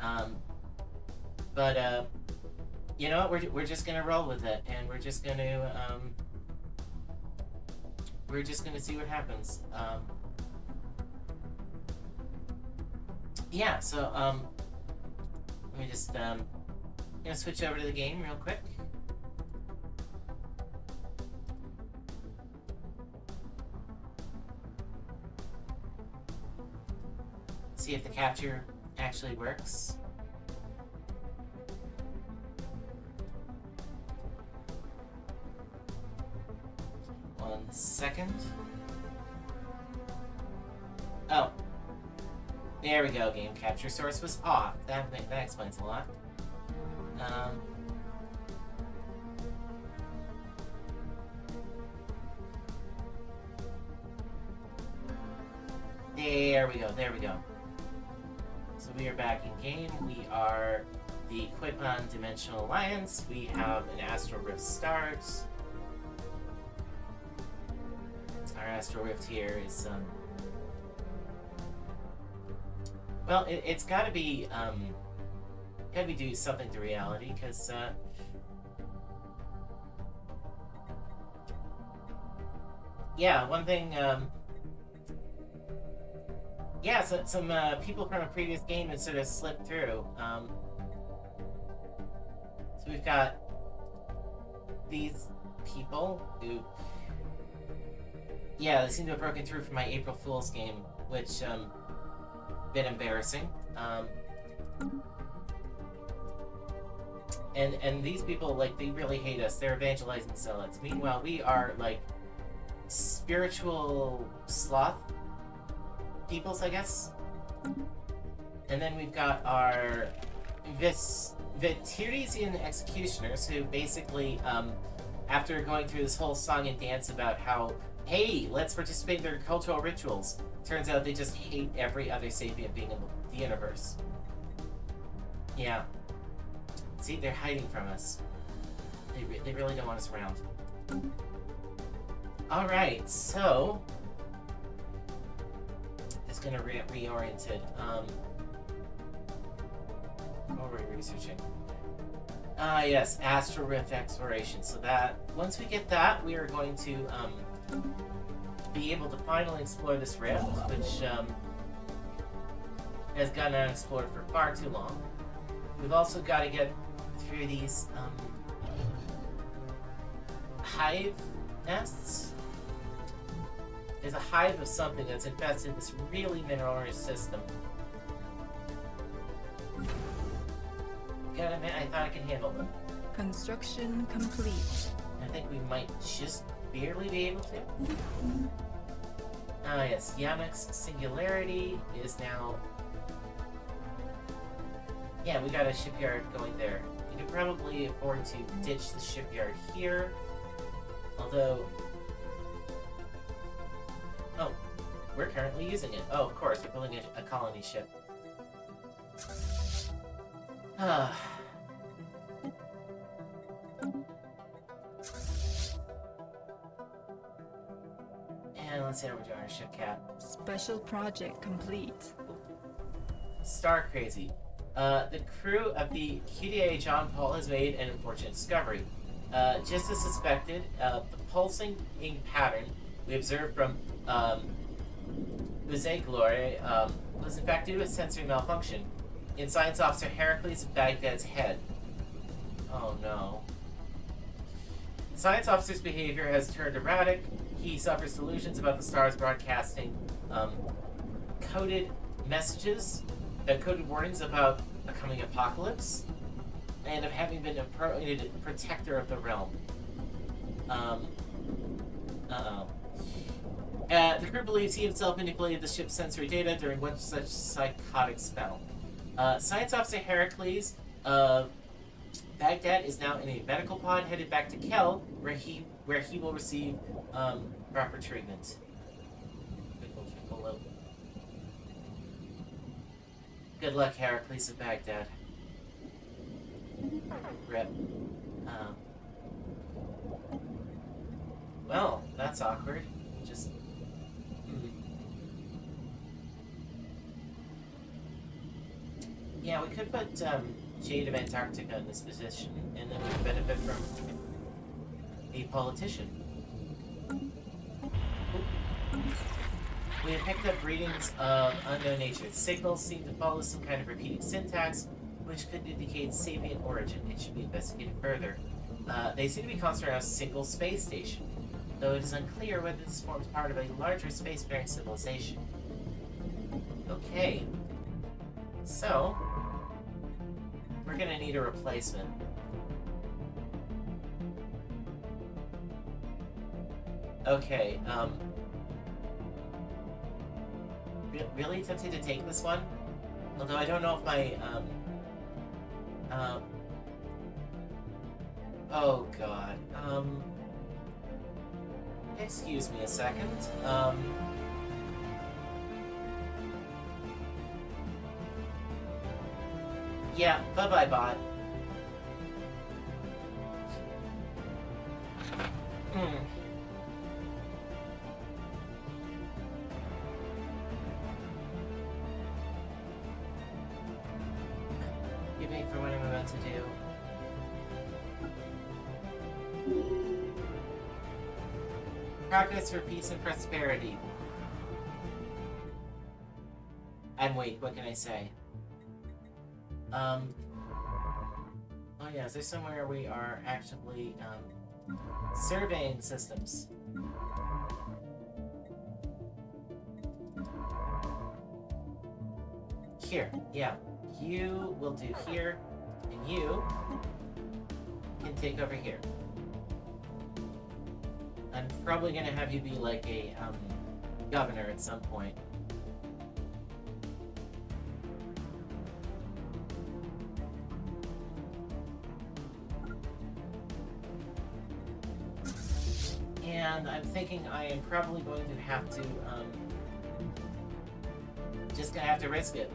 Um, but you know what? We're just gonna roll with it, and we're just gonna see what happens. Yeah. So let me just switch over to the game real quick. See if the capture actually works. One second. Oh. There we go, game capture source was off. That explains a lot. There we go. So we are back in game. We are the Quipon Dimensional Alliance. We have an Astral Rift start. Our Astral Rift here is well, it's gotta be do something to reality, because yeah, one thing yeah, so some people from a previous game had sort of slipped through. So we've got these people who, yeah, they seem to have broken through from my April Fool's game, which bit embarrassing. And these people, like, they really hate us. They're evangelizing zealots. Meanwhile, we are like spiritual sloth peoples, I guess. And then we've got our Vitirisian executioners, who basically, after going through this whole song and dance about how, hey, let's participate in their cultural rituals, turns out they just hate every other sapient being in the universe. Yeah. See, they're hiding from us. They really don't want us around. Alright, so just gonna reorient it. What were we researching? Yes, Astral Rift exploration. So that, once we get that, we are going to be able to finally explore this rift, which has gone unexplored for far too long. We've also got to get through these hive nests. There's a hive of something that's infested this really mineral-rich system. Gotta admit, I thought I could handle them. Construction complete. I think we might just barely be able to. Yes, Yamek's singularity is now... Yeah, we got a shipyard going there. We could probably afford to ditch the shipyard here. Although... Oh, we're currently using it. Oh, of course, we're building a colony ship. And let's see how we're doing our ship cap. Special project complete. Star crazy. The crew of the QDA John Paul has made an unfortunate discovery. Just as suspected, the pulsing ink pattern we observed from Uze Glory was in fact due to a sensory malfunction in Science Officer Heracles of Baghdad's head. Oh no. The Science Officer's behavior has turned erratic. He suffers delusions about the stars broadcasting coded messages, coded warnings about a coming apocalypse, and of having been appointed protector of the realm. The crew believes he himself manipulated the ship's sensory data during one such psychotic spell. Science Officer Heracles of Baghdad is now in a medical pod headed back to Kel, where he will receive proper treatment. Good luck, Heracles of Baghdad. Rip. Well, that's awkward. Just... Yeah, we could put Jade of Antarctica in this position, and then we could benefit from a politician. We have picked up readings of unknown nature. The signals seem to follow some kind of repeating syntax, which could indicate sapient origin. It should be investigated further. They seem to be concentrated on a single space station, though it is unclear whether this forms part of a larger spacefaring civilization. Okay. So, we're gonna need a replacement. Okay, really tempted to take this one? Although I don't know if my, oh god, excuse me a second, yeah, bye-bye, bot. Give me for what I'm about to do. Progress for peace and prosperity. And wait, what can I say? Oh yeah, is there somewhere we are actively, surveying systems? Here, yeah. You will do here, and you can take over here. I'm probably gonna have you be like a, governor at some point. And I'm thinking I am probably going to have to, just gonna have to risk it.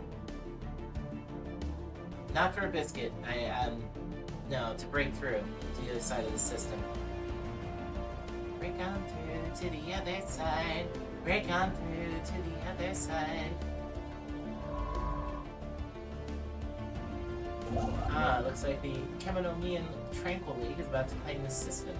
Not for a biscuit, no, to break through to the other side of the system. Break on through to the other side. Break on through to the other side. Ah, looks like the Kaminomian Tranquil League is about to claim this system.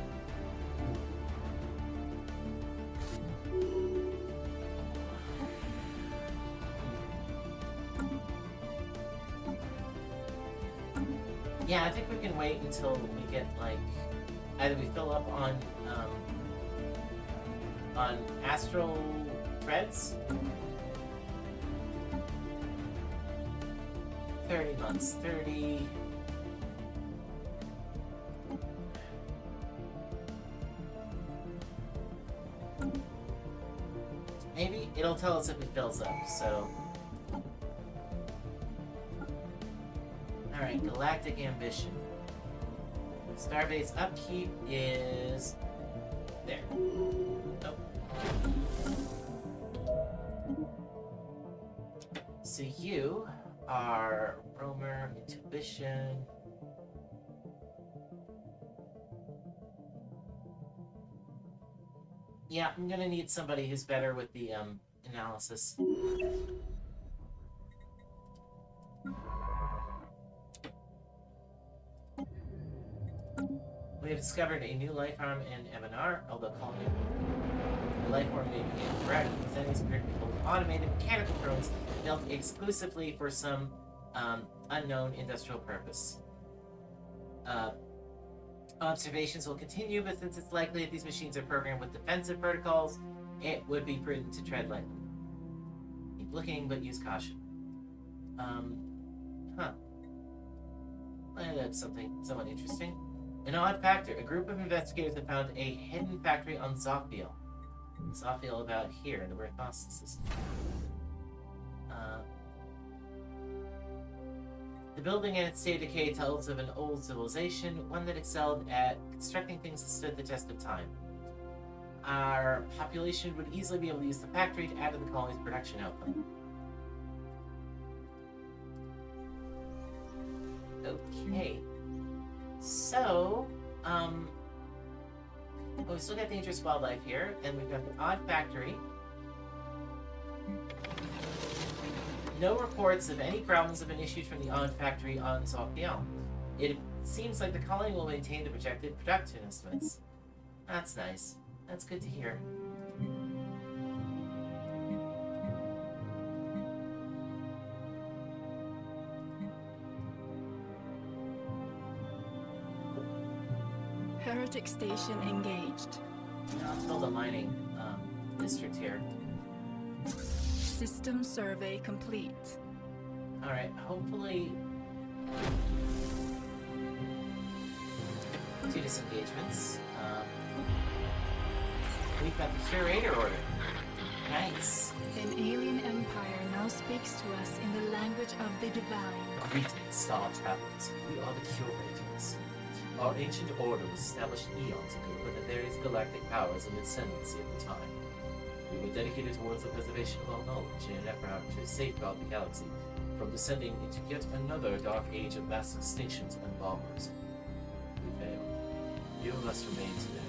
Yeah, I think we can wait until we get, like, either we fill up on Astral threads. 30 months, 30... Maybe it'll tell us if it fills up, so... Alright, Galactic Ambition. Starbase upkeep is... there. Oh. So you are Roamer, Intuition... Yeah, I'm gonna need somebody who's better with the, analysis. We have discovered a new life form in MNR, although calling it the life form may be incorrect. These appear to be automated mechanical drones built exclusively for some unknown industrial purpose. Observations will continue, but since it's likely that these machines are programmed with defensive protocols, it would be prudent to tread lightly. Keep looking, but use caution. That's something somewhat interesting. An odd factor. A group of investigators have found a hidden factory on Zophiel. Zophiel about here in the Earth Boston system. The building and its state of decay tells of an old civilization, one that excelled at constructing things that stood the test of time. Our population would easily be able to use the factory to add to the colony's production output. Okay. So, we still got dangerous wildlife here, and we've got the odd factory. No reports of any problems have been issued from the On factory on Sofiel. It seems like the colony will maintain the projected production estimates. That's nice. That's good to hear. Heretic station engaged. I'll build a mining district here. System survey complete. Alright, hopefully... 2 disengagements. We've got the Curator Order. Nice. An alien empire now speaks to us in the language of the divine. Greetings, Star Travelers. We are the Curators. Our ancient order was established eons ago by the various galactic powers of ascendancy at the time. We were dedicated towards the preservation of our knowledge in an effort to safeguard the galaxy from descending into yet another dark age of mass extinctions and bombers. We failed. You must remain today.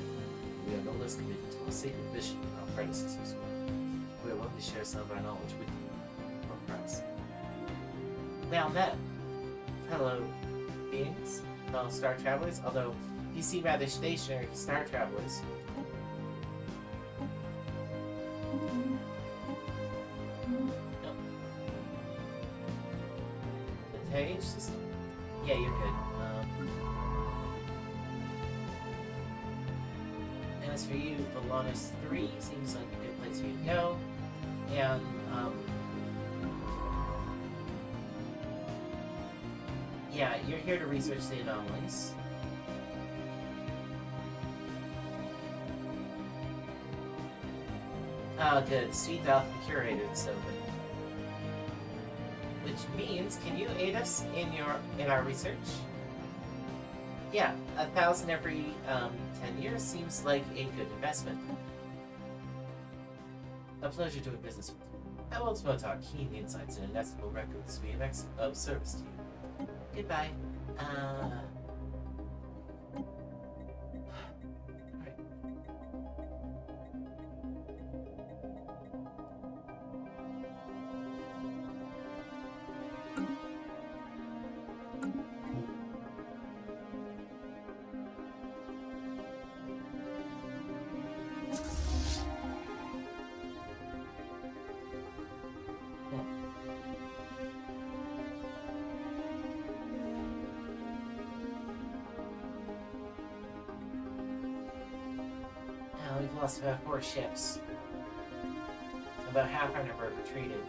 We are no less committed to our sacred mission than our predecessors were. We are willing to share some of our knowledge with you, or perhaps. Well met. Hello, beings. Fellow Star Travelers, although you seem rather stationary for Star Travelers. Nope. The page system? Yeah, you're good. And as for you, Volanus 3 seems like a good place for you to go. And, yeah, you're here to research the anomalies. Oh, good. Sweet Alpha Curator is open. Which means, can you aid us in our research? Yeah, 1,000 every 10 years seems like a good investment. A pleasure doing business with you. I will promote our keen insights and inestimable records to be of service to you. Goodbye. Alright. We've lost about 4 ships. About half our number have retreated.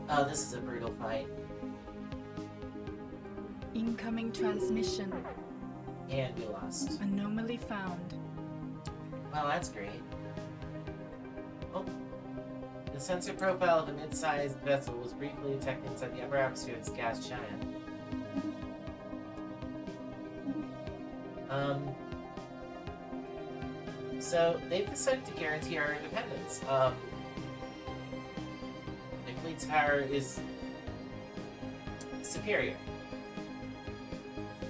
Oh, this is a brutal fight. Incoming transmission. And we lost. Anomaly found. Well, that's great. Oh. The sensor profile of a mid-sized vessel was briefly detected inside the upper atmosphere of this gas giant. So they've decided to guarantee our independence. Their fleet's power is superior.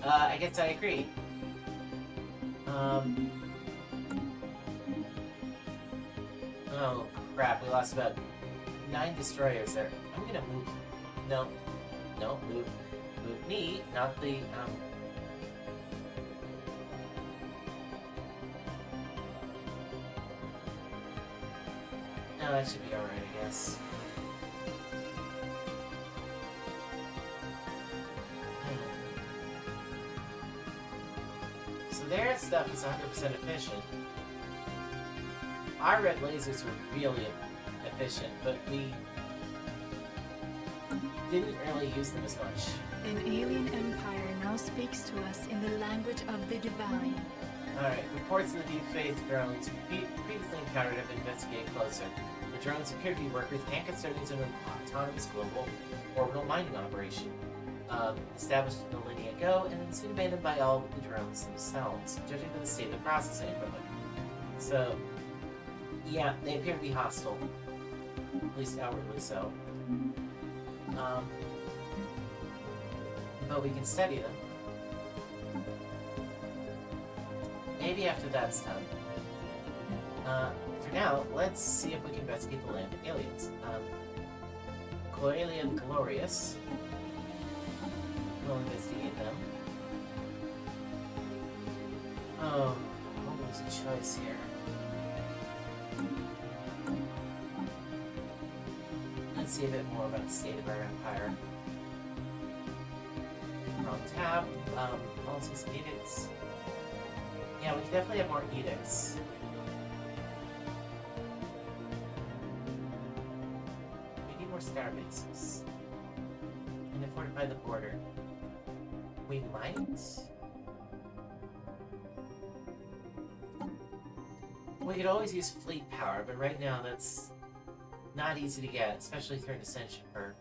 I guess I agree. Oh crap, we lost about 9 destroyers there. I'm gonna move. No, move me, not the No, that should be alright, I guess. So their stuff is 100% efficient. Our red lasers were really efficient, but we didn't really use them as much. An alien empire now speaks to us in the language of the divine. Alright, reports of the deep space drones previously encountered have been investigated closer. The drones appear to be workers and custodians of an autonomous global orbital mining operation. Established a millennia ago, and then soon abandoned by all but the drones themselves, judging by the state of processing equipment. So, yeah, they appear to be hostile. At least outwardly so. But we can study them. Maybe after that's done. For now, let's see if we can investigate the land of aliens. Coelia the Glorious. We'll investigate them. Oh, what was the choice here? Let's see a bit more about the state of our empire. Wrong tab. Policies and edicts. Yeah, we can definitely have more edicts. We need more star bases. And to fortify the border. We might? We could always use fleet power, but right now that's not easy to get, especially through an ascension perk.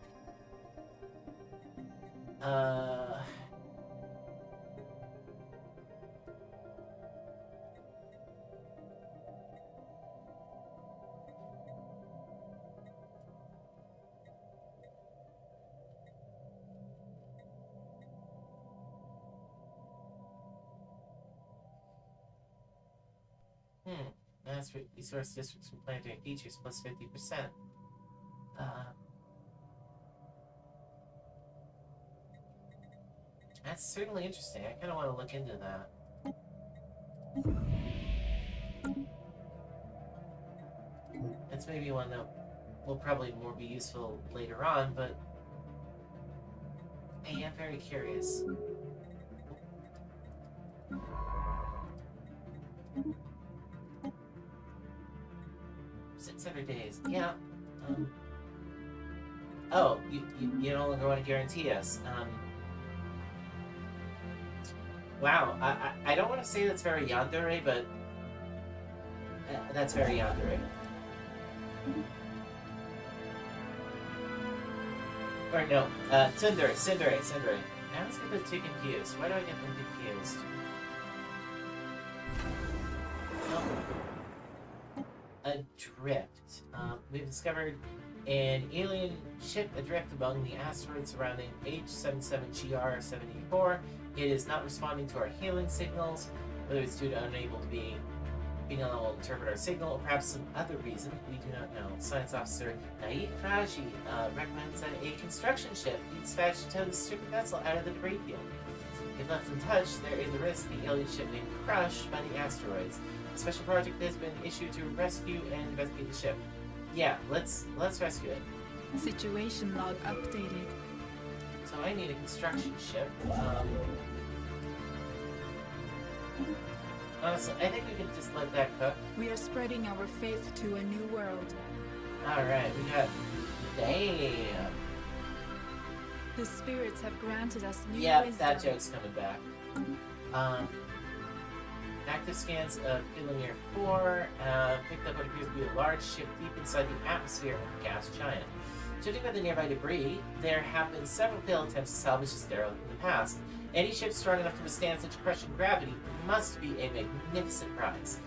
That's resource districts from planetary features plus 50%. That's certainly interesting. I kind of want to look into that. That's maybe one that will probably more be useful later on, but I am very curious. 600 days. Yeah. Oh, you no longer want to guarantee us. Wow. I don't want to say that's very yandere, but that's very yandere. Or no, tsundere. I always get those two confused. Why do I get them confused? Adrift. We've discovered an alien ship adrift among the asteroids surrounding H77GR784. It is not responding to our hailing signals, whether it's due to being unable to interpret our signal, or perhaps some other reason, we do not know. Science Officer Naid Raji recommends that a construction ship be dispatched to tow the stupid vessel out of the debris field. If left untouched, there is a risk the alien ship may be crushed by the asteroids. A special project has been issued to rescue and investigate the ship. Yeah, let's rescue it. Situation log updated. So I need a construction ship. Honestly, I think we can just let that cook. We are spreading our faith to a new world. Alright, we got... Damn! The spirits have granted us new wisdom. That joke's coming back. Active scans of Kilometer 4 picked up what appears to be a large ship deep inside the atmosphere of a gas giant. Judging by the nearby debris, there have been several failed attempts to salvage the Stellaris in the past. Any ship strong enough to withstand such crushing gravity must be a magnificent prize.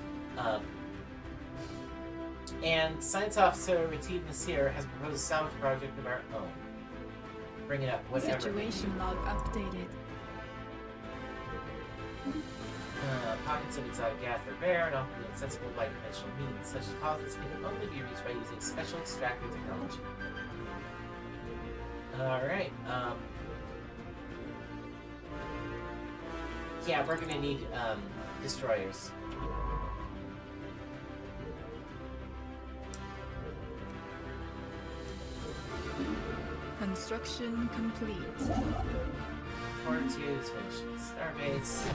And Science Officer Ratib Nasir has proposed a salvage project of our own. Bring it up, whatever. Situation log updated. Pockets of exotic gas are rare and often inaccessible by conventional means. Such deposits can only be reached by using special extractor technology. Alright, yeah, we're gonna need, destroyers. Construction complete. Fortitude is finishing Starbase.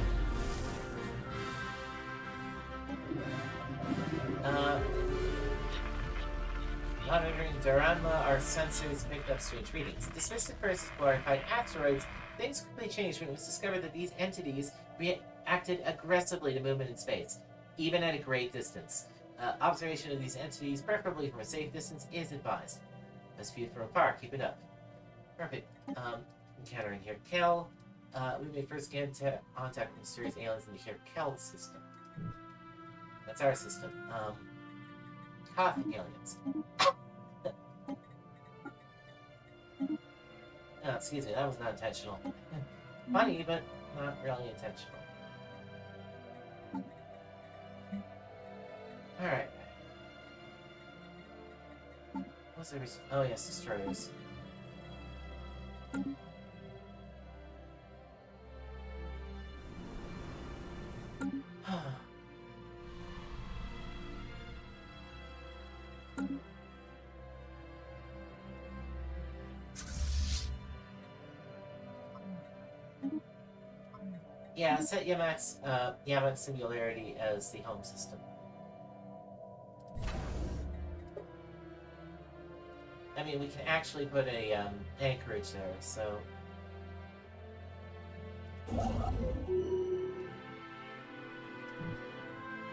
Monitoring Duranma, our sensors picked up strange readings. Dismissed at first as glorified asteroids, things quickly changed when it was discovered that these entities reacted aggressively to movement in space, even at a great distance. Observation of these entities, preferably from a safe distance, is advised. As viewed from afar, keep it up. Perfect. Encountering here Kel. We may first get into contact with mysterious aliens in the here Kel system. That's our system. Cosmic aliens. Oh, excuse me, that was not intentional. Funny, but not really intentional. Alright. What's the reason? Oh, yes, destroyers. Yeah, set Yamak's Singularity as the home system. I mean, we can actually put a anchorage there, so...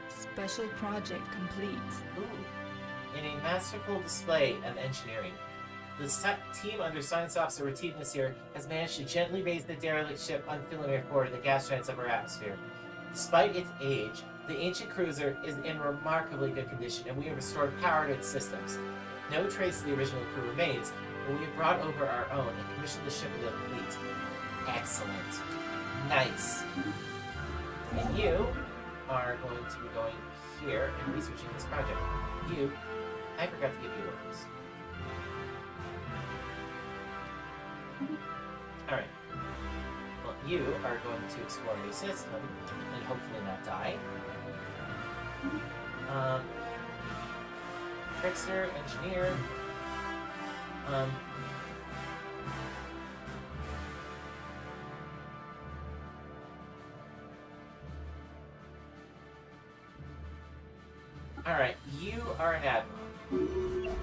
Special project complete. Ooh. In a masterful display of engineering, the team under Science Officer Weirdness here has managed to gently raise the derelict ship Unfamiliar forward in the gas giant's upper atmosphere. Despite its age, the ancient cruiser is in remarkably good condition, and we have restored power to its systems. No trace of the original crew remains, but we have brought over our own and commissioned the ship into the fleet. Excellent. Nice. And you are going to be going here and researching this project. You, I forgot to give you orders. Alright. Well, you are going to explore a new system and hopefully not die. Trickster, engineer. Alright, you are an admiral.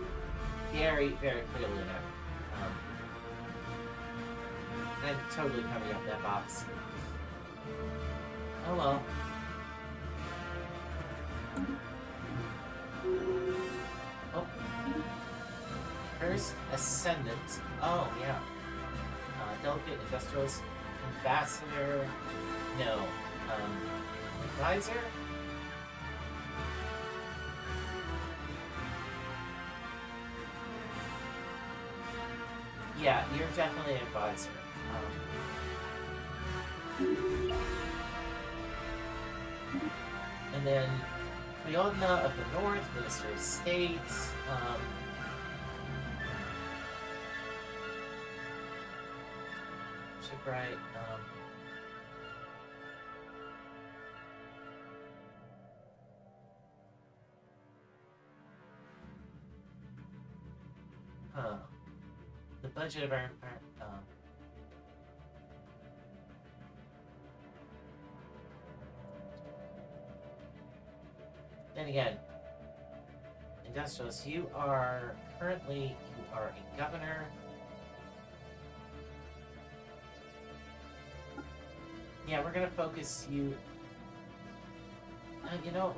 Very, very clearly an admiral. I'm totally coming up that box. Oh well. Oh. First Ascendant. Oh, yeah. Delicate Industrialist. Ambassador. No. Advisor? Yeah, you're definitely an advisor. And then Priodna of the North, Minister of State. Shipwright. The budget of our then again, Industrialist, you are a governor. Yeah, we're gonna focus you. You know,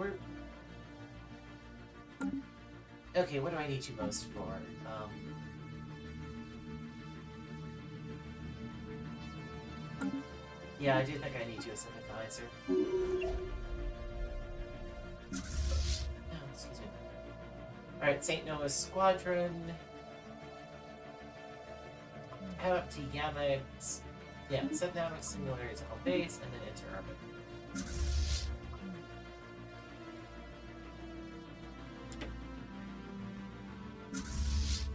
okay, what do I need you most for? Yeah, I do think I need you as an advisor. Oh, excuse me. Alright, St. Noah's Squadron. Head up to Yamak's. Yeah, set Yamak's Singularity to home base, and then enter orbit.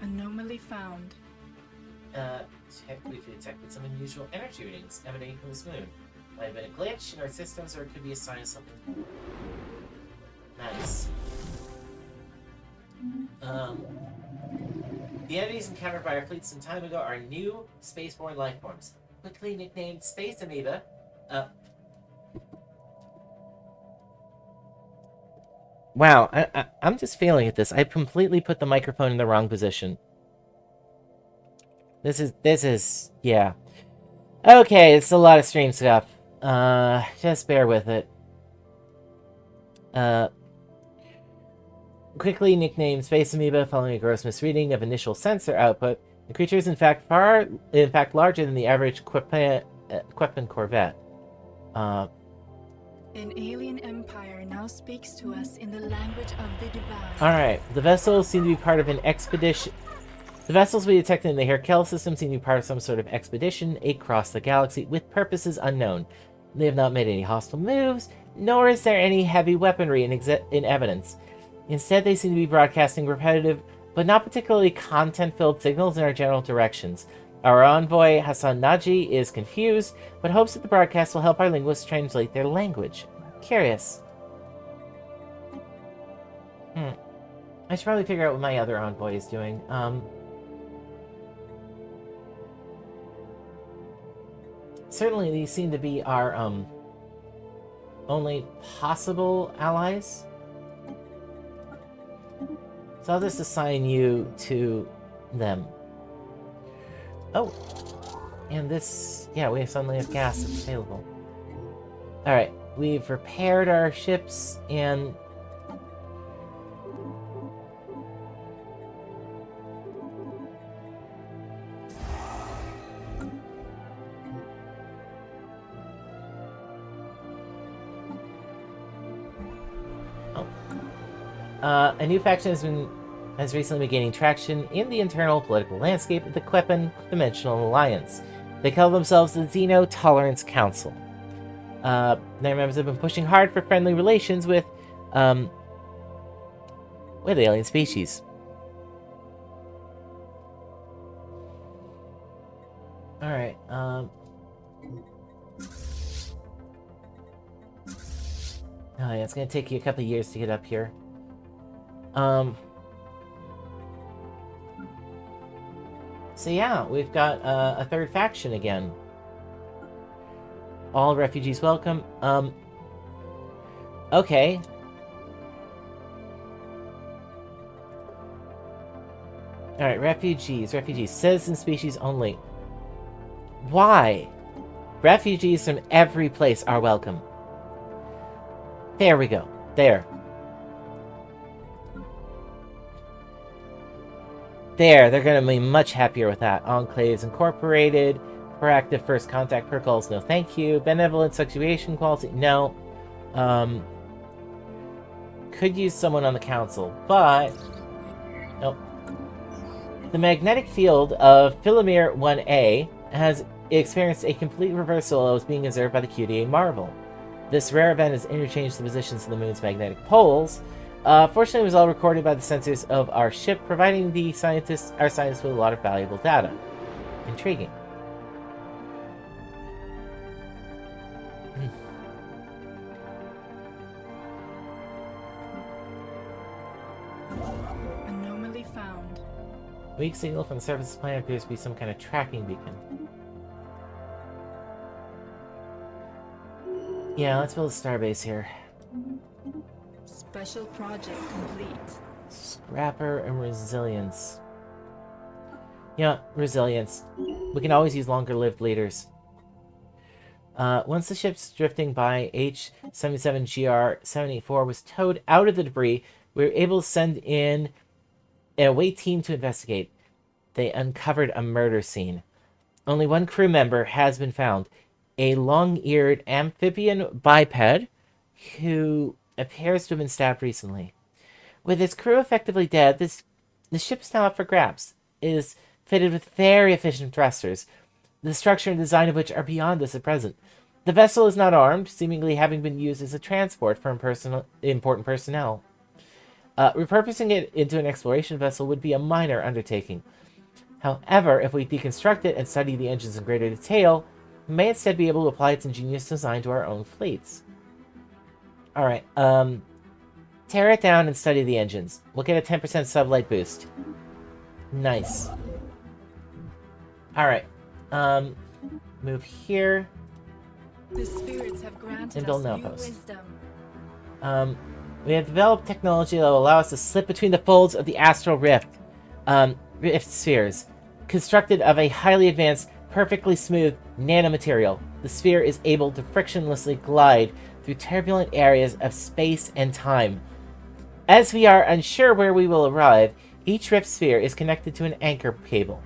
Anomaly found. Technically, we detected some unusual energy readings emanating from this moon. Might have been a glitch in our systems, or it could be a sign of something. Nice. The entities encountered by our fleet some time ago are new spaceborne life forms, quickly nicknamed Space Amoeba. Wow, I'm just failing at this. I completely put the microphone in the wrong position. This is, yeah. Okay, it's a lot of stream stuff. Just bear with it. Quickly nicknamed Space Amoeba following a gross misreading of initial sensor output. The creature is in fact larger than the average Quepan corvette. An alien empire now speaks to us in the language of the divine. Alright, the vessels seem to be part of an expedition. The vessels we detected in the Herkel system seem to be part of some sort of expedition across the galaxy with purposes unknown. They have not made any hostile moves, nor is there any heavy weaponry in evidence. Instead, they seem to be broadcasting repetitive but not particularly content-filled signals in our general directions. Our envoy, Hassan Naji, is confused, but hopes that the broadcast will help our linguists translate their language. Curious. I should probably figure out what my other envoy is doing. Certainly these seem to be our, only possible allies. So I'll just assign you to them. Oh, and this, yeah, we suddenly have gas that's available. Alright, we've repaired our ships, and... a new faction has recently been gaining traction in the internal political landscape of the Quepan Dimensional Alliance. They call themselves the Xeno Tolerance Council. Their members have been pushing hard for friendly relations with alien species. Alright, oh yeah, it's gonna take you a couple of years to get up here. So yeah, we've got a third faction again. All refugees welcome. Okay. Alright, refugees. Citizen species only. Why? Refugees from every place are welcome. There we go. There. There, they're going to be much happier with that. Enclaves Incorporated, proactive first contact protocols, no thank you. Benevolent sexuation quality, no. Could use someone on the council, but... Nope. The magnetic field of Philomere 1A has experienced a complete reversal of being observed by the QDA Marvel. This rare event has interchanged the positions of the moon's magnetic poles. Fortunately, it was all recorded by the sensors of our ship, providing our scientists with a lot of valuable data. Intriguing. Anomaly found. Weak signal from the surface of the planet appears to be some kind of tracking beacon. Yeah, let's build a starbase here. Special project complete. Scrapper and resilience. Yeah, resilience. We can always use longer-lived leaders. Once the ship's drifting by H-77GR-784 was towed out of the debris, we were able to send in an away team to investigate. They uncovered a murder scene. Only one crew member has been found. A long-eared amphibian biped who appears to have been stabbed recently. With its crew effectively dead, the ship is now up for grabs. It is fitted with very efficient thrusters, the structure and design of which are beyond us at present. The vessel is not armed, seemingly having been used as a transport for important personnel. Repurposing it into an exploration vessel would be a minor undertaking. However, if we deconstruct it and study the engines in greater detail, we may instead be able to apply its ingenious design to our own fleets. Alright, tear it down and study the engines. We'll get a 10% sublight boost. Nice. Alright, move here. The spirits have granted And build us an new outpost. wisdom. We have developed technology that will allow us to slip between the folds of the Astral Rift spheres. Constructed of a highly advanced, perfectly smooth nanomaterial, the sphere is able to frictionlessly glide through turbulent areas of space and time. As we are unsure where we will arrive, each rift sphere is connected to an anchor cable.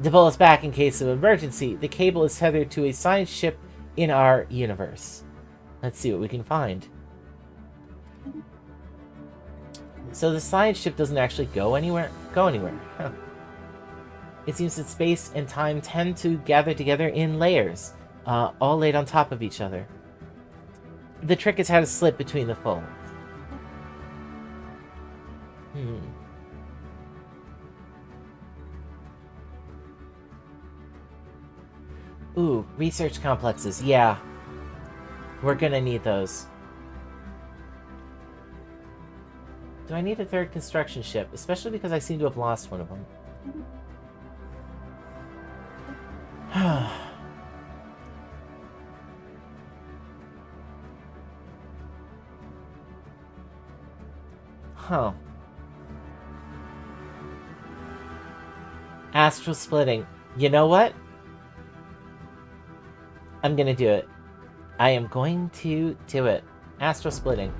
To pull us back in case of emergency, the cable is tethered to a science ship in our universe. Let's see what we can find. So the science ship doesn't actually go anywhere? Huh. It seems that space and time tend to gather together in layers, all laid on top of each other. The trick is how to slip between the folds. Ooh, research complexes. Yeah. We're gonna need those. Do I need a third construction ship? Especially because I seem to have lost one of them. Huh. Astral splitting. You know what? I'm gonna do it. I am going to do it. Astral splitting.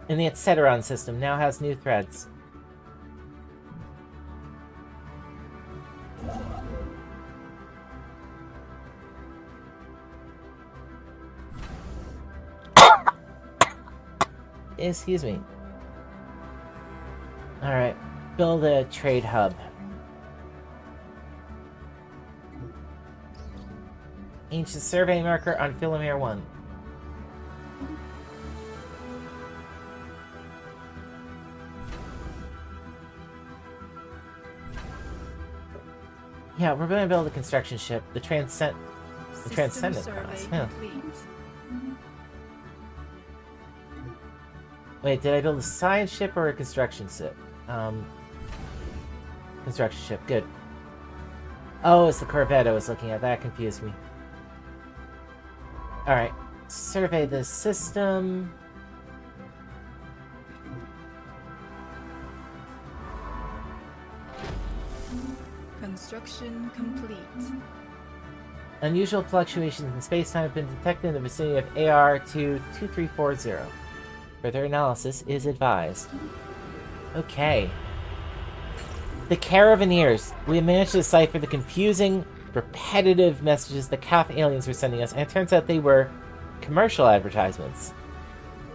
And the Etcetera system now has new threads. Excuse me. Alright. Build a trade hub. Ancient survey marker on Philomere 1. Yeah, we're going to build a construction ship. The Transcendent class. Yeah. Wait, did I build a science ship or a construction ship? Construction ship, good. Oh, it's the Corvette I was looking at. That confused me. Alright. Survey the system. Construction complete. Unusual fluctuations in space-time have been detected in the vicinity of AR-2340. Further analysis is advised. Okay. The Caravaneers. We have managed to decipher the confusing, repetitive messages the Calf aliens were sending us, and it turns out they were commercial advertisements.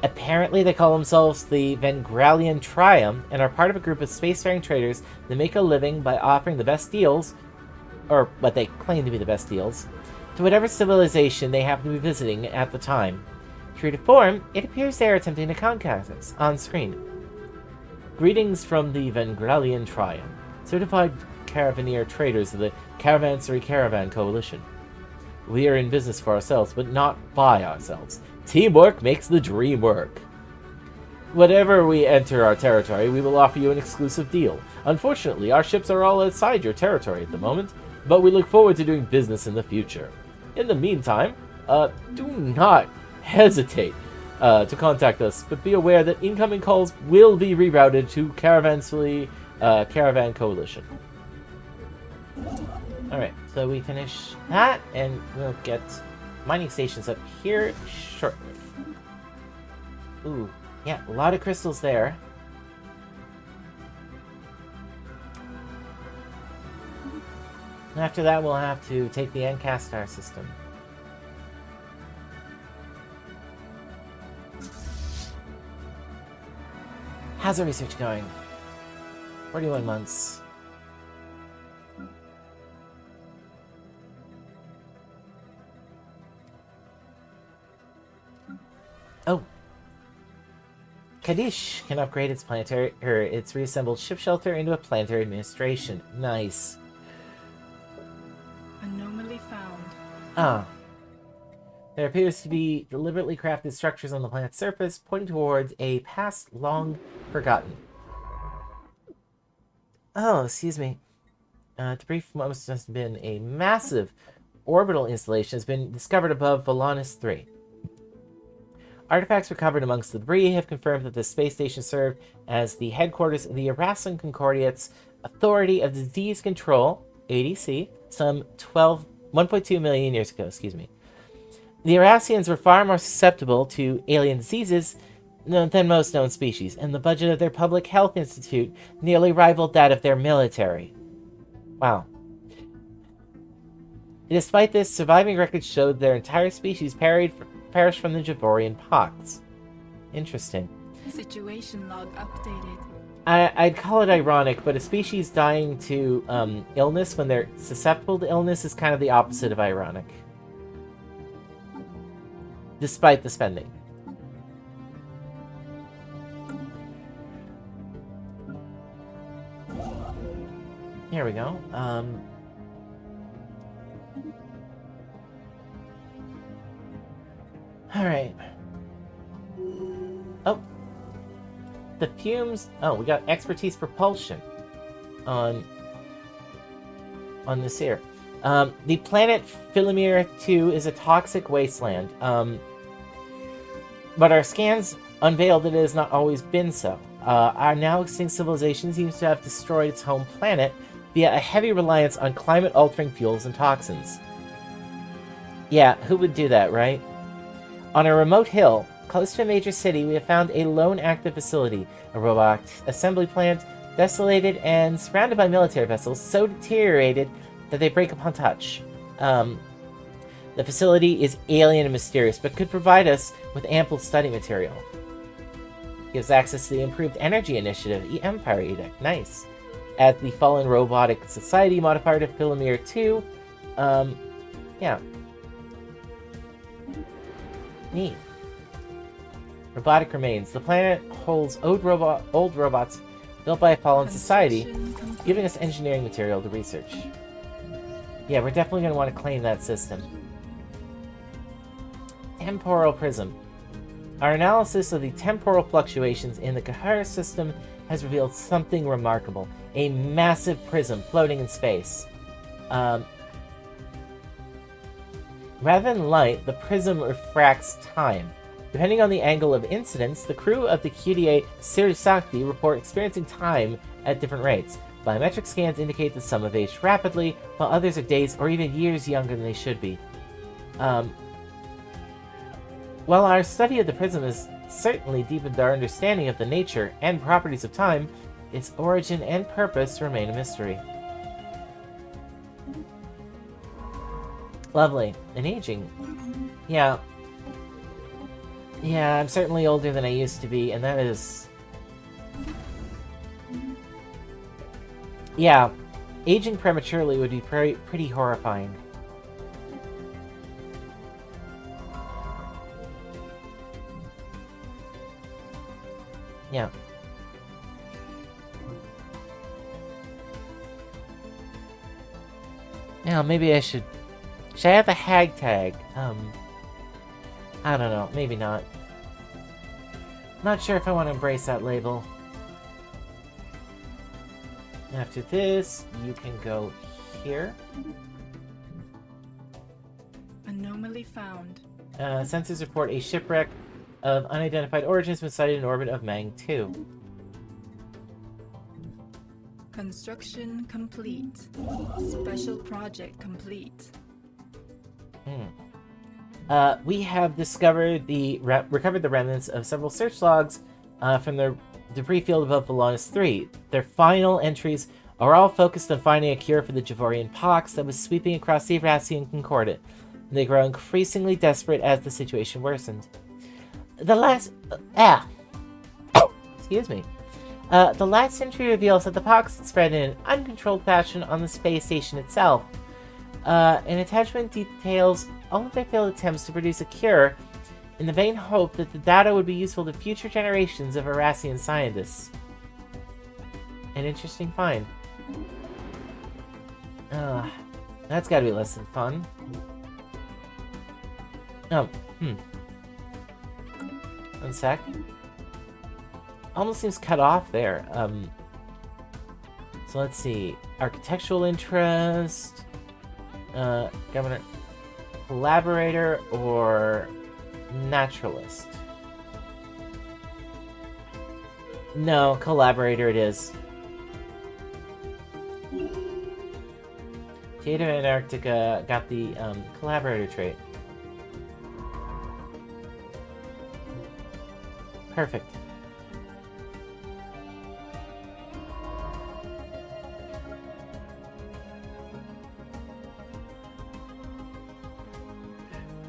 Apparently, they call themselves the Vengralian Triumph and are part of a group of spacefaring traders that make a living by offering the best deals, or what they claim to be the best deals, to whatever civilization they happen to be visiting at the time. True to form, it appears they are attempting to contact us on screen. Greetings from the Vengralian Triumph, certified Caravaneer traders of the Caravansary Caravan Coalition. We are in business for ourselves, but not by ourselves. Teamwork makes the dream work. Whenever we enter our territory, we will offer you an exclusive deal. Unfortunately, our ships are all outside your territory at the moment, but we look forward to doing business in the future. In the meantime, do not hesitate to contact us, but be aware that incoming calls will be rerouted to Caravansary Caravan Coalition. Alright, so we finish that, and we'll get mining stations up here shortly. Ooh, yeah, a lot of crystals there. And after that, we'll have to take the Ancastar system. How's the research going? 41 months. Oh. Kadish can upgrade its its reassembled ship shelter into a planetary administration. Nice. Anomaly found. Ah. There appears to be deliberately crafted structures on the planet's surface, pointing towards a past long forgotten. Oh, excuse me. Debris from what must have been a massive orbital installation has been discovered above Volanus 3. Artifacts recovered amongst the debris have confirmed that the space station served as the headquarters of the Erasan Concordiate's Authority of Disease Control, ADC, some 1.2 million years ago, excuse me. The Erasians were far more susceptible to alien diseases than most known species, and the budget of their public health institute nearly rivaled that of their military. Wow. Despite this, surviving records showed their entire species perished from the Javorian pox. Interesting. Situation log updated. I'd call it ironic, but a species dying to illness when they're susceptible to illness is kind of the opposite of ironic. Despite the spending. Here we go. Alright. Oh. The fumes... Oh, we got expertise propulsion on this here. The planet Philomere 2 is a toxic wasteland. But our scans unveil that it has not always been so. Our now extinct civilization seems to have destroyed its home planet via a heavy reliance on climate-altering fuels and toxins. Yeah, who would do that, right? On a remote hill, close to a major city, we have found a lone active facility, a robot assembly plant, desolated and surrounded by military vessels, so deteriorated that they break upon touch. The facility is alien and mysterious, but could provide us with ample study material. Gives access to the Improved Energy Initiative, Empire Edict. Nice. As the Fallen Robotic Society modifier to Philomere 2. Yeah. Neat. Robotic remains. The planet holds old robots built by a fallen society, giving us engineering material to research. Yeah, we're definitely going to want to claim that system. Temporal Prism. Our analysis of the temporal fluctuations in the Kahara system has revealed something remarkable. A massive prism floating in space. Rather than light, the prism refracts time. Depending on the angle of incidence, the crew of the QDA Sirisakti report experiencing time at different rates. Biometric scans indicate that some have aged rapidly, while others are days or even years younger than they should be. While our study of the prism has certainly deepened our understanding of the nature and properties of time, its origin and purpose remain a mystery. Lovely. And aging. Yeah. Yeah, I'm certainly older than I used to be, and that is... Yeah, aging prematurely would be pretty horrifying. Yeah. Now, maybe I should... Should I have the hag tag? I don't know. Maybe not. Not sure if I want to embrace that label. After this, you can go here. Anomaly found. Sensors report a shipwreck of unidentified origin has been sighted in orbit of Mang 2. Construction complete. Special project complete. We have discovered recovered the remnants of several search logs from the debris field above Volanus 3. Their final entries are all focused on finding a cure for the Javorian pox that was sweeping across the Evrasian Concordat, and they grow increasingly desperate as the situation worsened. The last... Excuse me. The last entry reveals that the pox had spread in an uncontrolled fashion on the space station itself. An attachment details all of their failed attempts to produce a cure in the vain hope that the data would be useful to future generations of Erasian scientists. An interesting find. That's gotta be less than fun. One sec. Almost seems cut off there. So let's see. Architectural interest. Governor. Collaborator or naturalist? No, collaborator it is. Jade of Antarctica got the collaborator trait. Perfect.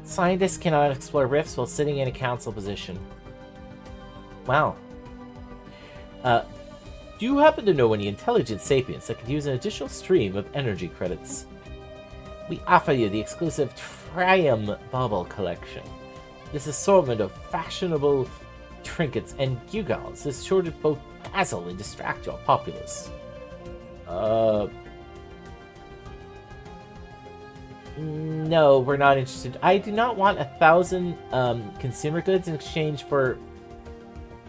Scientists cannot explore rifts while sitting in a council position. Wow. Do you happen to know any intelligent sapients that could use an additional stream of energy credits? We offer you the exclusive Trium Bauble collection. This assortment of fashionable trinkets and gewgaws is sure to both dazzle and distract your populace. No, we're not interested. I do not want 1,000 consumer goods in exchange for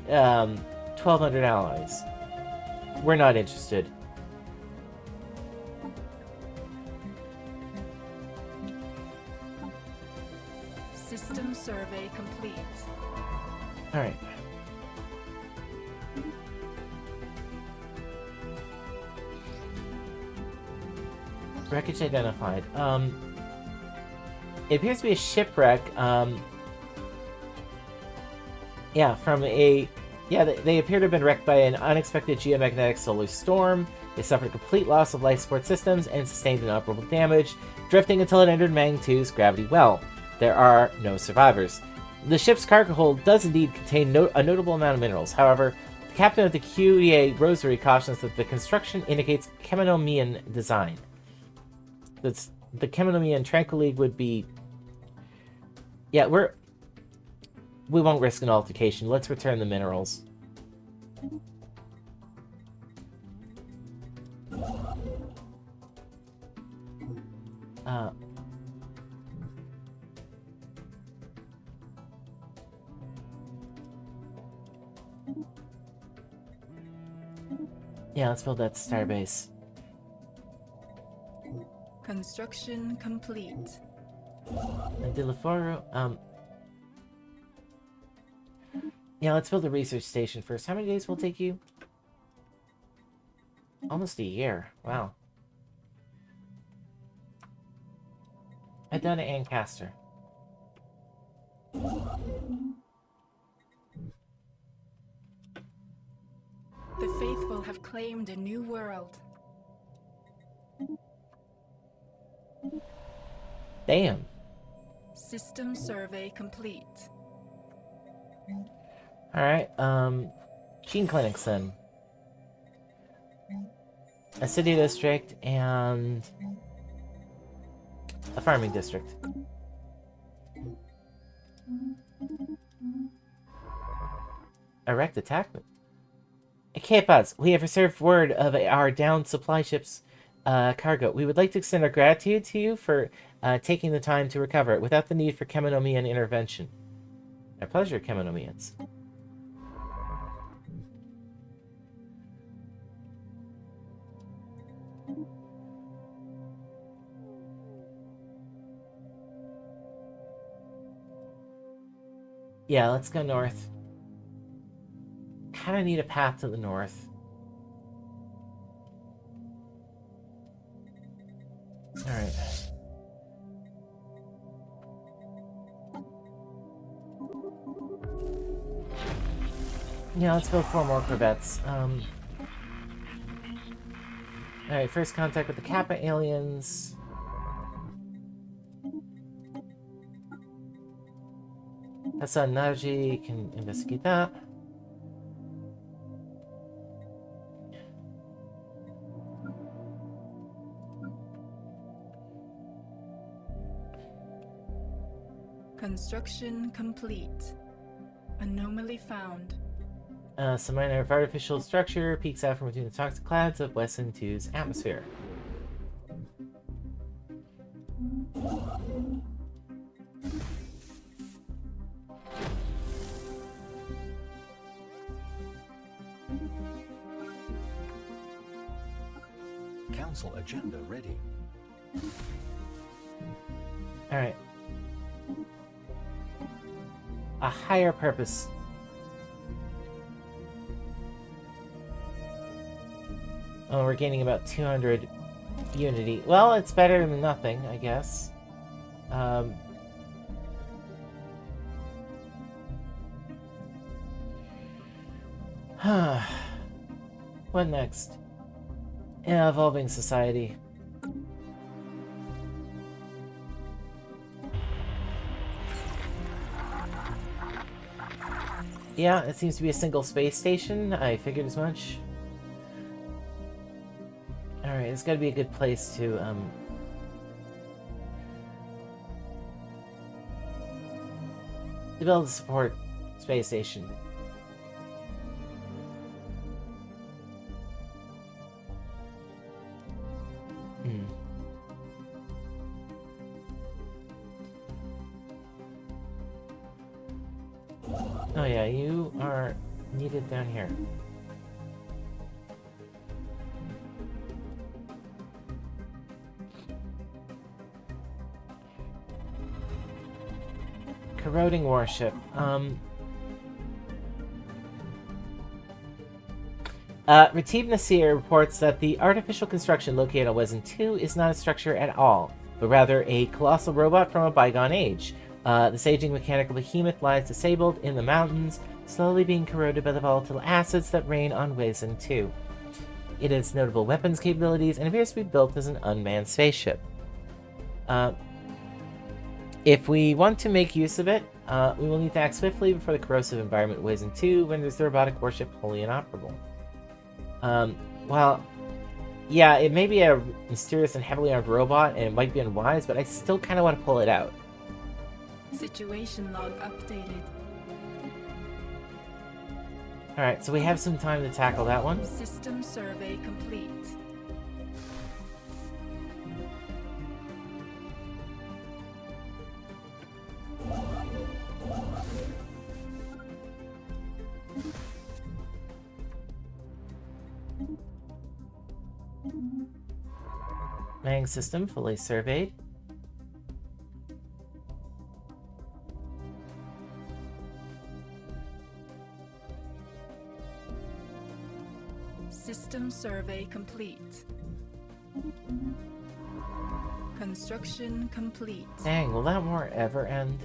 1,200 alloys. We're not interested. System survey complete. Alright. Wreckage identified. It appears to be a shipwreck. Yeah, from a... Yeah, they appear to have been wrecked by an unexpected geomagnetic solar storm. They suffered a complete loss of life support systems and sustained inoperable damage, drifting until it entered Mang 2's gravity well. There are no survivors. The ship's cargo hold does indeed contain a notable amount of minerals. However, the captain of the QEA Rosary cautions that the construction indicates Cheminomian design. That's the Cheminomian Tranquil League would be... Yeah, we won't risk an altercation. Let's return the minerals. Yeah, let's build that starbase. Construction complete. And Delaforo, yeah, let's build a research station first. How many days will it take you? Almost a year. Wow. Head down to Ancaster. The faithful have claimed a new world. Damn. System survey complete. Alright, gene clinics then. A city district and a farming district. Erect attackment. Okay, Buzz, we have received word of our downed supply ship's cargo. We would like to extend our gratitude to you for taking the time to recover it without the need for Cheminomian intervention. Our pleasure, Cheminomians. Yeah, let's go north. Kind of need a path to the north. Alright. Yeah, let's build 4 more corvettes. Alright, first contact with the Kappa aliens. Hassan Naji can investigate that. Construction complete. Anomaly found. Some minor artificial structure peeks out from between the toxic clouds of Wesson 2's atmosphere. Council agenda ready. Alright. A higher purpose. Oh, we're gaining about 200 unity. Well, it's better than nothing, I guess. What next? Yeah, evolving society. Yeah, it seems to be a single space station. I figured as much. Alright, it's gotta be a good place to, build a support space station. Oh yeah, you are needed down here. Corroding warship. Ratib Nasir reports that the artificial construction located on Wesen 2 is not a structure at all, but rather a colossal robot from a bygone age. This aging mechanical behemoth lies disabled in the mountains, slowly being corroded by the volatile acids that rain on Wesen 2. It has notable weapons capabilities and appears to be built as an unmanned spaceship. If we want to make use of it, we will need to act swiftly before the corrosive environment of Wesen 2 renders the robotic warship wholly inoperable. Well, yeah, it may be a mysterious and heavily armed robot, and it might be unwise, but I still kind of want to pull it out. Situation log updated. Alright, so we have some time to tackle that one. System survey complete. Mang system fully surveyed. System survey complete. Construction complete. Dang, will that war ever end?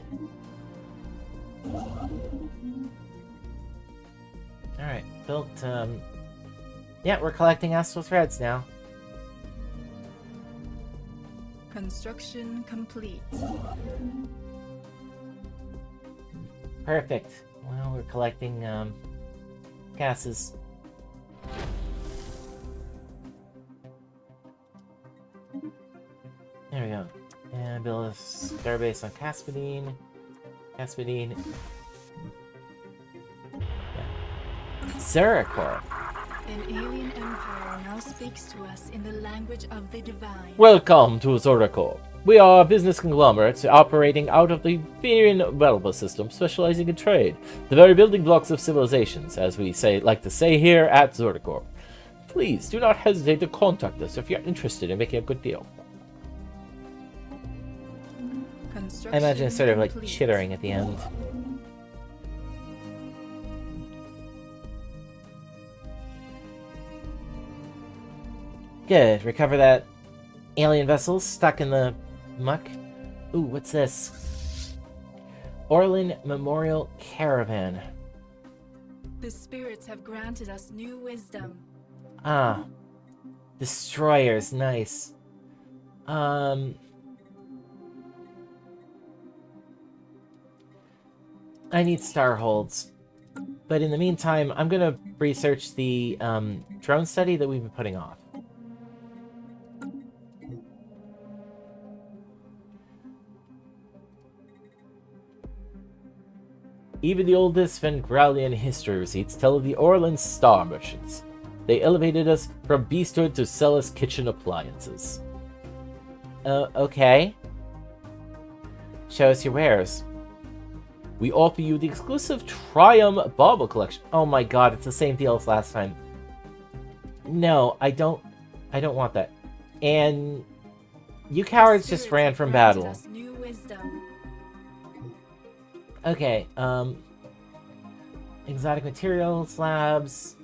Alright, built, yeah, we're collecting astral threads now. Construction complete. Perfect. Well, we're collecting, gases. There we go. And build a starbase on Caspadine. Caspadine. Yeah. Zeracor. An alien empire now speaks to us in the language of the divine. Welcome to Zeracor. We are a business conglomerate operating out of the Virian Welba system, specializing in trade, the very building blocks of civilizations, as we like to say here at Zeracor. Please do not hesitate to contact us if you're interested in making a good deal. I imagine it's sort of like chittering at the end. Good. Recover that alien vessel stuck in the muck. Ooh, what's this? Orlin Memorial Caravan. The spirits have granted us new wisdom. Ah. Destroyers. Nice. I need star holds. But in the meantime, I'm gonna research the drone study that we've been putting off. Even the oldest Van Gralian history receipts tell of the Orland Star Merchants. They elevated us from beasthood to sell us kitchen appliances. Okay. Show us your wares. We offer you the exclusive Triumph Bauble Collection. Oh my god, it's the same deal as last time. No, I don't want that. And you cowards just ran from battle. Okay, exotic materials labs.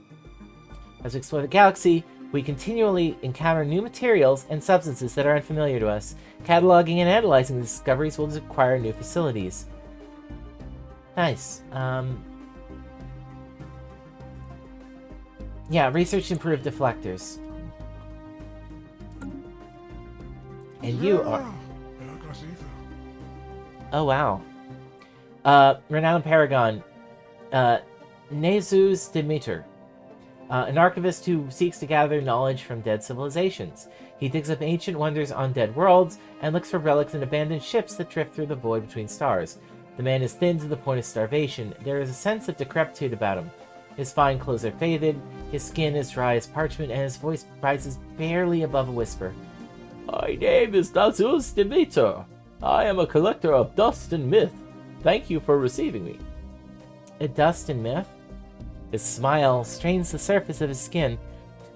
As we explore the galaxy, we continually encounter new materials and substances that are unfamiliar to us. Cataloging and analyzing the discoveries will require new facilities. Nice. Yeah, research improved deflectors. And you are... Oh, wow. Renowned Paragon. Nezus Demeter. An archivist who seeks to gather knowledge from dead civilizations. He digs up ancient wonders on dead worlds and looks for relics and abandoned ships that drift through the void between stars. The man is thin to the point of starvation. There is a sense of decrepitude about him. His fine clothes are faded, his skin is dry as parchment, and his voice rises barely above a whisper. My name is Nezus Demeter. I am a collector of dust and myth. Thank you for receiving me. a dust and myth? His smile strains the surface of his skin.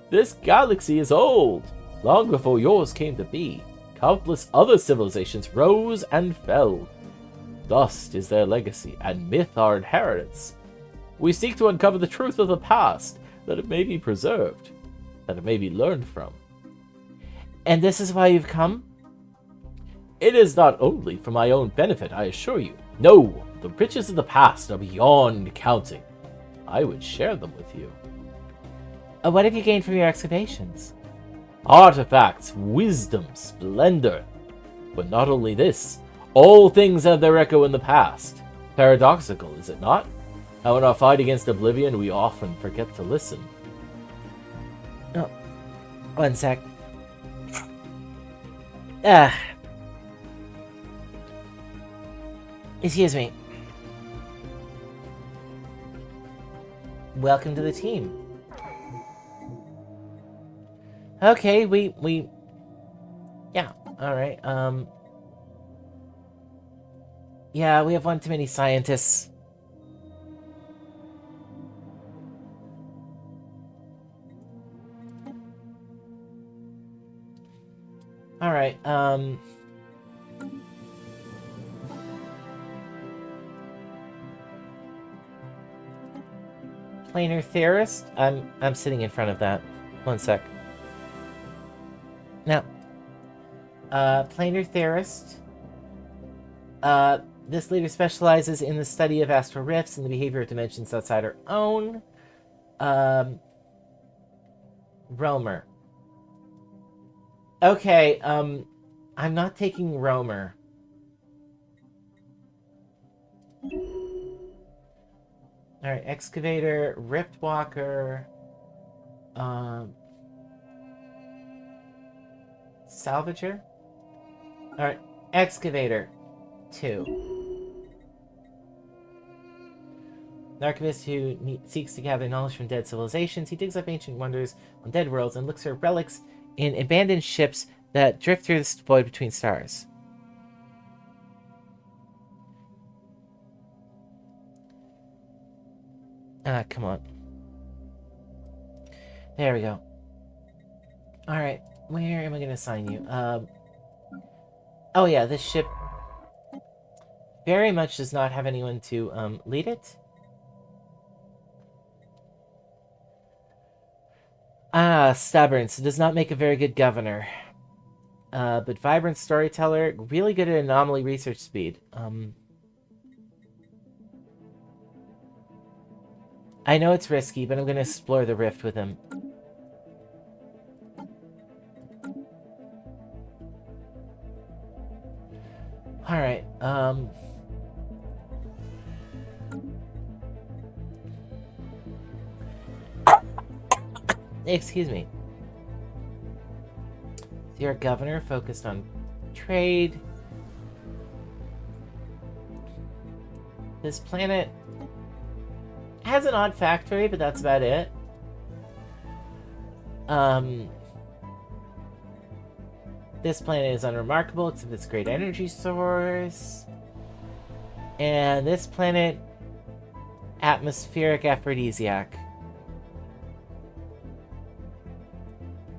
This galaxy is old. Long before yours came to be, countless other civilizations rose and fell. Dust is their legacy, and myth our inheritance. We seek to uncover the truth of the past, that it may be preserved, that it may be learned from. And this is why you've come? It is not only for my own benefit, I assure you. No, the riches of the past are beyond counting. I would share them with you. What have you gained from your excavations? Artifacts, wisdom, splendor. But not only this, all things have their echo in the past. Paradoxical, is it not? How in our fight against oblivion, we often forget to listen. Oh, one sec. Excuse me. Welcome to the team. Okay, we... Yeah, alright, yeah, we have one too many scientists. Alright, Planar theorist? I'm sitting in front of that. One sec. Now, planar theorist. This leader specializes in the study of astral rifts and the behavior of dimensions outside our own. Roamer. Okay, I'm not taking Roamer. Alright, excavator, rift walker, salvager? Alright, excavator, 2. An archivist who seeks to gather knowledge from dead civilizations. He digs up ancient wonders on dead worlds and looks for relics in abandoned ships that drift through the void between stars. Ah, come on. There we go. Alright, where am I going to assign you? Oh yeah, this ship very much does not have anyone to lead it. Ah, stubborn, so does not make a very good governor. But vibrant storyteller, really good at anomaly research speed. I know it's risky, but I'm going to explore the rift with him. Alright, excuse me. Your governor focused on trade. This planet has an odd factory, but that's about it. This planet is unremarkable except its great energy source. And this planet, atmospheric aphrodisiac.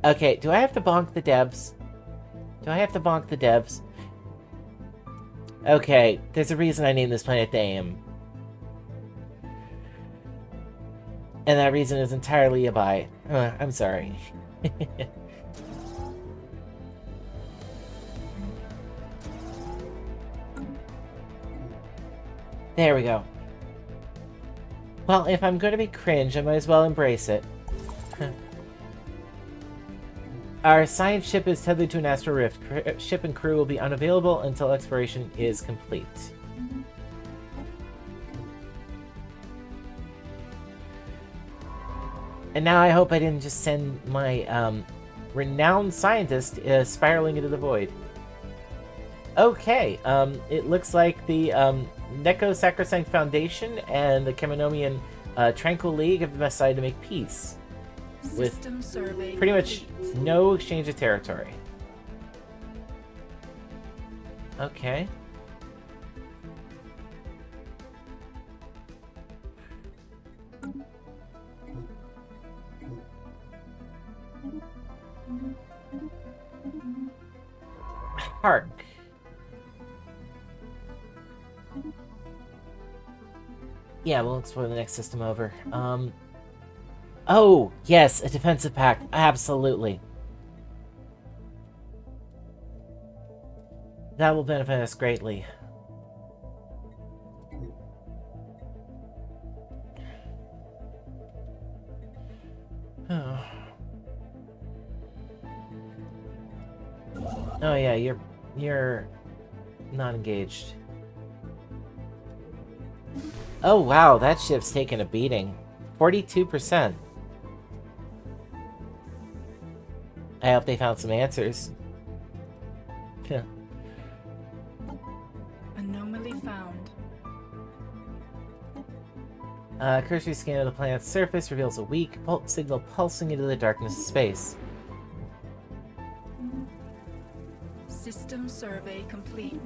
Okay, do I have to bonk the devs? Do I have to bonk the devs? Okay, there's a reason I named this planet Dame. And that reason is entirely a buy. I'm sorry. There we go. Well, if I'm going to be cringe, I might as well embrace it. Our science ship is tethered to an astral rift. Ship and crew will be unavailable until exploration is complete. And now I hope I didn't just send my renowned scientist spiraling into the void. Okay, it looks like the Neko Sacrosanct Foundation and the Kemonomian Tranquil League have decided to make peace. With pretty much no exchange of territory. Okay. park. Yeah, we'll explore the next system over. Oh, yes, a defensive pact. Absolutely. That will benefit us greatly. Oh yeah, you're not engaged. Oh wow, that ship's taken a beating. 42%. I hope they found some answers. Anomaly found. A cursory scan of the planet's surface reveals a weak signal pulsing into the darkness of space. System survey complete.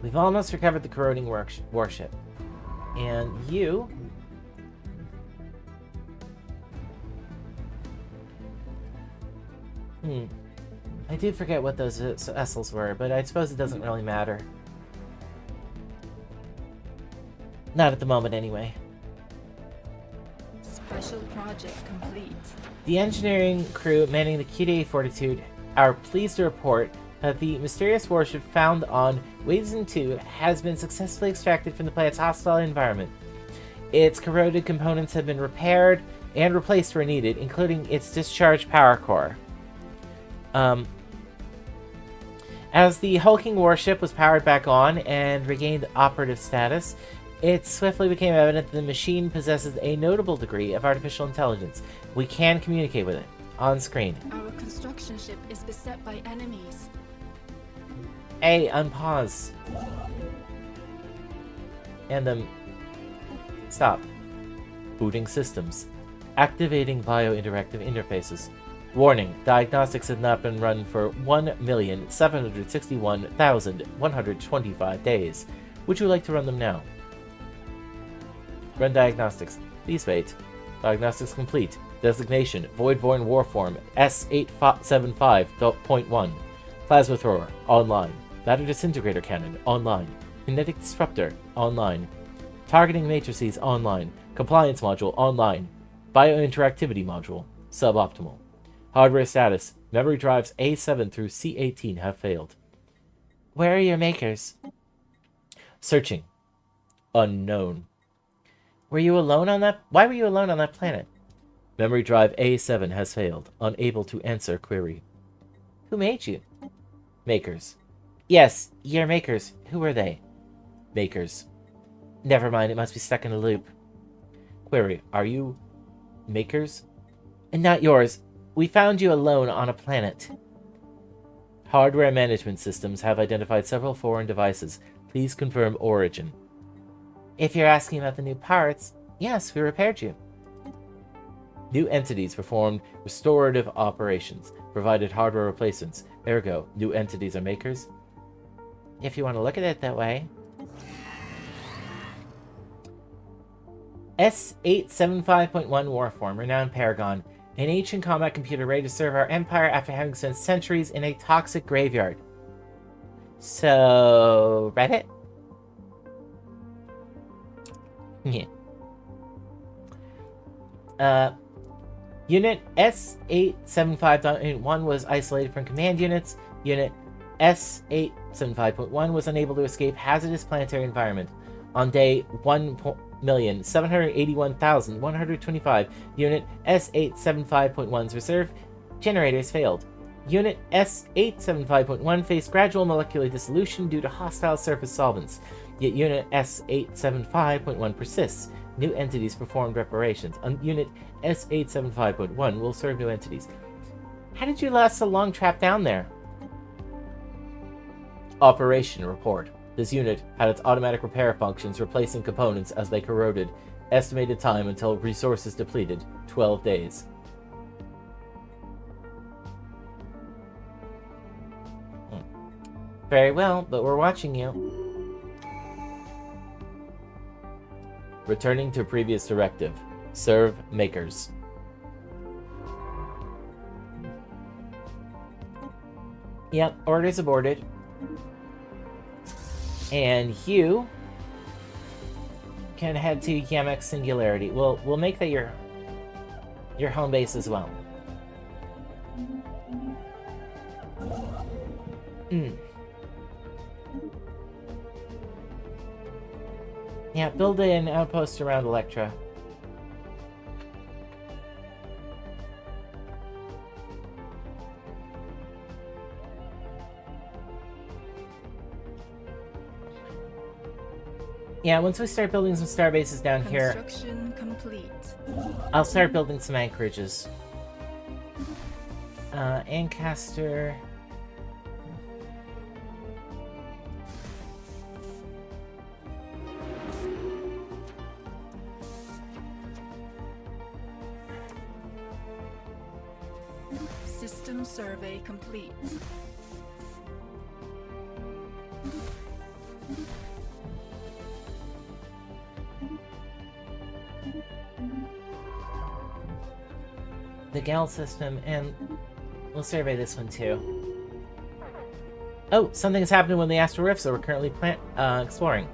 We've almost recovered the corroding warship. And you... I did forget what those vessels were, but I suppose it doesn't really matter. Not at the moment, anyway. Special project complete. The engineering crew manning the QDA Fortitude are pleased to report that the mysterious warship found on Wazen 2 has been successfully extracted from the planet's hostile environment. Its corroded components have been repaired and replaced where needed, including its discharge power core. As the hulking warship was powered back on and regained operative status, it swiftly became evident that the machine possesses a notable degree of artificial intelligence. We can communicate with it. On screen. Our construction ship is beset by enemies. A, unpause. And, stop. Booting systems. Activating bio-interactive interfaces. Warning, diagnostics have not been run for 1,761,125 days. Would you like to run them now? Run diagnostics. Please wait. Diagnostics complete. Designation, Voidborn Warform, S875.1. Plasma Thrower, online. Matter Disintegrator Cannon, online. Kinetic Disruptor, online. Targeting Matrices, online. Compliance Module, online. Biointeractivity Module, suboptimal. Hardware status, memory drives A7 through C18 have failed. Where are your makers? Searching. Unknown. Were you alone on that? Why were you alone on that planet? Memory drive A7 has failed. Unable to answer query. Who made you? Makers. Yes, your makers. Who are they? Makers. Never mind, it must be stuck in a loop. Query. Are you... makers? And not yours. We found you alone on a planet. Hardware management systems have identified several foreign devices. Please confirm origin. If you're asking about the new parts, yes, we repaired you. New entities performed restorative operations, provided hardware replacements. Ergo, new entities are makers? If you want to look at it that way. S875.1 Warform, renowned Paragon. An ancient combat computer ready to serve our empire after having spent centuries in a toxic graveyard. So, Reddit? Yeah. Unit S875.1 was isolated from command units. Unit S875.1 was unable to escape hazardous planetary environment. On day 1,781,125, Unit S875.1's reserve generators failed. Unit S875.1 faced gradual molecular dissolution due to hostile surface solvents. Yet Unit S875.1 persists. New entities performed reparations. Unit S875.1 will serve new entities. How did you last so long trapped down there? Operation report. This unit had its automatic repair functions replacing components as they corroded. Estimated time until resources depleted, 12 days. Very well, but we're watching you. Returning to previous directive. Serve makers. Yep, orders aborted. And you can head to Yamek Singularity. We'll make that your home base as well. Yeah, build an outpost around Electra. Yeah, once we start building some star bases down here, Construction complete. I'll start building some anchorages. Ancaster. System survey complete. The Gal system, and we'll survey this one too. Oh, something has happened when the Astral Rifts that we're currently exploring.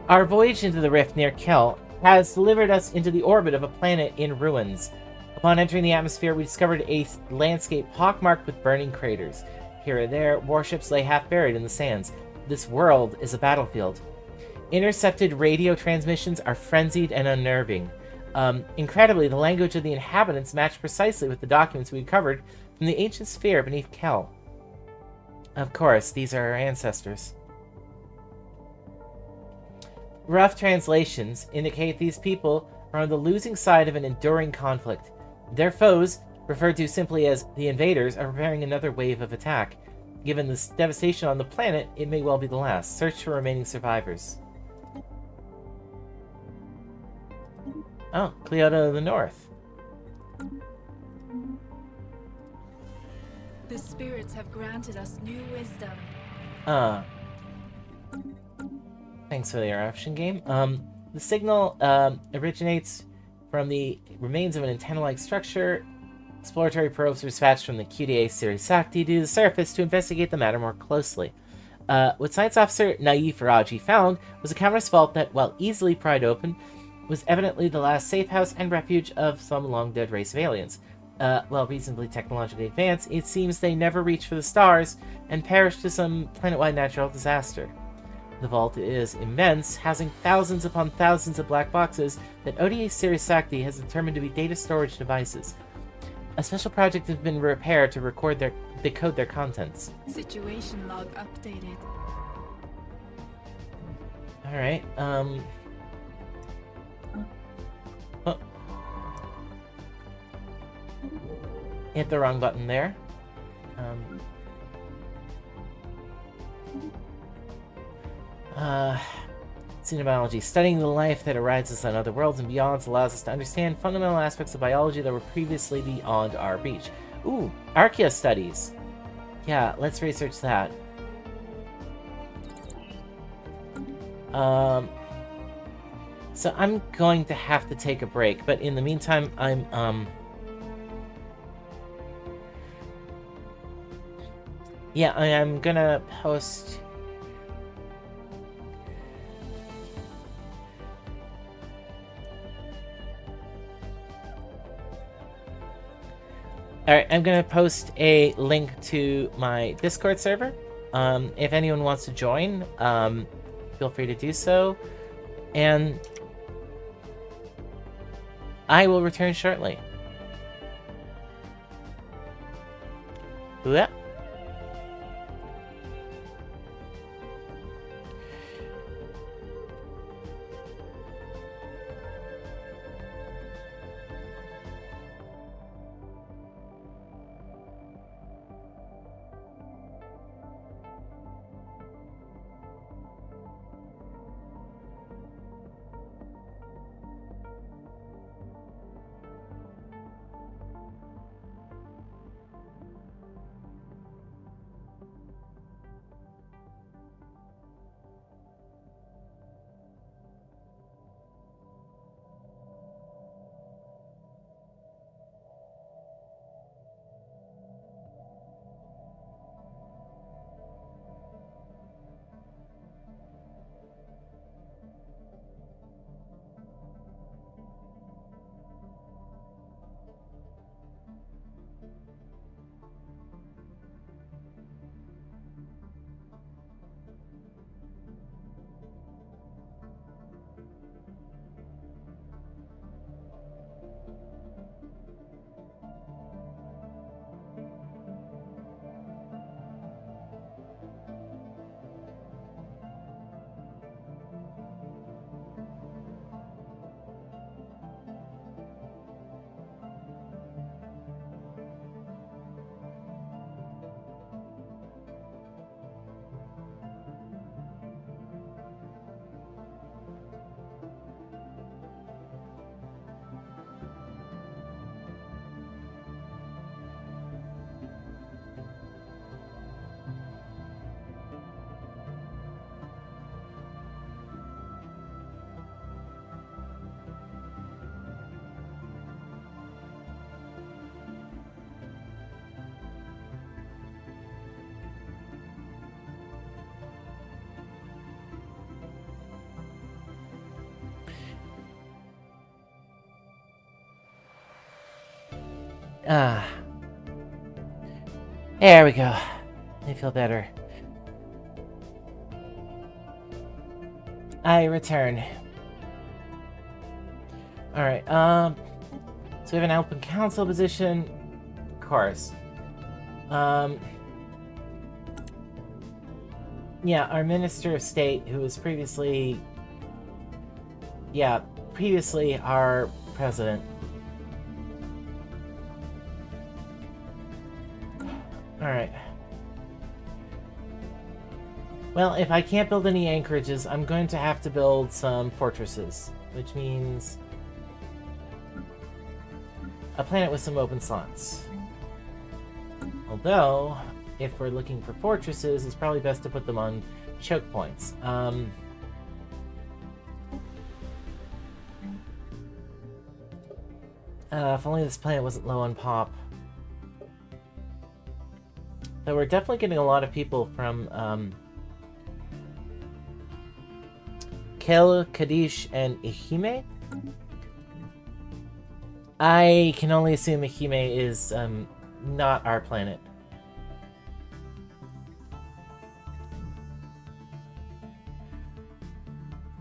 Our voyage into the rift near Kel has delivered us into the orbit of a planet in ruins. Upon entering the atmosphere, we discovered a landscape pockmarked with burning craters. Here and there, warships lay half buried in the sands. This world is a battlefield. Intercepted radio transmissions are frenzied and unnerving. Incredibly, the language of the inhabitants matched precisely with the documents we covered from the ancient sphere beneath Kel. Of course, these are our ancestors. Rough translations indicate these people are on the losing side of an enduring conflict. Their foes, referred to simply as the invaders, are preparing another wave of attack. Given the devastation on the planet, it may well be the last. Search for remaining survivors. Oh, Cleota of the North. The spirits have granted us new wisdom. Thanks for the interruption, game. The signal originates from the remains of an antenna-like structure. Exploratory probes were dispatched from the QDA Series Sakti to the surface to investigate the matter more closely. What Science Officer Naif Raji found was a camera's vault that, while easily pried open, was evidently the last safe house and refuge of some long-dead race of aliens. While reasonably technologically advanced, it seems they never reached for the stars and perished to some planet-wide natural disaster. The vault is immense, housing thousands upon thousands of black boxes that ODA Series Sakti has determined to be data storage devices. A special project has been prepared to decode their contents. Situation log updated. Alright, oh. Hit the wrong button there. Xenobiology. Studying the life that arises on other worlds and beyonds allows us to understand fundamental aspects of biology that were previously beyond our reach. Ooh, Archaea studies. Yeah, let's research that. So I'm going to have to take a break, but in the meantime, yeah, I'm gonna post... Alright, I'm gonna post a link to my Discord server. If anyone wants to join, feel free to do so. And I will return shortly. Yeah. Ah. There we go. I feel better. I return. Alright, so we have an open council position. Of course. Yeah, our Minister of State, who was previously... Yeah, previously our president. Alright. Well, if I can't build any anchorages, I'm going to have to build some fortresses, which means a planet with some open slots. Although, if we're looking for fortresses, it's probably best to put them on choke points. If only this planet wasn't low on pop. Though we're definitely getting a lot of people from Kel, Kadish, and Ihime. I can only assume Ihime is not our planet.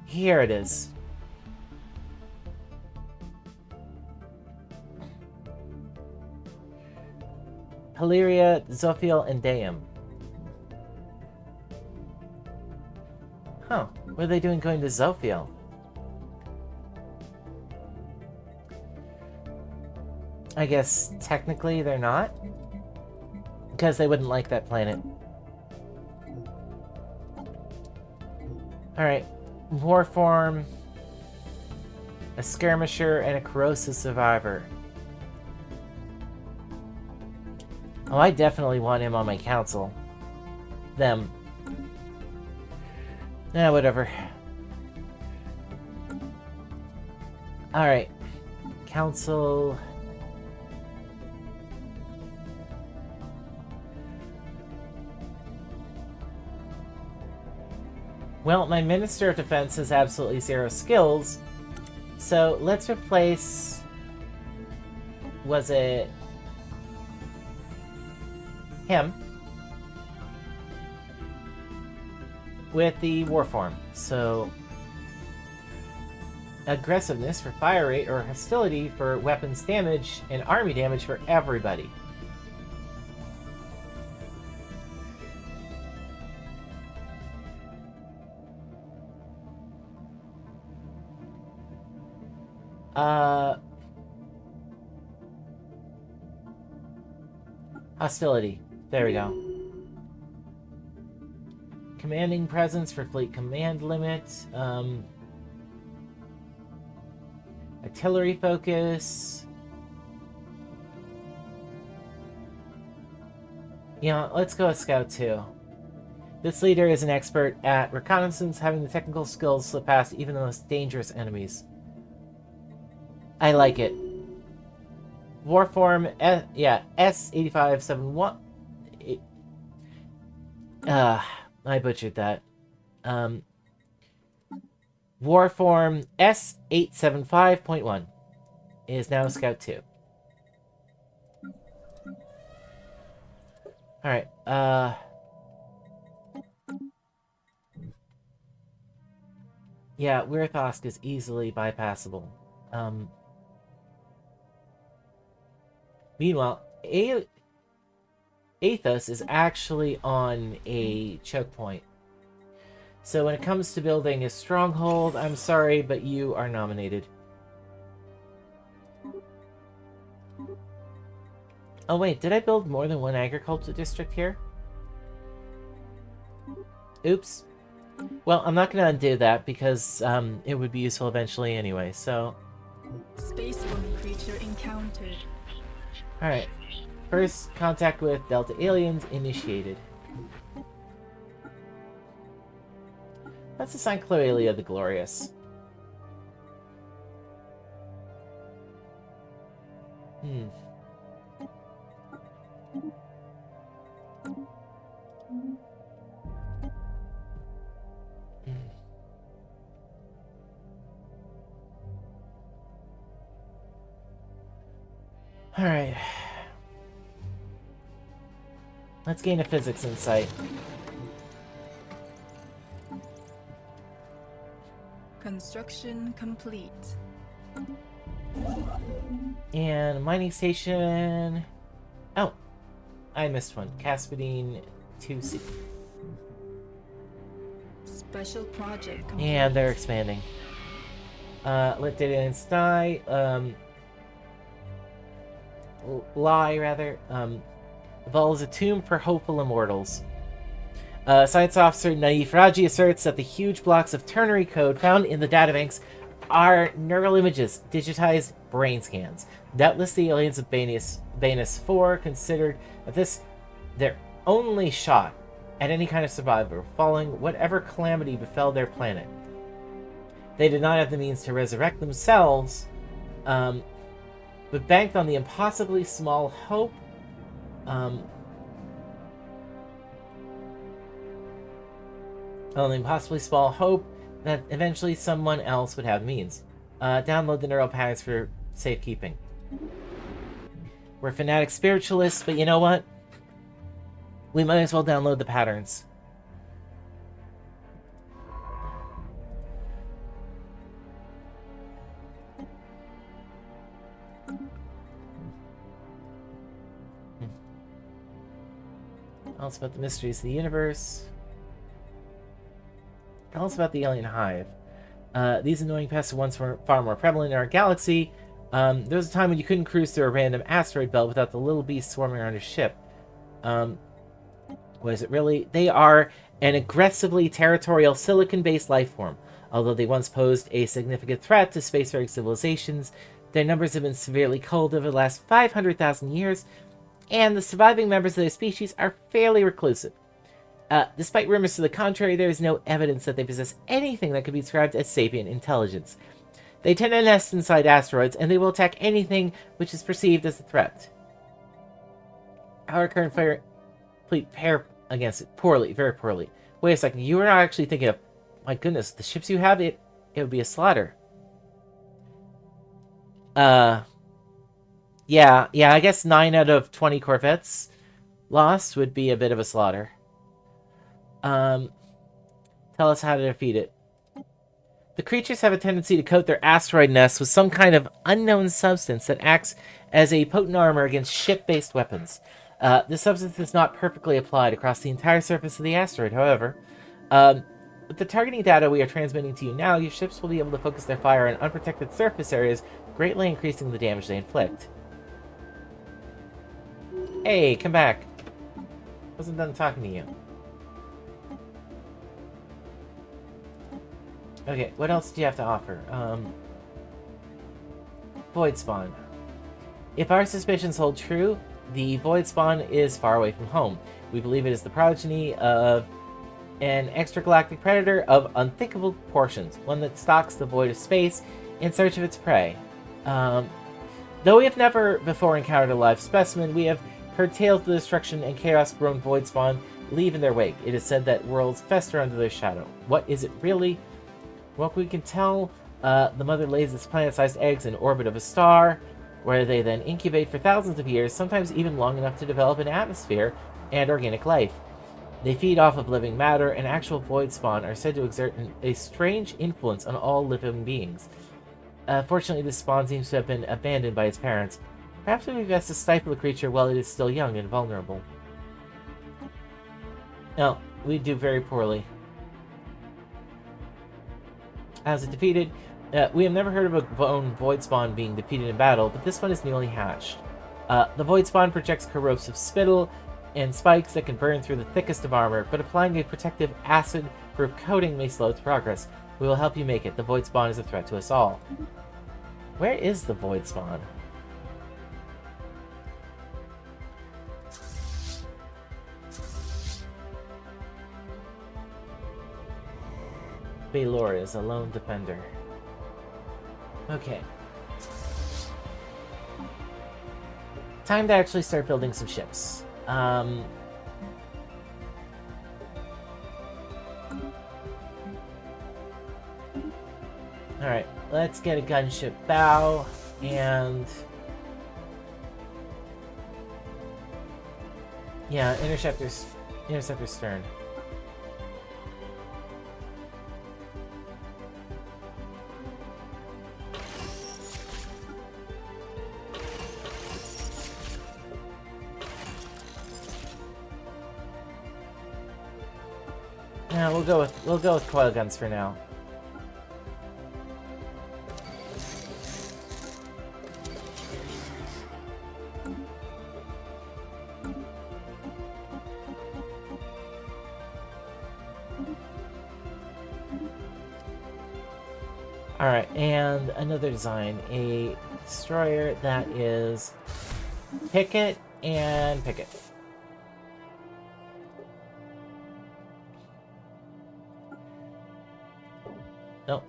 Here it is. Hilaria, Zophiel, and Daeum. Huh. What are they doing going to Zophiel? I guess technically they're not. Because they wouldn't like that planet. Alright. Warform, a skirmisher, and a corrosive survivor. Oh, I definitely want him on my council. Them. Nah, whatever. Alright. Council... Well, my Minister of Defense has absolutely zero skills, so let's replace... Was it... him? With the Warform. So... aggressiveness for fire rate, or hostility for weapons damage, and army damage for everybody. Hostility. There we go. Commanding presence for fleet command limit. Artillery focus. Yeah, let's go with Scout 2. This leader is an expert at reconnaissance, having the technical skills to slip past even the most dangerous enemies. I like it. Warform, yeah, S8571. I butchered that. Warform S875.1 is now Scout 2. Alright, yeah, Wirthosk is easily bypassable. Meanwhile, Athos is actually on a choke point. So when it comes to building a stronghold, I'm sorry, but you are nominated. Oh wait, did I build more than one agricultural district here? Oops. Well, I'm not going to undo that because it would be useful eventually anyway, so... Spaceborne creature encountered. Alright. First contact with Delta aliens initiated. Let's assign Cloelia the Glorious. Alright. Let's gain a physics insight. Construction complete. And mining station... Oh, I missed one. Caspadine 2C. Special project complete. And they're expanding. Lit data and Sty. Lie, rather. The ball is a tomb for hopeful immortals. Science officer Naif Raji asserts that the huge blocks of ternary code found in the databanks are neural images, digitized brain scans. Doubtless the aliens of Banus 4 considered this their only shot at any kind of survivor, following whatever calamity befell their planet. They did not have the means to resurrect themselves, but banked on the impossibly small hope on the impossibly small hope that eventually someone else would have the means. Download the neural patterns for safekeeping. We're fanatic spiritualists, but you know what? We might as well download the patterns. Also about the mysteries of the universe. Also about the alien hive. These annoying pests are once far more prevalent in our galaxy. There was a time when you couldn't cruise through a random asteroid belt without the little beasts swarming around your ship. What is it really? They are an aggressively territorial silicon-based life form. Although they once posed a significant threat to spacefaring civilizations, their numbers have been severely culled over the last 500,000 years, and the surviving members of their species are fairly reclusive. Despite rumors to the contrary, there is no evidence that they possess anything that could be described as sapient intelligence. They tend to nest inside asteroids, and they will attack anything which is perceived as a threat. Our current fleet pair against it poorly, very poorly. Wait a second, you are not actually thinking of, my goodness, the ships you have, it would be a slaughter. Yeah, I guess 9 out of 20 corvettes lost would be a bit of a slaughter. Tell us how to defeat it. The creatures have a tendency to coat their asteroid nests with some kind of unknown substance that acts as a potent armor against ship-based weapons. This substance is not perfectly applied across the entire surface of the asteroid, however. With the targeting data we are transmitting to you now, your ships will be able to focus their fire on unprotected surface areas, greatly increasing the damage they inflict. Hey, come back. Wasn't done talking to you. Okay, what else do you have to offer? Void Spawn. If our suspicions hold true, the Void Spawn is far away from home. We believe it is the progeny of an extragalactic predator of unthinkable proportions, one that stalks the void of space in search of its prey. Though we have never before encountered a live specimen, we have heard tales of the destruction and chaos grown Void Spawn leave in their wake. It is said that worlds fester under their shadow. What is it really? Well, we can tell the mother lays its planet-sized eggs in orbit of a star, where they then incubate for thousands of years, sometimes even long enough to develop an atmosphere and organic life. They feed off of living matter, and actual void spawn are said to exert a strange influence on all living beings. Fortunately, this spawn seems to have been abandoned by its parents. Perhaps it would be best to stifle the creature while it is still young and vulnerable. No, we do very poorly. As it defeated, we have never heard of a bone void spawn being defeated in battle, but this one is newly hatched. The void spawn projects corrosive spittle and spikes that can burn through the thickest of armor, but applying a protective acid-proof coating may slow its progress. We will help you make it. The void spawn is a threat to us all. Where is the void spawn? Baylor is a lone defender. Okay. Time to actually start building some ships. Alright, let's get a gunship bow, and Yeah, interceptor's stern. Yeah, we'll go with coil guns for now. Alright, and another design. A destroyer that is picket and picket. Nope.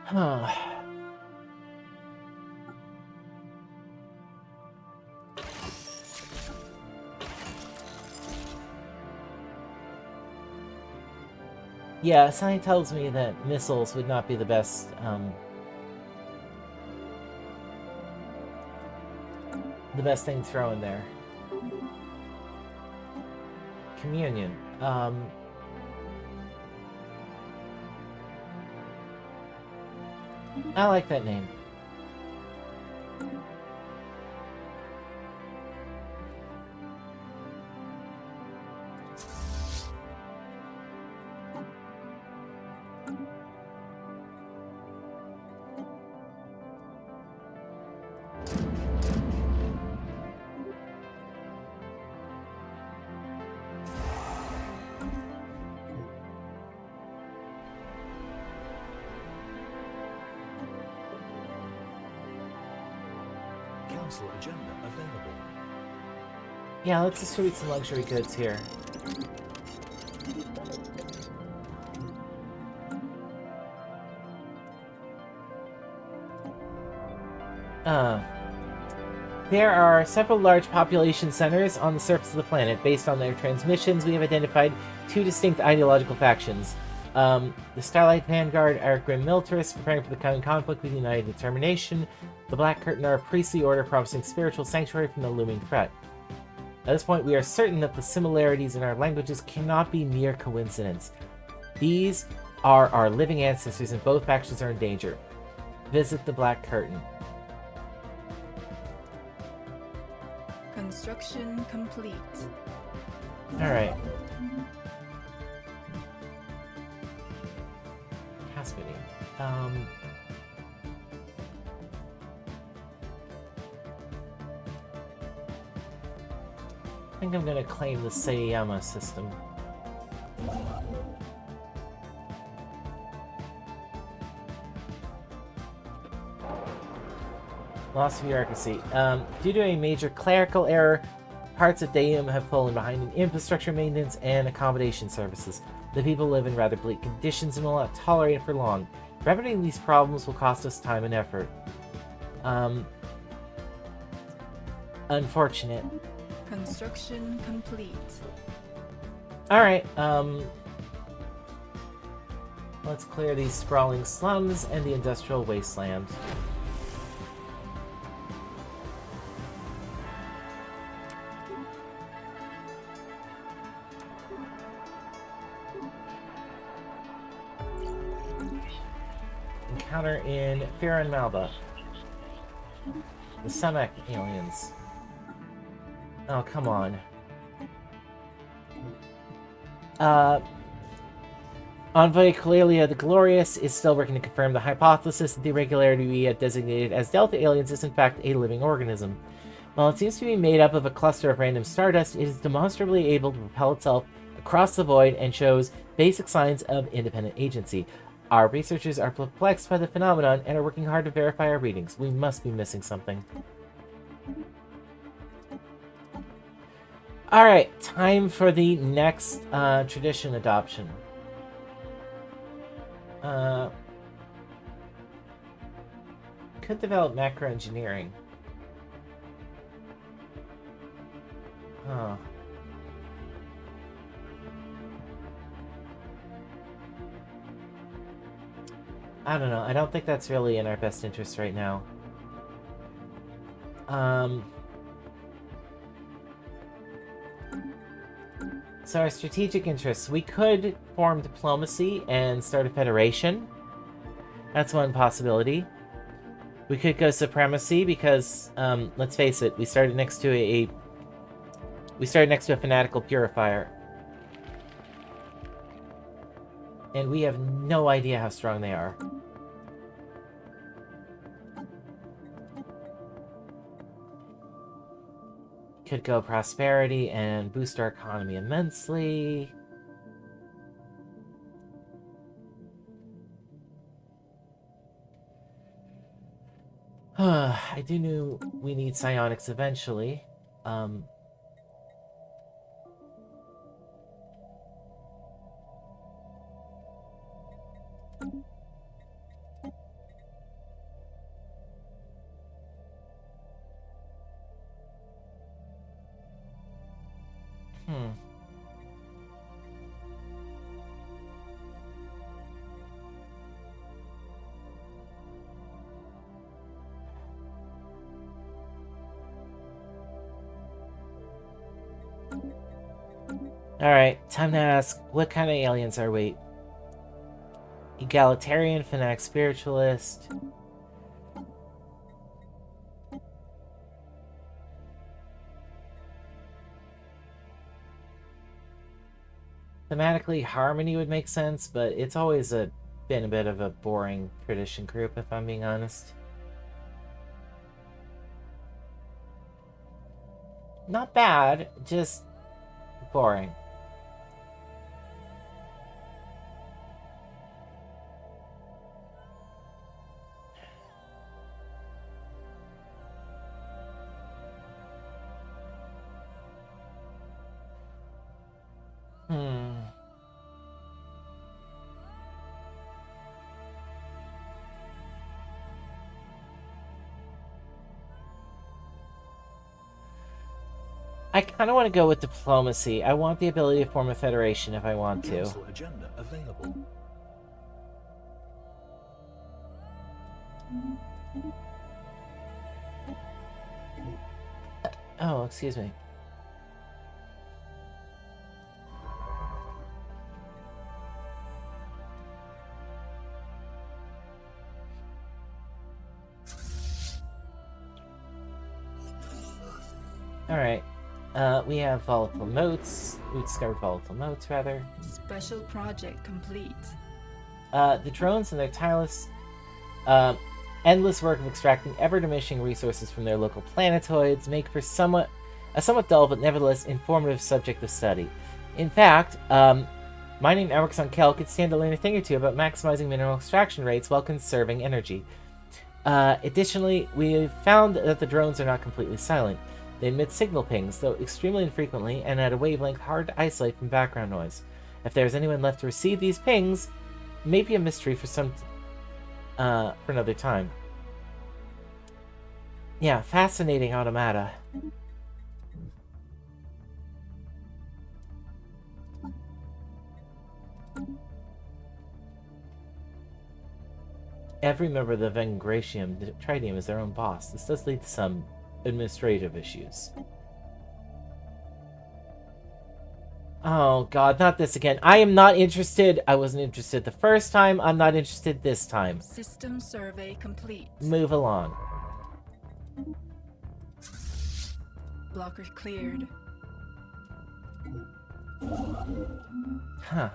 Huh. Yeah, something tells me that missiles would not be the best, thing to throw in there. Communion. I like that name. Council agenda available. Yeah, let's distribute some luxury goods here. There are several large population centers on the surface of the planet. Based on their transmissions, we have identified two distinct ideological factions. The Starlight Vanguard are grim militarists preparing for the coming conflict with united determination. The Black Curtain are a priestly order promising spiritual sanctuary from the looming threat. At this point, we are certain that the similarities in our languages cannot be mere coincidence. These are our living ancestors, and both factions are in danger. Visit the Black Curtain. Construction complete. Alright. Caspian. I think I'm gonna claim the Sayama system. Loss of bureaucracy. Due to a major clerical error, parts of Daeum have fallen behind in infrastructure maintenance and accommodation services. The people live in rather bleak conditions and will not tolerate it for long. Remedying these problems will cost us time and effort. Unfortunate. Construction complete. Alright, let's clear these sprawling slums and the industrial wasteland. Encounter in Farron Malba. The Samek aliens. Oh, come on. Envoy Coelia the Glorious is still working to confirm the hypothesis that the irregularity we had designated as Delta aliens is in fact a living organism. While it seems to be made up of a cluster of random stardust, it is demonstrably able to propel itself across the void and shows basic signs of independent agency. Our researchers are perplexed by the phenomenon and are working hard to verify our readings. We must be missing something. Alright, time for the next tradition adoption. Could develop macro engineering. I don't know. I don't think that's really in our best interest right now. So our strategic interests. We could form diplomacy and start a federation. That's one possibility. We could go supremacy because, let's face it, we started next to a fanatical purifier. And we have no idea how strong they are. Could go prosperity and boost our economy immensely. I do know we need psionics eventually. Alright, time to ask, what kind of aliens are we? Egalitarian, fanatic spiritualist. Thematically, harmony would make sense, but it's always been a bit of a boring tradition group, if I'm being honest. Not bad, just boring. I kind of want to go with diplomacy. I want the ability to form a federation if I want to. Council agenda available. Oh, excuse me. Alright. We have volatile notes. We discovered volatile notes, rather. Special project complete. The drones and their tireless, endless work of extracting ever-diminishing resources from their local planetoids make for a somewhat dull but nevertheless informative subject of study. In fact, mining networks on Kel could stand to learn a thing or two about maximizing mineral extraction rates while conserving energy. Additionally, we have found that the drones are not completely silent. They emit signal pings, though extremely infrequently and at a wavelength hard to isolate from background noise. If there is anyone left to receive these pings, it may be a mystery for another time. Yeah, fascinating automata. Every member of the Vengratium Tritium is their own boss. This does lead to some administrative issues. Oh god, not this again. I am not interested. I wasn't interested the first time. I'm not interested this time. System survey complete. Move along. Blocker cleared. Huh.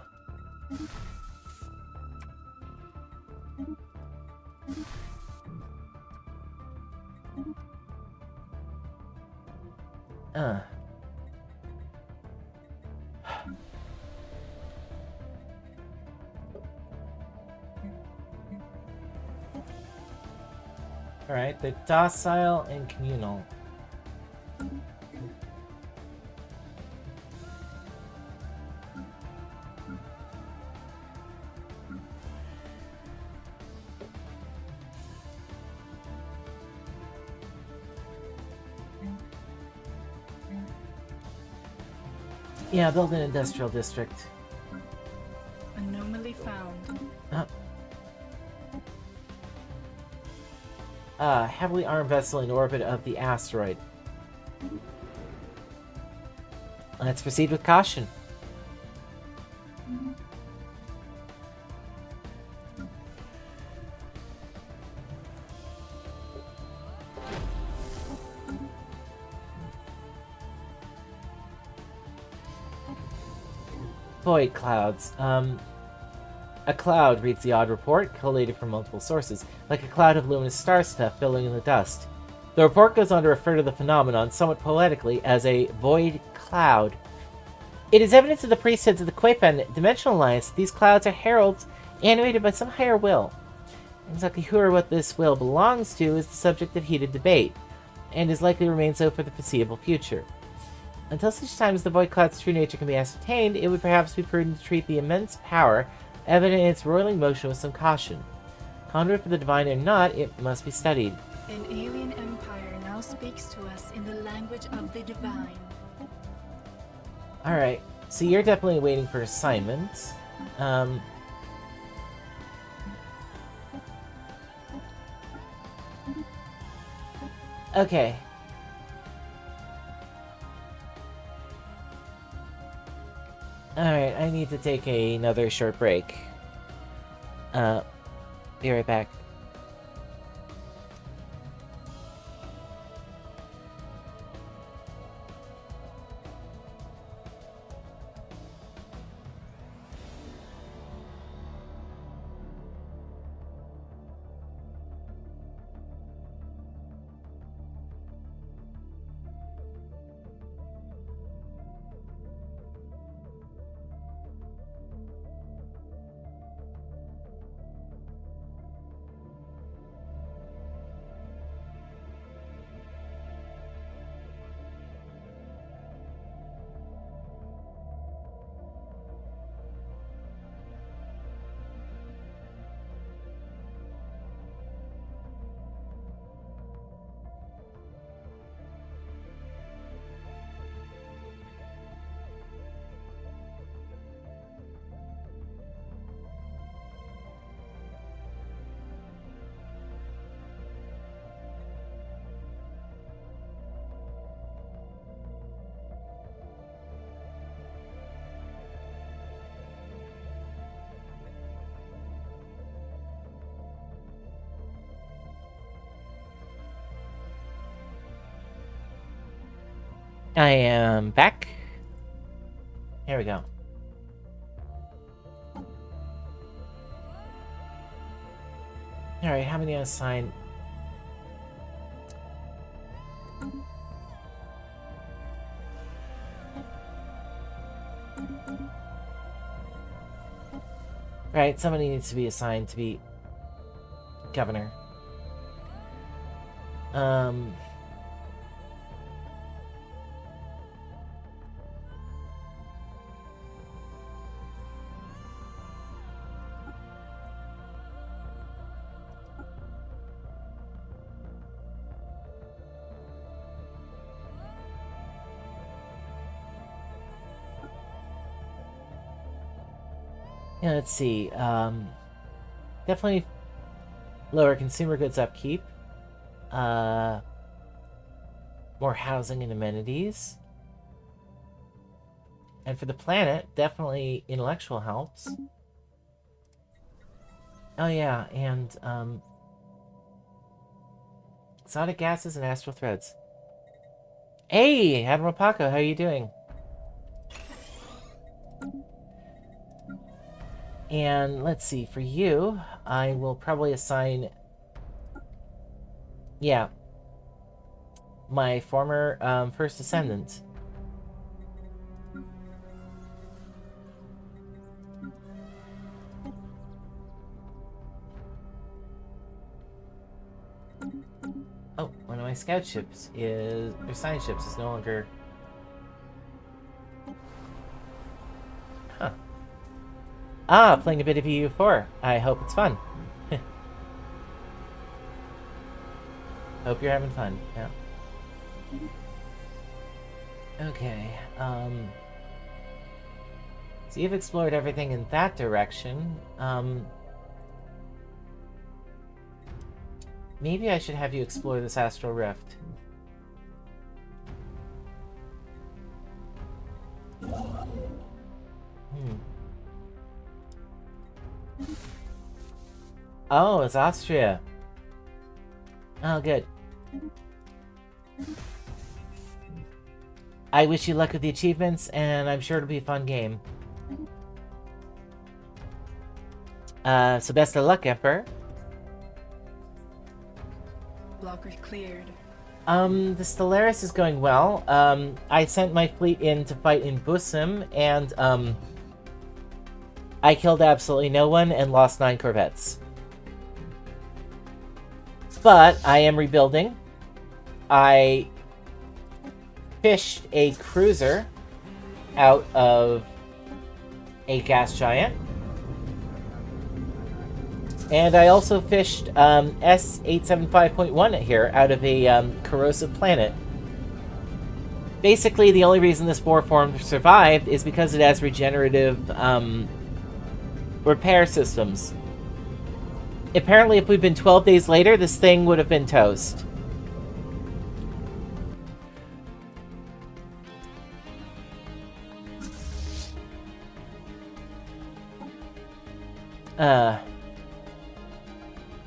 Alright, they're docile and communal. Yeah, build an industrial district. Anomaly found. heavily armed vessel in orbit of the asteroid. Let's proceed with caution. Void clouds. A cloud, reads the odd report, collated from multiple sources, like a cloud of luminous star stuff billowing in the dust. The report goes on to refer to the phenomenon, somewhat poetically, as a void cloud. It is evidence of the priesthoods of the Quapan Dimensional Alliance that these clouds are heralds animated by some higher will. Exactly who or what this will belongs to is the subject of heated debate, and is likely to remain so for the foreseeable future. Until such time as the void cloud's true nature can be ascertained, it would perhaps be prudent to treat the immense power evident in its roiling motion with some caution. Conduit for the divine or not, it must be studied. An alien empire now speaks to us in the language of the divine. Alright, so you're definitely waiting for assignment. Okay. Alright, I need to take another short break. Be right back. I am back. Here we go. Alright, how many assigned? Right, somebody needs to be assigned to be governor. Yeah, let's see. Definitely lower consumer goods upkeep. More housing and amenities. And for the planet, definitely intellectual helps. Oh yeah, and exotic gases and astral threads. Hey, Admiral Paco, how are you doing? And let's see, for you, I will probably assign, yeah, my former first descendant. Oh, one of my scout ships is, or science ships is no longer... Huh. Ah, playing a bit of EU4. I hope it's fun. Hope you're having fun, yeah. Okay, so you've explored everything in that direction. Maybe I should have you explore this astral rift. Oh, it's Austria. Oh, good. I wish you luck with the achievements, and I'm sure it'll be a fun game. So best of luck, Emperor. Blocker cleared. The Stellaris is going well. I sent my fleet in to fight in Busim, and, I killed absolutely no one and lost 9 corvettes. But I am rebuilding. I fished a cruiser out of a gas giant. And I also fished S875.1 here out of a corrosive planet. Basically, the only reason this war form survived is because it has regenerative repair systems. Apparently, if we'd been 12 days later, this thing would have been toast.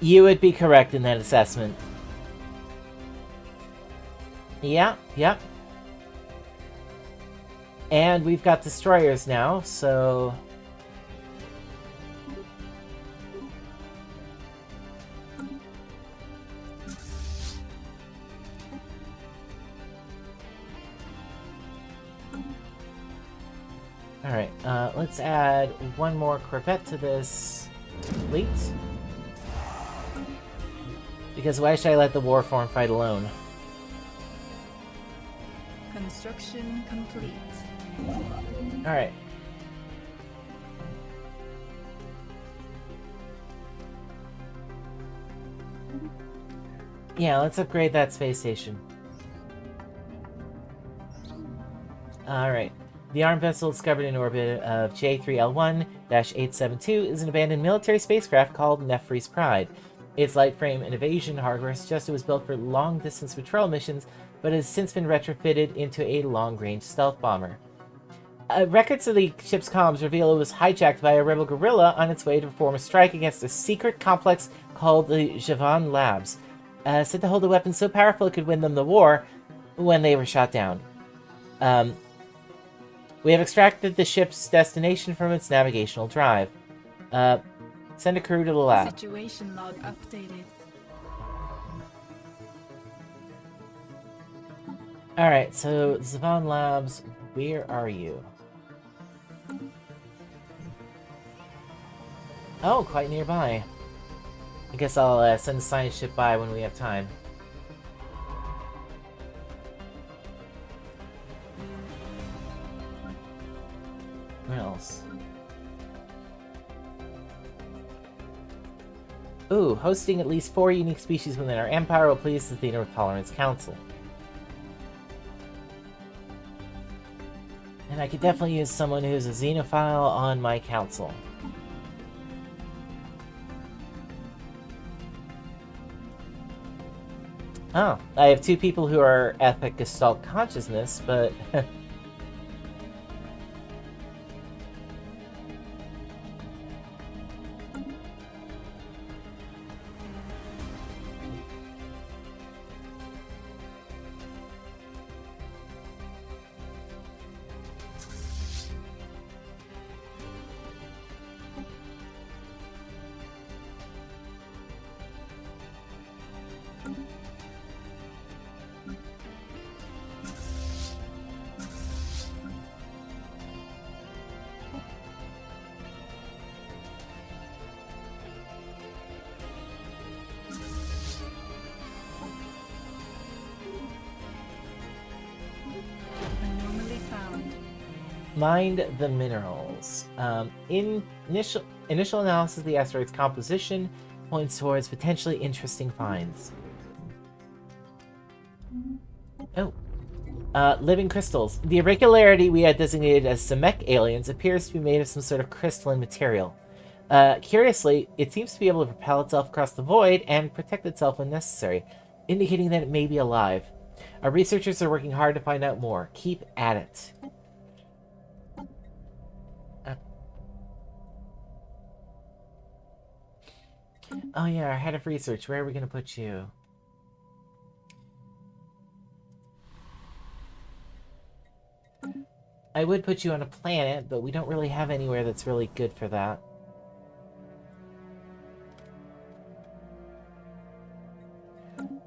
You would be correct in that assessment. Yeah, yep. And we've got destroyers now, so... Alright, let's add one more corvette to this fleet. Because why should I let the warform fight alone? Construction complete. Alright. Yeah, let's upgrade that space station. Alright. The armed vessel discovered in orbit of J3L1-872 is an abandoned military spacecraft called Nefri's Pride. Its light frame and evasion hardware suggests it was built for long-distance patrol missions, but has since been retrofitted into a long-range stealth bomber. Records of the ship's comms reveal it was hijacked by a rebel guerrilla on its way to perform a strike against a secret complex called the Javan Labs, said to hold a weapon so powerful it could win them the war when they were shot down. We have extracted the ship's destination from its navigational drive. Send a crew to the lab. Situation log updated. Alright, so Zavan Labs, where are you? Oh, quite nearby. I guess I'll send the science ship by when we have time. What else? Ooh, hosting at least 4 unique species within our empire will please the Theater of Tolerance Council. And I could definitely use someone who's a xenophile on my council. Oh, I have 2 people who are ethnic Gestalt consciousness, but... Mind the minerals. Initial analysis of the asteroid's composition points towards potentially interesting finds. Oh. Living crystals. The irregularity we had designated as Semek aliens appears to be made of some sort of crystalline material. Curiously, it seems to be able to propel itself across the void and protect itself when necessary, indicating that it may be alive. Our researchers are working hard to find out more. Keep at it. Oh yeah, our head of research. Where are we going to put you? I would put you on a planet, but we don't really have anywhere that's really good for that.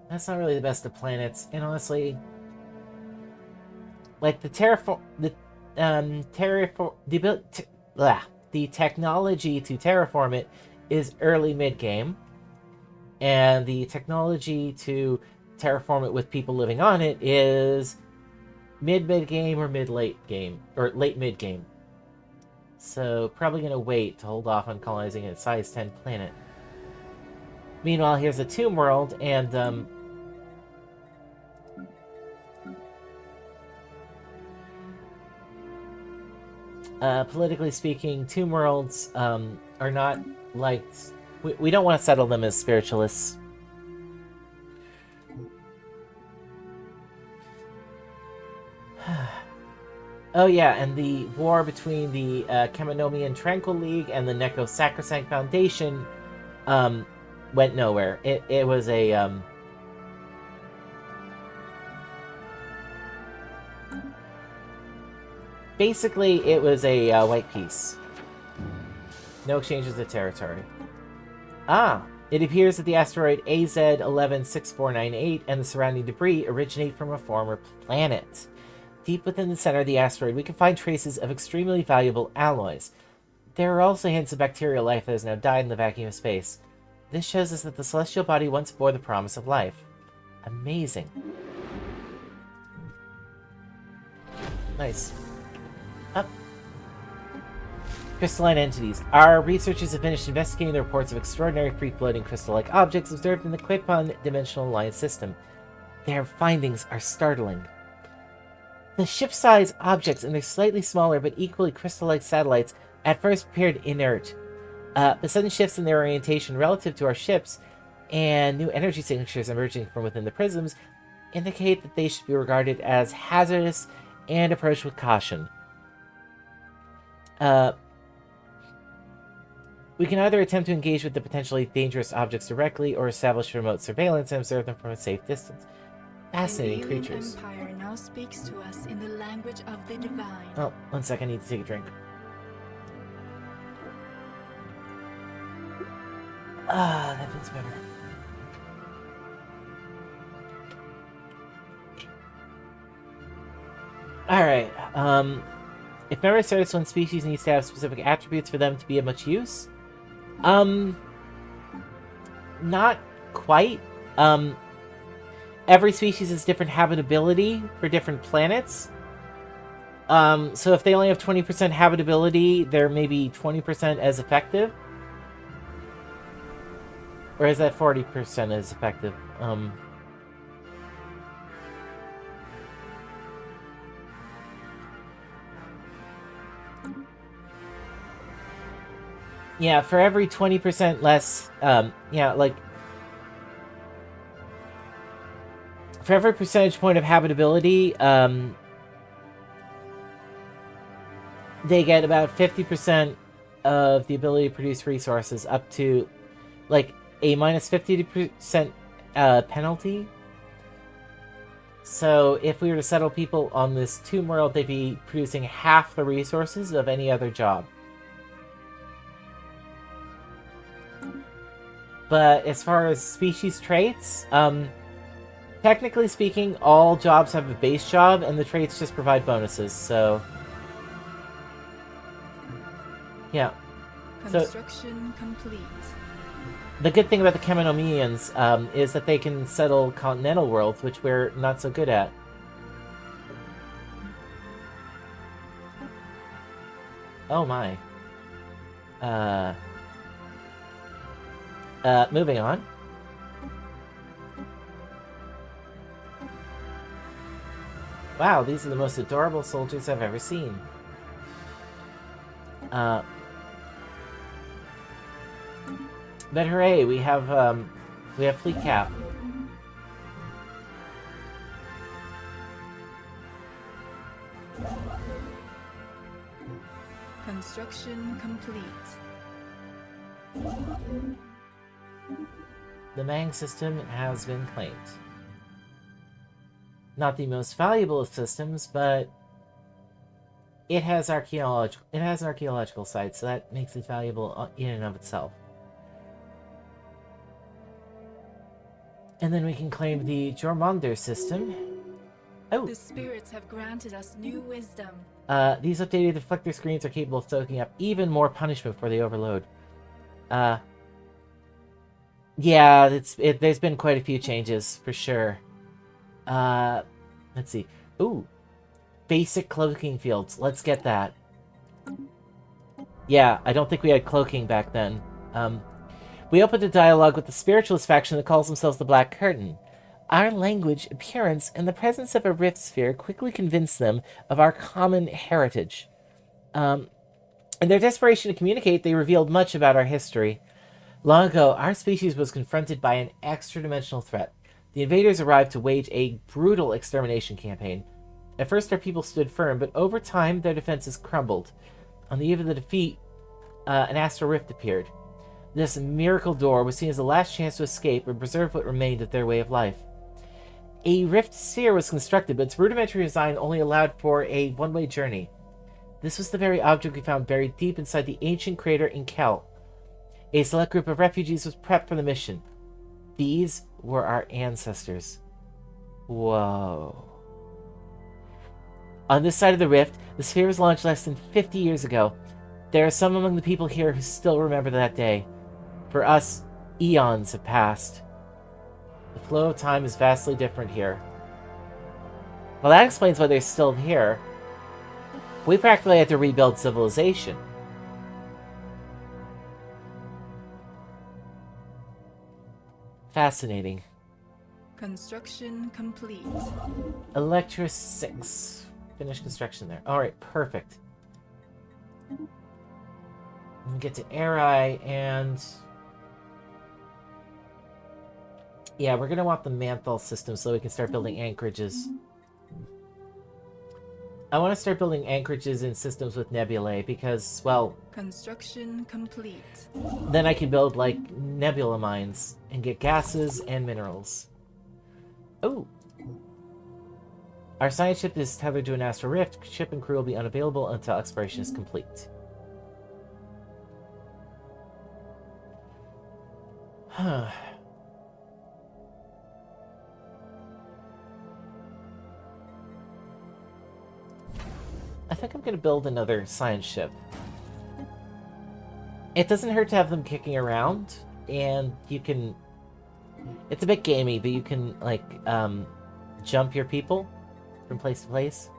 That's not really the best of planets, and honestly, like the the technology to terraform it is early mid game, and the technology to terraform it with people living on it is mid game or late game or late mid game. So probably gonna wait to hold off on colonizing a size 10 planet. Meanwhile, here's a tomb world, and politically speaking, tomb worlds are not liked. We don't want to settle them as spiritualists. Oh yeah, and the war between the Kamanomian Tranquil League and the Neko Sacrosanct Foundation went nowhere. It was a basically it was a white peace. No exchanges of territory. It appears that the asteroid AZ-116498 and the surrounding debris originate from a former planet. Deep within the center of the asteroid, we can find traces of extremely valuable alloys. There are also hints of bacterial life that has now died in the vacuum of space. This shows us that the celestial body once bore the promise of life. Amazing. Nice. Up. Crystalline entities. Our researchers have finished investigating the reports of extraordinary free-floating crystal-like objects observed in the Quipon Dimensional Alliance system. Their findings are startling. The ship-sized objects and their slightly smaller but equally crystal-like satellites at first appeared inert. But sudden shifts in their orientation relative to our ships and new energy signatures emerging from within the prisms indicate that they should be regarded as hazardous and approached with caution. We can either attempt to engage with the potentially dangerous objects directly or establish remote surveillance and observe them from a safe distance. Fascinating creatures. The Empire now speaks to us in the language of the divine. Oh, 1 sec, I need to take a drink. That feels better. Alright, if memory serves, one species needs to have specific attributes for them to be of much use. Not quite. Every species has different habitability for different planets. So if they only have 20% habitability, they're maybe 20% as effective. Or is that 40% as effective? Yeah, for every 20% less, yeah, like, for every percentage point of habitability, they get about 50% of the ability to produce resources, up to, like, a minus 50% penalty. So if we were to settle people on this tomb world, they'd be producing half the resources of any other job. But as far as species traits, technically speaking, all jobs have a base job, and the traits just provide bonuses, so... Yeah. Construction complete. The good thing about the Kamanomians is that they can settle continental worlds, which we're not so good at. Oh my. Moving on. Wow, these are the most adorable soldiers I've ever seen. But hooray, we have fleet cap. Construction complete. The Mang system has been claimed. Not the most valuable of systems, but it has an archaeological site, so that makes it valuable in and of itself. And then we can claim the Jormungandr system. Oh! The spirits have granted us new wisdom. These updated reflector screens are capable of soaking up even more punishment before they overload. Yeah, there's been quite a few changes, for sure. Let's see. Ooh. Basic cloaking fields. Let's get that. Yeah, I don't think we had cloaking back then. We opened a dialogue with the spiritualist faction that calls themselves the Black Curtain. Our language, appearance, and the presence of a rift sphere quickly convinced them of our common heritage. In their desperation to communicate, they revealed much about our history. Long ago, our species was confronted by an extra-dimensional threat. The invaders arrived to wage a brutal extermination campaign. At first, our people stood firm, but over time, their defenses crumbled. On the eve of the defeat, an astral rift appeared. This miracle door was seen as the last chance to escape and preserve what remained of their way of life. A rift sphere was constructed, but its rudimentary design only allowed for a one-way journey. This was the very object we found buried deep inside the ancient crater in Kel. A select group of refugees was prepped for the mission. These were our ancestors. Whoa. On this side of the rift, the sphere was launched less than 50 years ago. There are some among the people here who still remember that day. For us, eons have passed. The flow of time is vastly different here. Well, that explains why they're still here. We practically had to rebuild civilization. Fascinating. Construction complete. Electris 6. Finish construction there. Alright, perfect. We get to Arai, and... yeah, we're going to want the Manthal system so we can start building anchorages. I want to start building anchorages in systems with nebulae because, well... construction complete. Then I can build, like, nebula mines and get gases and minerals. Oh! Our science ship is tethered to an astral rift. Ship and crew will be unavailable until exploration is complete. Huh. I think I'm going to build another science ship. It doesn't hurt to have them kicking around, and you can... it's a bit gamey, but you can, like, jump your people from place to place.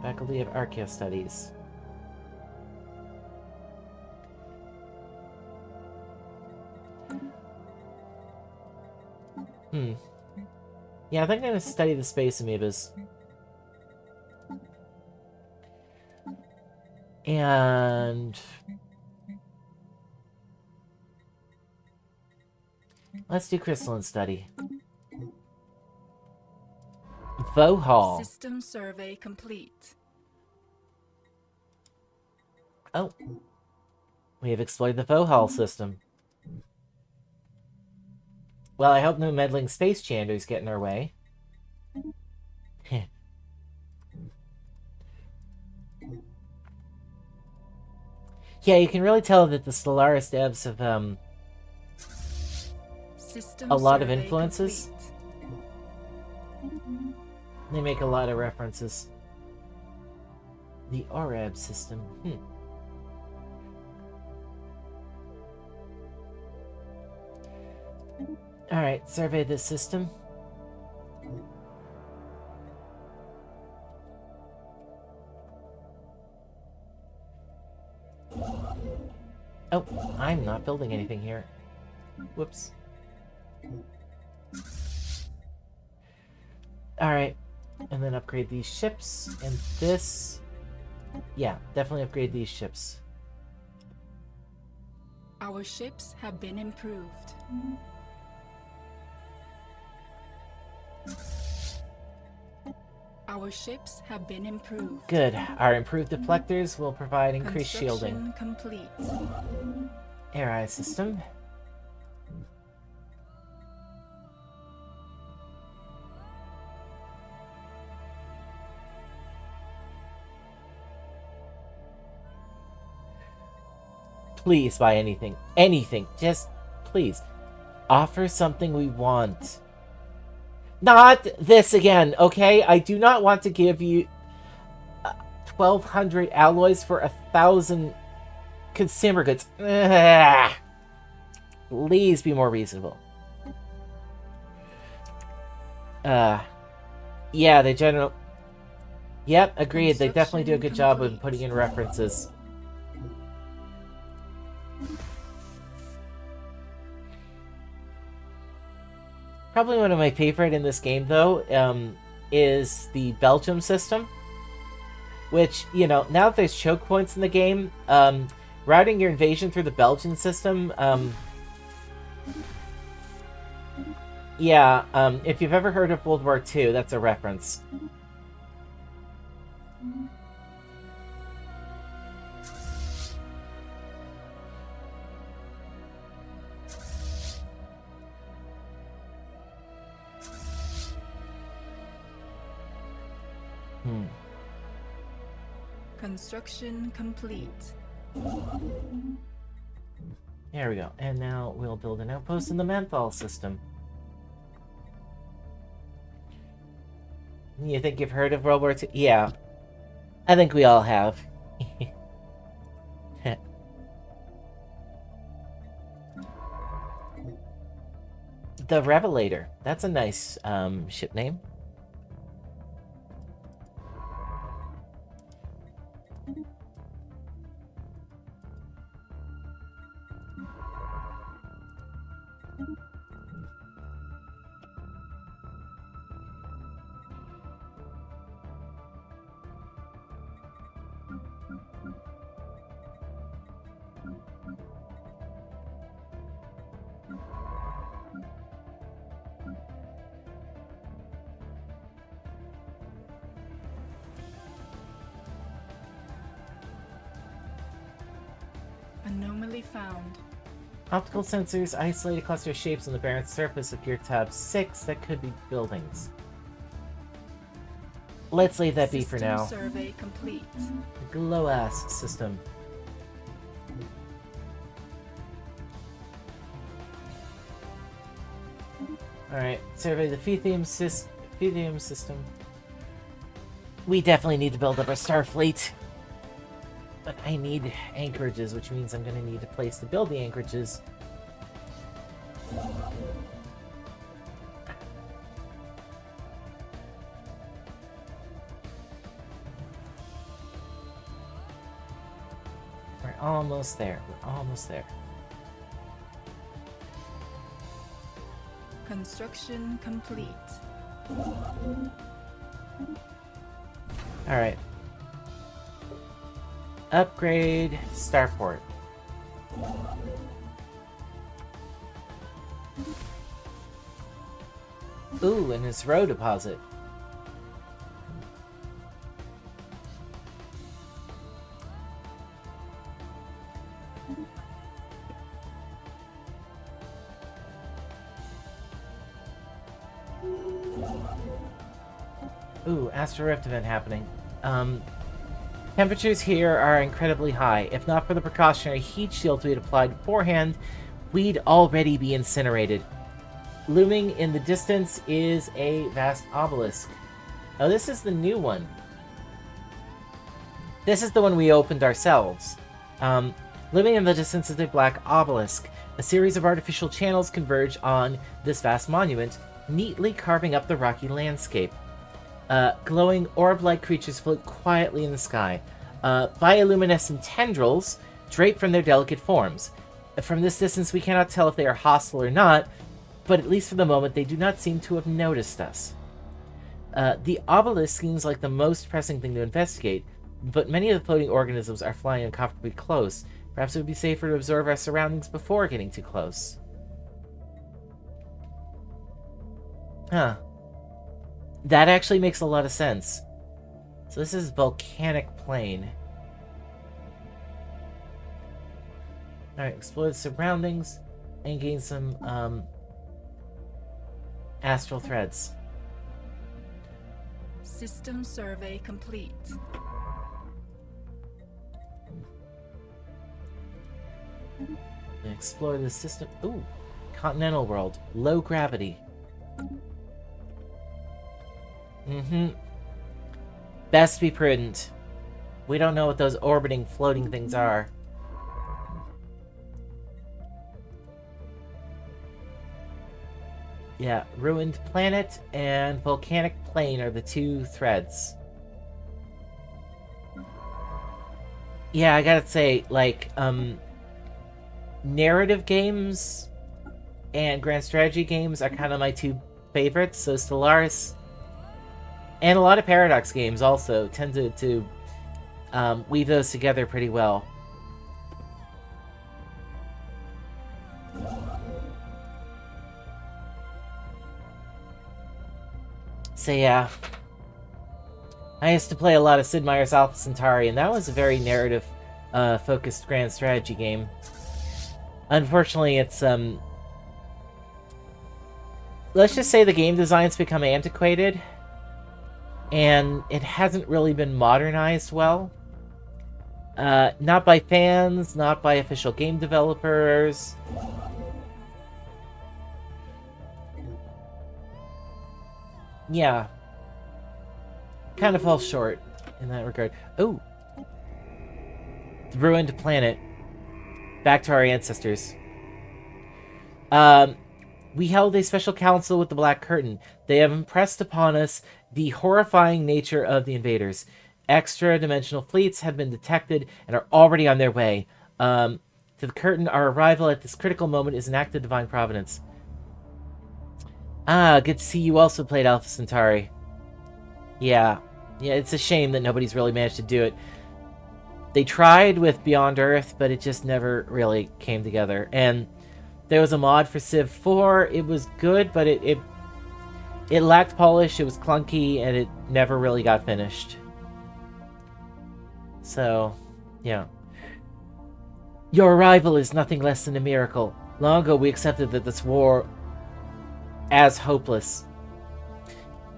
Faculty of Archaeo Studies. Yeah, I think I'm going to study the space amoebas. And... let's do crystalline study. Vohall. System survey complete. Oh. We have explored the Vohall system. Well, I hope no meddling space chanders get in our way. Yeah, you can really tell that the Stellaris devs have, System a lot of survey influences. complete. They make a lot of references. The Oreb system. Alright, survey this system. Oh, I'm not building anything here. Whoops. Alright, and then upgrade these ships, and this... yeah, definitely upgrade these ships. Our ships have been improved. Our ships have been improved. Good. Our improved deflectors will provide increased shielding. Complete. Air eye system. Please buy anything. Anything. Just, please. Offer something we want. Not this again, okay? I do not want to give you 1,200 alloys for 1,000 consumer goods. Ugh. Please be more reasonable. Yeah, they general... Yep, agreed. They definitely do a good job of putting in references. Probably one of my favorite in this game, though, is the Belgium system. Which, you know, now that there's choke points in the game, routing your invasion through the Belgian system, yeah, if you've ever heard of World War II, that's a reference. Construction complete. There we go. And now we'll build an outpost in the Menthol system. You think you've heard of World War II? Yeah. I think we all have. The Revelator. That's a nice ship name. Anomaly found. Optical sensors isolate a cluster of shapes on the barren surface of Gear Tab 6 that could be buildings. Let's leave that be for now. Survey complete. GLOAS system. Alright, survey the Phethium system. We definitely need to build up our Starfleet. But I need anchorages, which means I'm going to need a place to build the anchorages. We're almost there. We're almost there. Construction complete. Alright. Upgrade Starport. Ooh, and his row deposit. Ooh, Astral Rift event happening. Temperatures here are incredibly high. If not for the precautionary heat shields we had applied beforehand, we'd already be incinerated. Looming in the distance is a vast obelisk. Oh, this is the new one. This is the one we opened ourselves. Looming in the distance is a black obelisk. A series of artificial channels converge on this vast monument, neatly carving up the rocky landscape. Glowing orb-like creatures float quietly in the sky. Bioluminescent tendrils drape from their delicate forms. From this distance we cannot tell if they are hostile or not, but at least for the moment they do not seem to have noticed us. The obelisk seems like the most pressing thing to investigate, but many of the floating organisms are flying uncomfortably close, Perhaps it would be safer to observe our surroundings before getting too close. Huh. That actually makes a lot of sense. So this is volcanic plain. Alright, explore the surroundings and gain some astral threads. System survey complete. Explore the system. Ooh, continental world, low gravity. Best be prudent. We don't know what those orbiting, floating things are. Yeah, ruined planet and volcanic plain are the two threads. Yeah, I gotta say, like, narrative games and grand strategy games are kind of my two favorites. So Stellaris and a lot of Paradox games also tend to weave those together pretty well. So yeah, I used to play a lot of Sid Meier's Alpha Centauri, and that was a very narrative focused grand strategy game. Unfortunately, it's let's just say the game design's become antiquated, and it hasn't really been modernized well. Not by fans, not by official game developers. Yeah. Kind of falls short in that regard. Oh! The ruined planet. Back to our ancestors. We held a special council with the Black Curtain. They have impressed upon us the horrifying nature of the invaders. Extra-dimensional fleets have been detected and are already on their way. To the Curtain, our arrival at this critical moment is an act of divine providence. Ah, good to see you also played Alpha Centauri. Yeah, it's a shame that nobody's really managed to do it. They tried with Beyond Earth, but it just never really came together. And there was a mod for Civ 4. It was good, but it lacked polish, it was clunky, and it never really got finished. So, yeah. Your arrival is nothing less than a miracle. Long ago we accepted that this war as hopeless.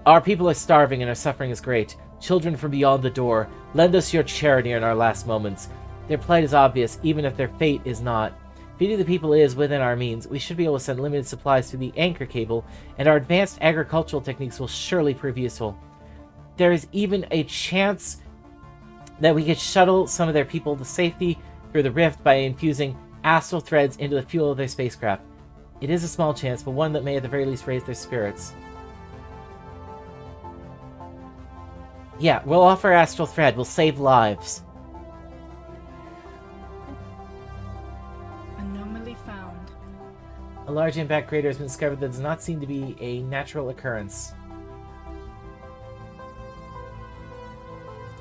Our people are starving and our suffering is great. Children from beyond the door, lend us your charity in our last moments. Their plight is obvious, even if their fate is not. Feeding the people is within our means. We should be able to send limited supplies through the anchor cable, and our advanced agricultural techniques will surely prove useful. There is even a chance that we could shuttle some of their people to safety through the rift by infusing astral threads into the fuel of their spacecraft. It is a small chance, but one that may at the very least raise their spirits. Yeah, we'll offer astral thread. We'll save lives. Anomaly found. A large impact crater has been discovered that does not seem to be a natural occurrence.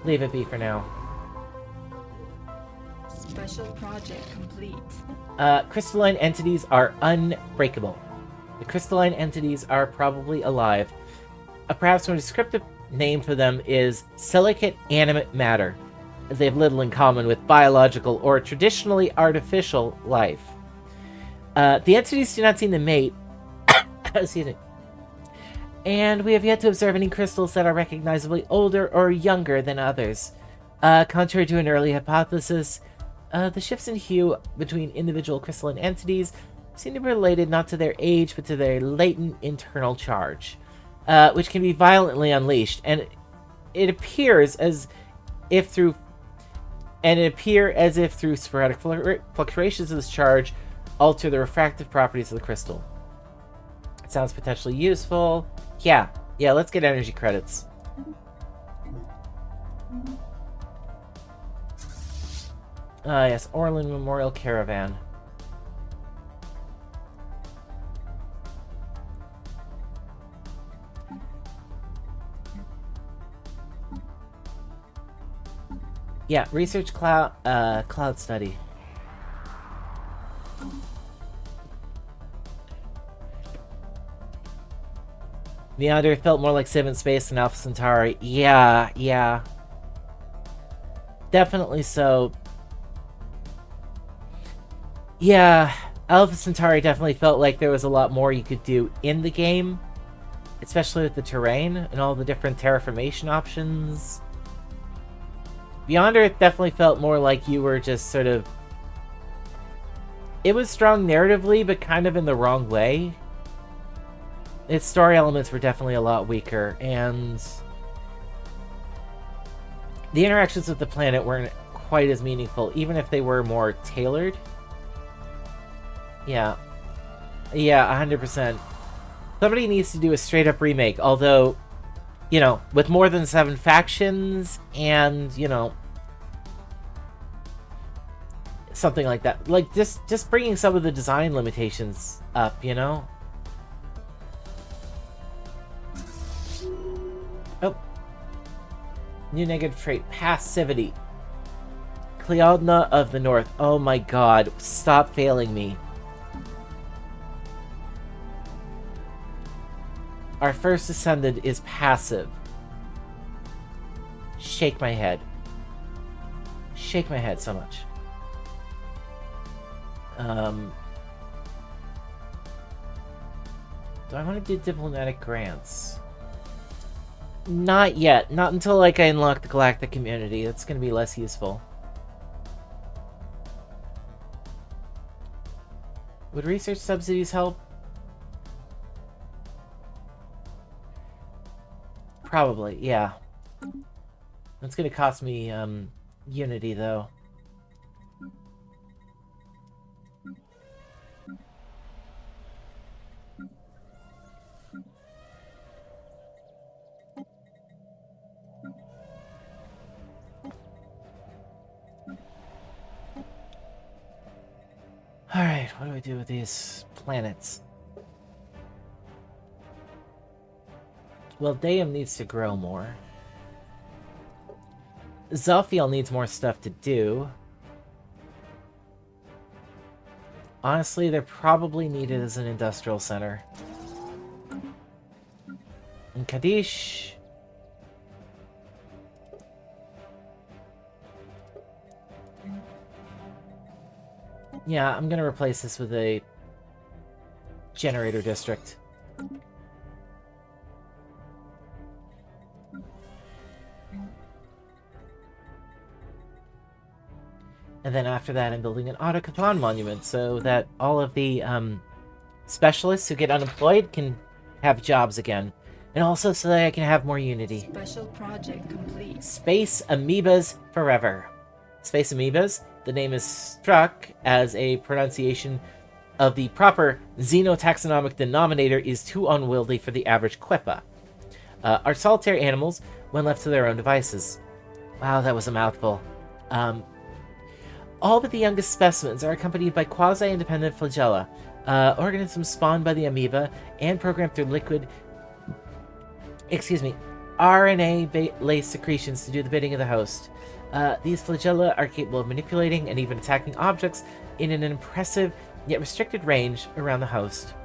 Leave it be for now. Special project complete. Crystalline entities are unbreakable. The crystalline entities are probably alive. A perhaps more descriptive name for them is silicate animate matter, as they have little in common with biological or traditionally artificial life. The entities do not seem to mate. Excuse me. And we have yet to observe any crystals that are recognizably older or younger than others. Contrary to an early hypothesis, the shifts in hue between individual crystalline entities seem to be related not to their age, but to their latent internal charge, which can be violently unleashed. And it appears as if through sporadic fluctuations of this charge alter the refractive properties of the crystal. It sounds potentially useful. Yeah, let's get energy credits. Yes, Orland Memorial Caravan. Yeah, research cloud study. Meander felt more like Civ in space than Alpha Centauri. Yeah. Definitely so. Yeah, Alpha Centauri definitely felt like there was a lot more you could do in the game. Especially with the terrain and all the different terraformation options. Meander definitely felt more like you were just sort of... It was strong narratively, but kind of in the wrong way. Its story elements were definitely a lot weaker, and the interactions with the planet weren't quite as meaningful, even if they were more tailored. Yeah, 100%. Somebody needs to do a straight-up remake, although, you know, with more than 7 factions, and, you know, something like that. Like, just bringing some of the design limitations up, you know? Oh. New negative trait, passivity. Cleodna of the North. Oh my god, stop failing me. Our first descendant is passive. Shake my head. Shake my head so much. Do I want to do diplomatic grants? Not yet. Not until, like, I unlock the galactic community. That's going to be less useful. Would research subsidies help? Probably, yeah. That's going to cost me, Unity, though. Alright, what do I do with these planets? Well, Daeum needs to grow more. Zophiel needs more stuff to do. Honestly, they're probably needed as an industrial center. And Kadish... Yeah, I'm gonna replace this with a generator district. And then after that, I'm building an Auto Capon monument so that all of the specialists who get unemployed can have jobs again. And also so that I can have more Unity. Special project complete. Space Amoebas Forever. Space Amoebas, the name is struck as a pronunciation of the proper xenotaxonomic denominator is too unwieldy for the average Quepa. Are solitary animals when left to their own devices. Wow, that was a mouthful. All but the youngest specimens are accompanied by quasi-independent flagella, organisms spawned by the amoeba and programmed through liquid, RNA-laced secretions to do the bidding of the host. These flagella are capable of manipulating and even attacking objects in an impressive yet restricted range around the host,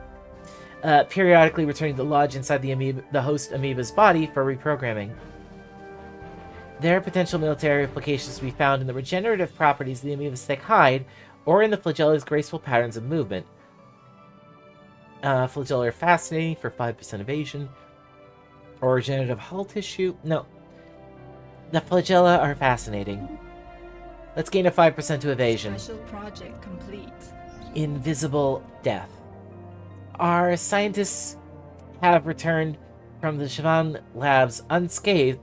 periodically returning to lodge inside the host amoeba's body for reprogramming. There are potential military applications to be found in the regenerative properties of the amoeba's thick hide, or in the flagella's graceful patterns of movement. Flagella are fascinating for 5% evasion, or regenerative hull tissue. No. The flagella are fascinating. Let's gain a 5% to evasion. Special project complete. Invisible death. Our scientists have returned from the Shivan labs unscathed,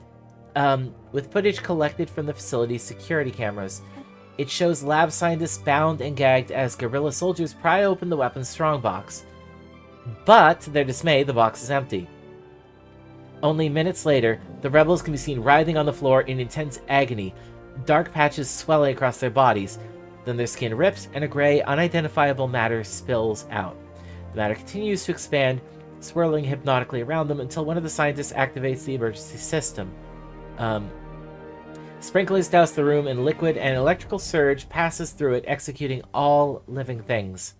with footage collected from the facility's security cameras. It shows lab scientists bound and gagged as guerrilla soldiers pry open the weapon's strongbox. But, to their dismay, the box is empty. Only minutes later, the rebels can be seen writhing on the floor in intense agony, dark patches swelling across their bodies. Then their skin rips, and a gray, unidentifiable matter spills out. The matter continues to expand, swirling hypnotically around them until one of the scientists activates the emergency system. Sprinklers douse the room in liquid, and an electrical surge passes through it, executing all living things.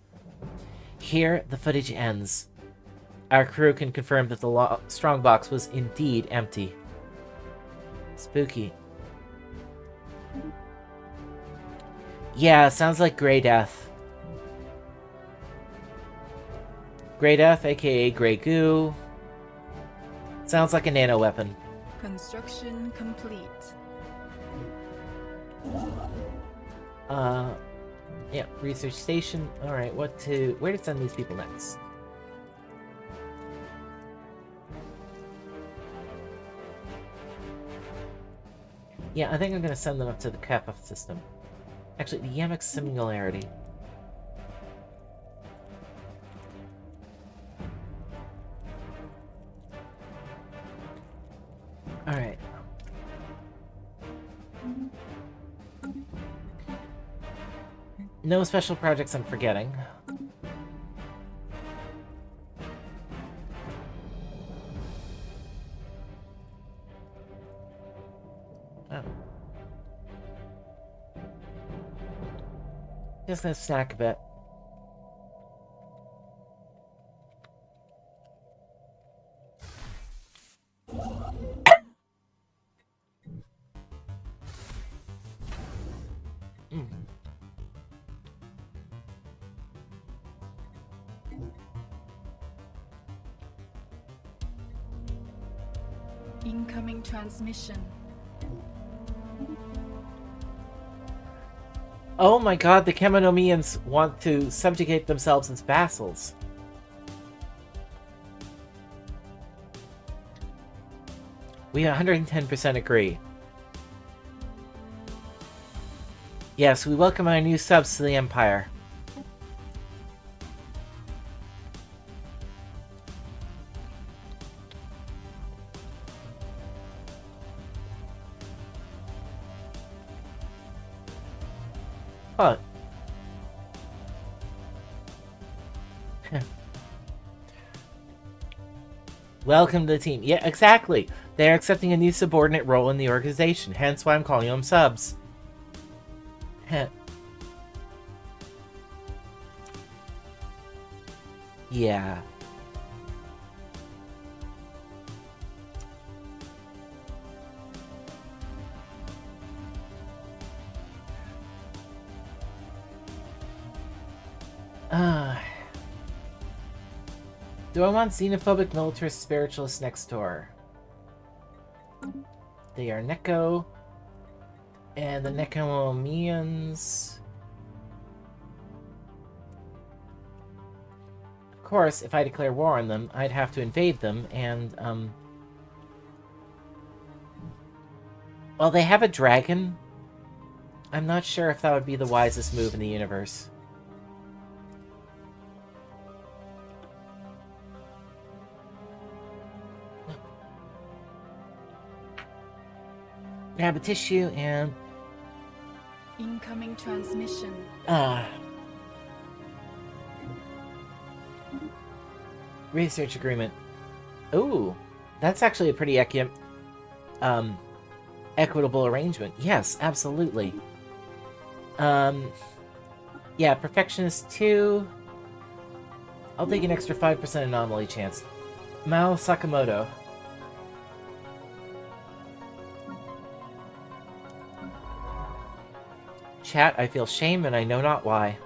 Here, the footage ends. Our crew can confirm that the strongbox was indeed empty. Spooky. Yeah, sounds like Grey Death. Grey Death, aka Grey Goo. Sounds like a nano weapon. Construction complete. Yeah, research station. Alright, where to send these people next? Yeah, I think I'm gonna send them up to the Kappa system. Actually, the Yamek Singularity. Alright. No special projects I'm forgetting. Oh. Just gonna snack a bit. Incoming transmission. Oh my god, the Kemonomians want to subjugate themselves as vassals. We 110% agree. Yes, we welcome our new subs to the Empire. Huh. Welcome to the team. Yeah, exactly. They're accepting a new subordinate role in the organization, hence why I'm calling them subs. Yeah. Do I want xenophobic militarist spiritualists next door? They are Neko. And the Nekomians. Of course, if I declare war on them, I'd have to invade them, and, well, they have a dragon. I'm not sure if that would be the wisest move in the universe. Grab a tissue and... Incoming transmission. Research agreement. Ooh, that's actually a pretty equitable arrangement. Yes, absolutely. Yeah, Perfectionist 2. I'll take an extra 5% anomaly chance. Mao Sakamoto. Chat, I feel shame and I know not why.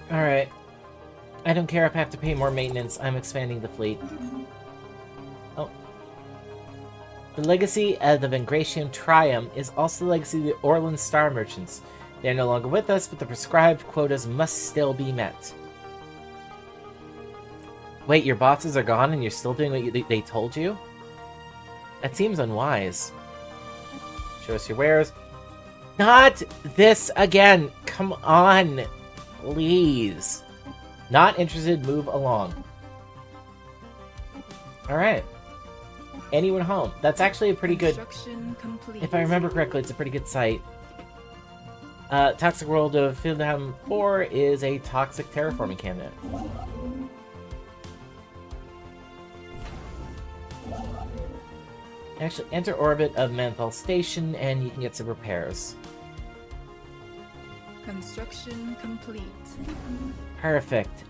Alright. I don't care if I have to pay more maintenance. I'm expanding the fleet. Oh. The legacy of the Vengratian Triumph is also the legacy of the Orland Star Merchants. They are no longer with us, but the prescribed quotas must still be met. Wait, your bosses are gone and you're still doing what they told you? That seems unwise. Show us your wares. Not this again! Come on! Please. Not interested, move along. Alright. Anyone home? That's actually a pretty good... If I remember correctly, it's a pretty good site. Toxic World of Fieldham 4 is a toxic terraforming candidate. Actually, enter orbit of Manthal Station, and you can get some repairs. Construction complete. Perfect.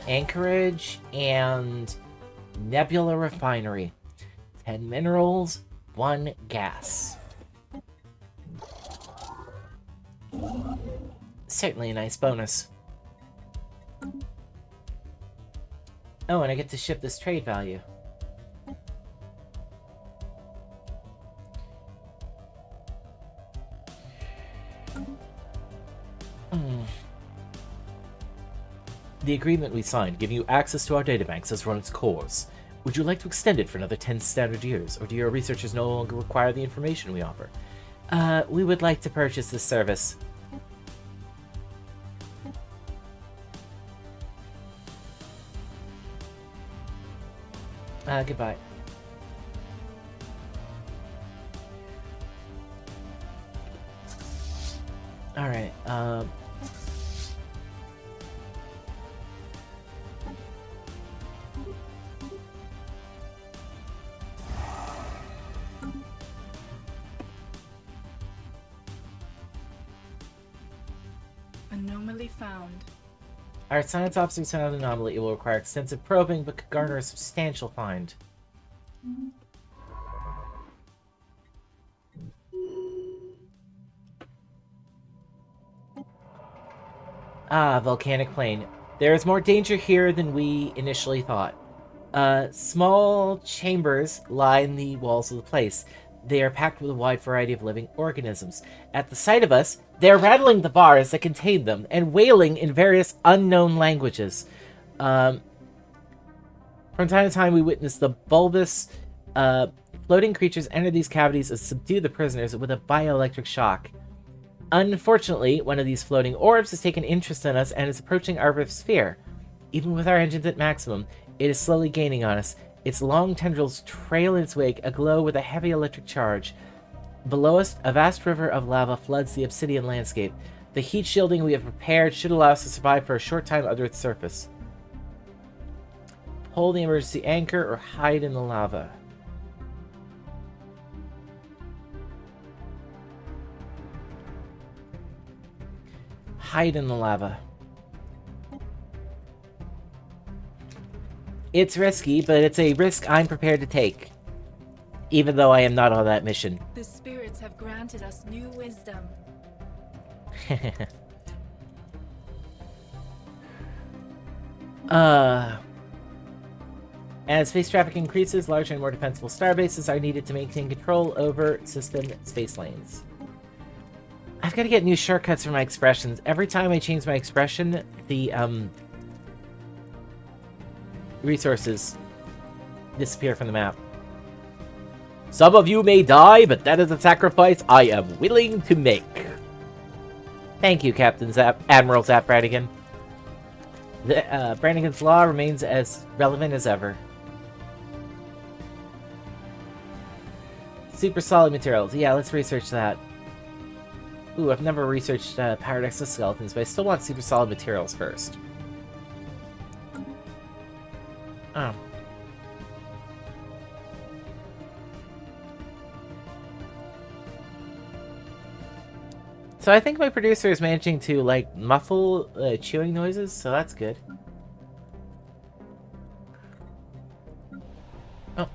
Anchorage and Nebula Refinery. 10 minerals, 1 gas. Certainly a nice bonus. Oh, and I get to ship this trade value. The agreement we signed, giving you access to our databanks, has run its course. Would you like to extend it for another 10 standard years, or do your researchers no longer require the information we offer? We would like to purchase this service. Goodbye. Alright, Anomaly found. Our science officers found an anomaly. It will require extensive probing, but could garner a substantial find. Volcanic plain. There is more danger here than we initially thought. Small chambers line the walls of the place. They are packed with a wide variety of living organisms. At the sight of us, they are rattling the bars that contain them and wailing in various unknown languages. From time to time, we witness the bulbous, floating creatures enter these cavities and subdue the prisoners with a bioelectric shock. Unfortunately, one of these floating orbs has taken interest in us and is approaching our sphere. Even with our engines at maximum, it is slowly gaining on us. Its long tendrils trail in its wake, aglow with a heavy electric charge. Below us, a vast river of lava floods the obsidian landscape. The heat shielding we have prepared should allow us to survive for a short time under its surface. Pull the emergency anchor or hide in the lava. Hide in the lava. It's risky, but it's a risk I'm prepared to take. Even though I am not on that mission. The spirits have granted us new wisdom. As space traffic increases, larger and more defensible starbases are needed to maintain control over system space lanes. I've got to get new shortcuts for my expressions. Every time I change my expression, the resources disappear from the map. Some of you may die, but that is a sacrifice I am willing to make. Thank you, Captain Admiral Zap Brannigan. Brannigan's Law remains as relevant as ever. Super solid materials. Yeah, let's research that. Ooh, I've never researched powered exoskeletons, but I still want super solid materials first. Oh. So I think my producer is managing to, like, muffle chewing noises, so that's good. Oh.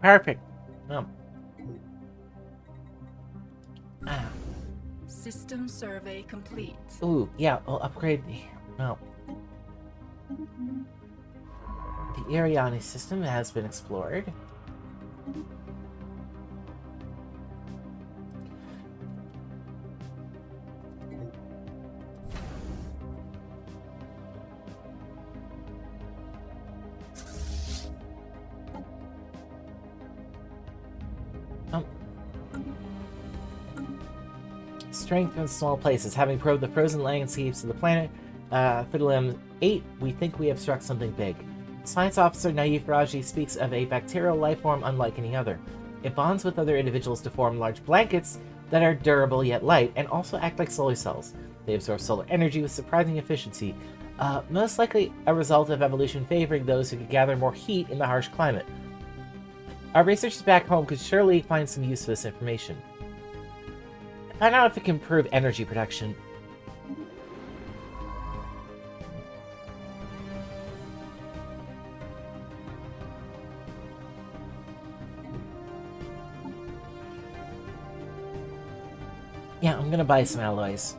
Perfect. Oh. Ah. System survey complete. Ooh, yeah, I'll upgrade the... No. The Ariane system has been explored. Strength in small places. Having probed the frozen landscapes of the planet, Fidelum 8, we think we have struck something big. Science officer Naif Raji speaks of a bacterial life form unlike any other. It bonds with other individuals to form large blankets that are durable yet light, and also act like solar cells. They absorb solar energy with surprising efficiency, most likely a result of evolution favoring those who could gather more heat in the harsh climate. Our researchers back home could surely find some use for this information. Find out if it can improve energy production. Yeah, I'm gonna buy some alloys.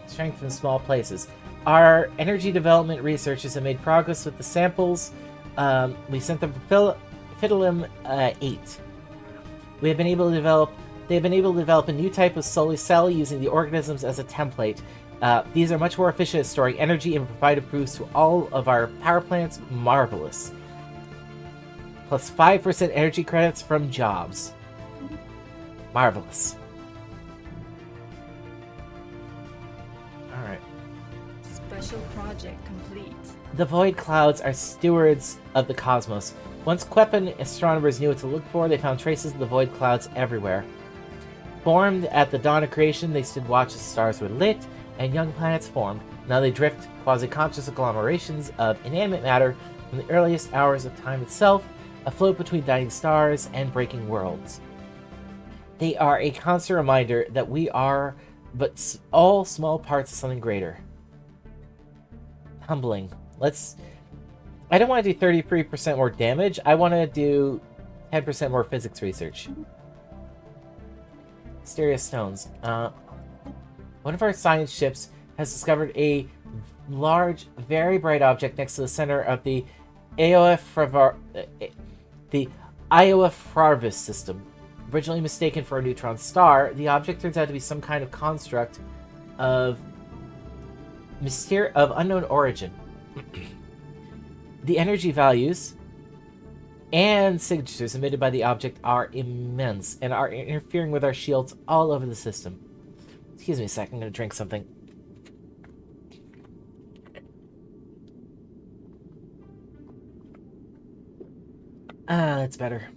Strength in small places. Our energy development researchers have made progress with the samples. We sent them for Fidelum 8. They have been able to develop a new type of solar cell using the organisms as a template. These are much more efficient at storing energy and provide a boost to all of our power plants. Marvelous. Plus 5% energy credits from jobs. Marvelous. Alright. Special project complete. The Void Clouds are stewards of the cosmos. Once Quepan astronomers knew what to look for, they found traces of the Void Clouds everywhere. Formed at the dawn of creation, they stood watch as stars were lit and young planets formed. Now they drift quasi-conscious agglomerations of inanimate matter from the earliest hours of time itself, afloat between dying stars and breaking worlds. They are a constant reminder that we are but all small parts of something greater. Humbling. I don't want to do 33% more damage. I want to do 10% more physics research. Mysterious stones. One of our science ships has discovered a large, very bright object next to the center of the Iowa-Farvis system. Originally mistaken for a neutron star, the object turns out to be some kind of construct of unknown origin. The energy values and signatures emitted by the object are immense and are interfering with our shields all over the system. Excuse me a sec, I'm going to drink something. Ah, that's better.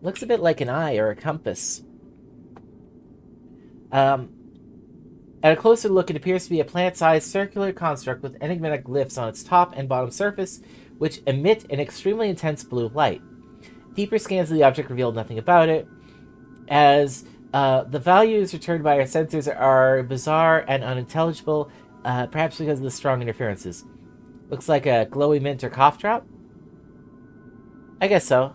Looks a bit like an eye or a compass. At a closer look, it appears to be a planet-sized circular construct with enigmatic glyphs on its top and bottom surface, which emit an extremely intense blue light. Deeper scans of the object revealed nothing about it, as the values returned by our sensors are bizarre and unintelligible, perhaps because of the strong interferences. Looks like a glowy mint or cough drop? I guess so.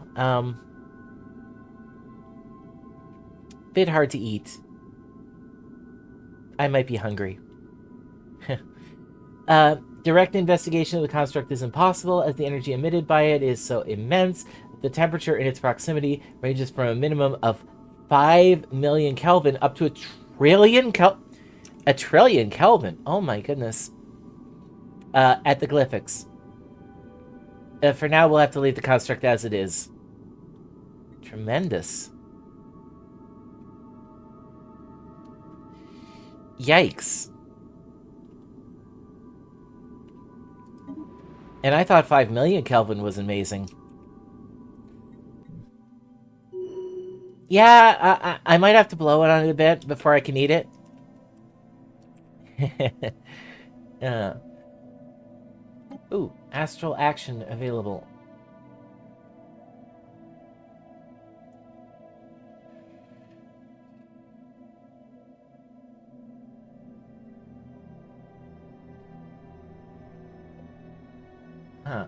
Bit hard to eat. I might be hungry. Direct investigation of the construct is impossible, as the energy emitted by it is so immense. The temperature in its proximity ranges from a minimum of 5 million Kelvin up to a trillion Kelvin. Oh my goodness. At the glyphics. For now, we'll have to leave the construct as it is. Tremendous. Yikes. And I thought 5 million Kelvin was amazing. Yeah, I might have to blow it on it a bit before I can eat it. Ooh, Astral action available. Huh.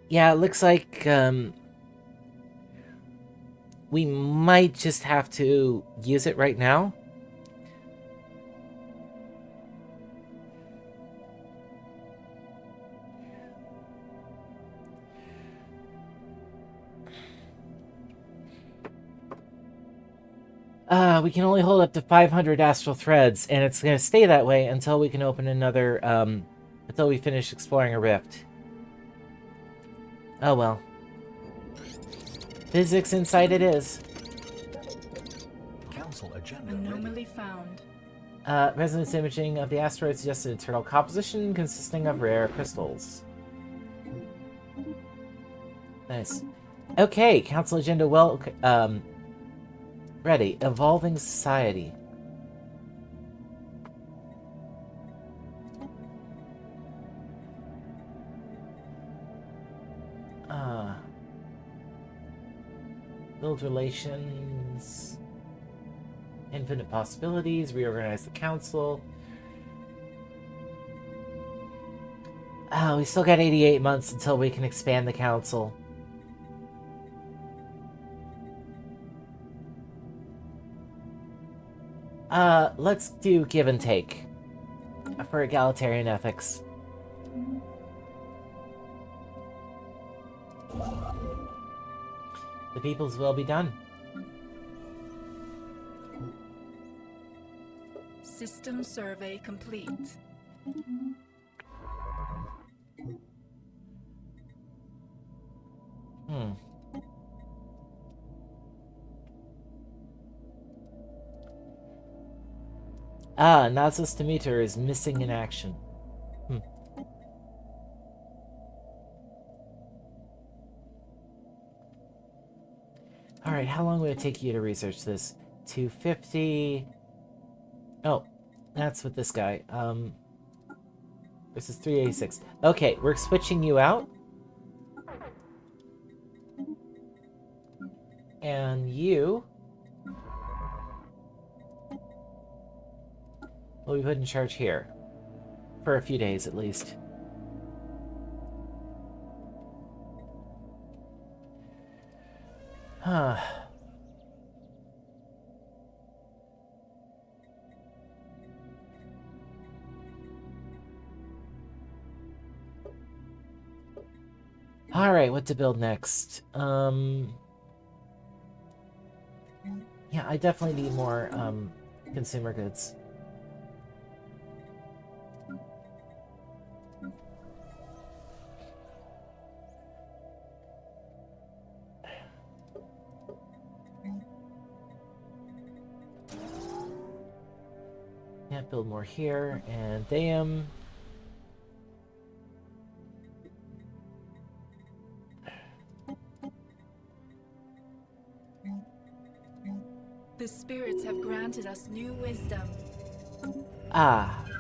Yeah, it looks like we might just have to use it right now. We can only hold up to 500 astral threads, and it's going to stay that way until we can open another, until we finish exploring a rift. Oh well. Physics insight it is. Council agenda Anomaly ready. found. Resonance imaging of the asteroid suggests an internal composition consisting of rare crystals. Nice. Okay, council agenda ready. Evolving society. Build relations. Infinite possibilities. Reorganize the council. We still got 88 months until we can expand the council. Let's do give and take for egalitarian ethics. The people's will be done. System survey complete. Nasus Demeter is missing in action. Alright, how long would it take you to research this? 250... Oh, that's with this guy. This is 386. Okay, we're switching you out. And you... will be put in charge here. For a few days, at least. Huh. Alright, what to build next? Yeah, I definitely need more, consumer goods. Yeah, build more here, and damn. The spirits have granted us new wisdom.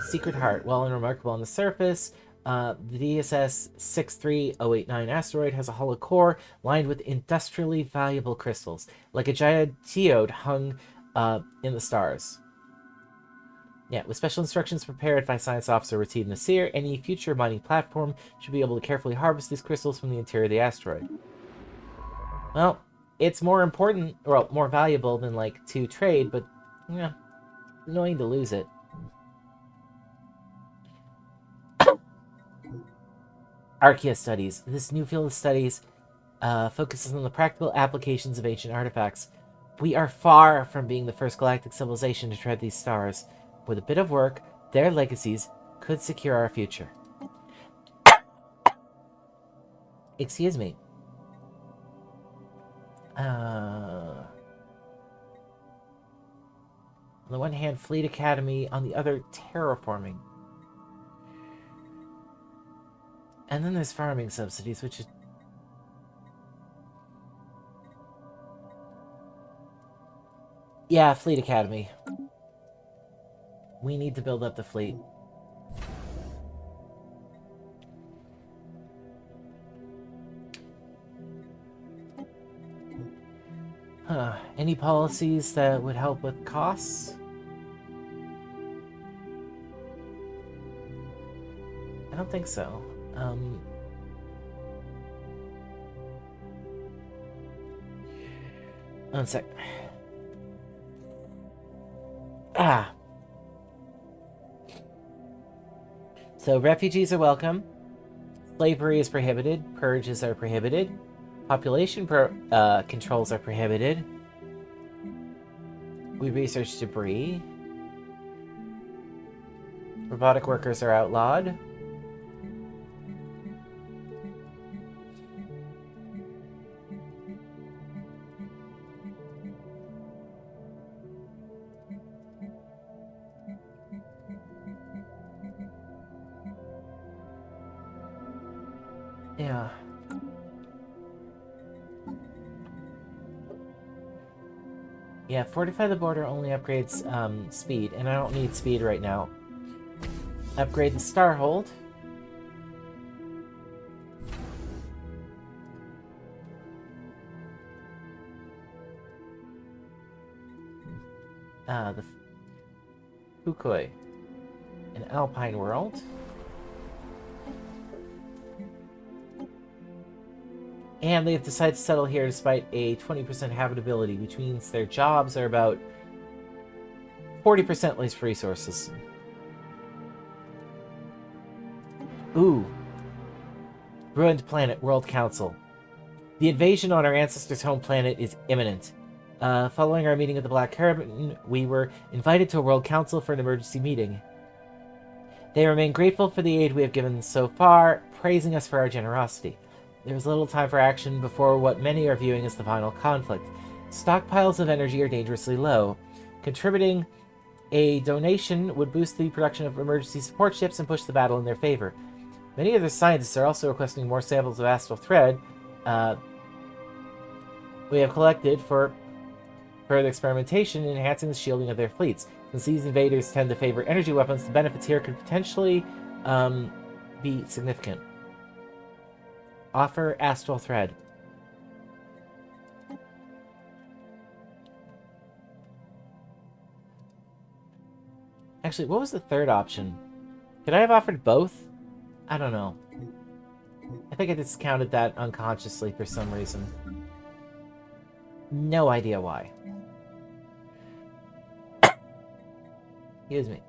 Secret Heart. Well and remarkable on the surface, the DSS 63089 asteroid has a hollow core lined with industrially valuable crystals, like a giant geode hung in the stars. Yeah, with special instructions prepared by Science Officer Retief Nasir, any future mining platform should be able to carefully harvest these crystals from the interior of the asteroid. Well, it's more important, or more valuable than, like, to trade, but, yeah, annoying to lose it. Archaea Studies. This new field of studies focuses on the practical applications of ancient artifacts. We are far from being the first galactic civilization to tread these stars. With a bit of work, their legacies could secure our future. Excuse me. On the one hand, Fleet Academy. On the other, terraforming. And then there's farming subsidies, which is... yeah, Fleet Academy. We need to build up the fleet. Any policies that would help with costs? I don't think so. One sec. So refugees are welcome. Slavery is prohibited. Purges are prohibited. Population controls are prohibited. We research debris. Robotic workers are outlawed. Yeah. Yeah, fortify the border only upgrades speed, and I don't need speed right now. Upgrade the Starhold. The Fukui. An Alpine world. And they have decided to settle here despite a 20% habitability, which means their jobs are about 40% less resources. Ooh. Ruined Planet World Council. The invasion on our ancestors' home planet is imminent. Following our meeting at the Black Caravan, we were invited to a World Council for an emergency meeting. They remain grateful for the aid we have given so far, praising us for our generosity. There is little time for action before what many are viewing as the final conflict. Stockpiles of energy are dangerously low. Contributing a donation would boost the production of emergency support ships and push the battle in their favor. Many other scientists are also requesting more samples of astral thread we have collected for further experimentation in enhancing the shielding of their fleets. Since these invaders tend to favor energy weapons, the benefits here could potentially be significant. Offer astral thread. Actually, what was the third option? Could I have offered both? I don't know. I think I discounted that unconsciously for some reason. No idea why. Excuse me.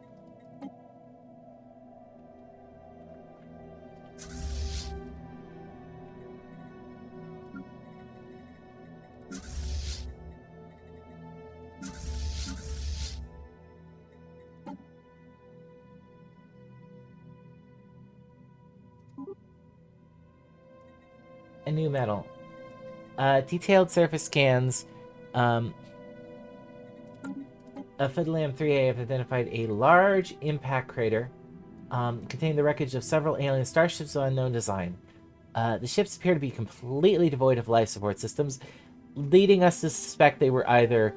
A new metal. Detailed surface scans of Fiddlam 3A have identified a large impact crater containing the wreckage of several alien starships of unknown design. The ships appear to be completely devoid of life support systems, leading us to suspect they were either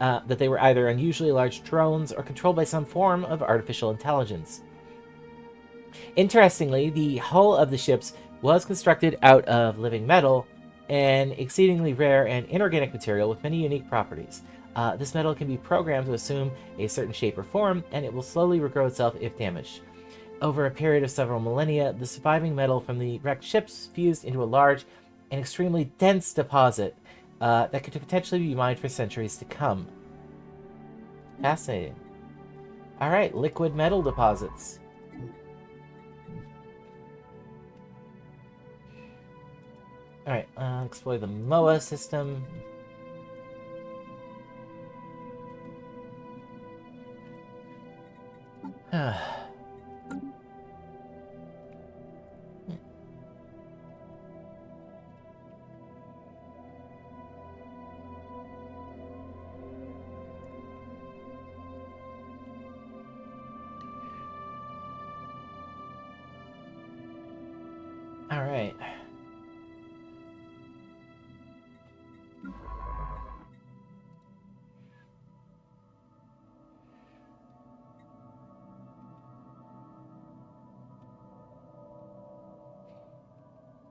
unusually large drones or controlled by some form of artificial intelligence. Interestingly, the hull of the ships was constructed out of living metal, an exceedingly rare and inorganic material with many unique properties. This metal can be programmed to assume a certain shape or form, and it will slowly regrow itself if damaged. Over a period of several millennia, the surviving metal from the wrecked ships fused into a large and extremely dense deposit that could potentially be mined for centuries to come. Fascinating. Alright, liquid metal deposits. Alright, explore the MOA system. Alright.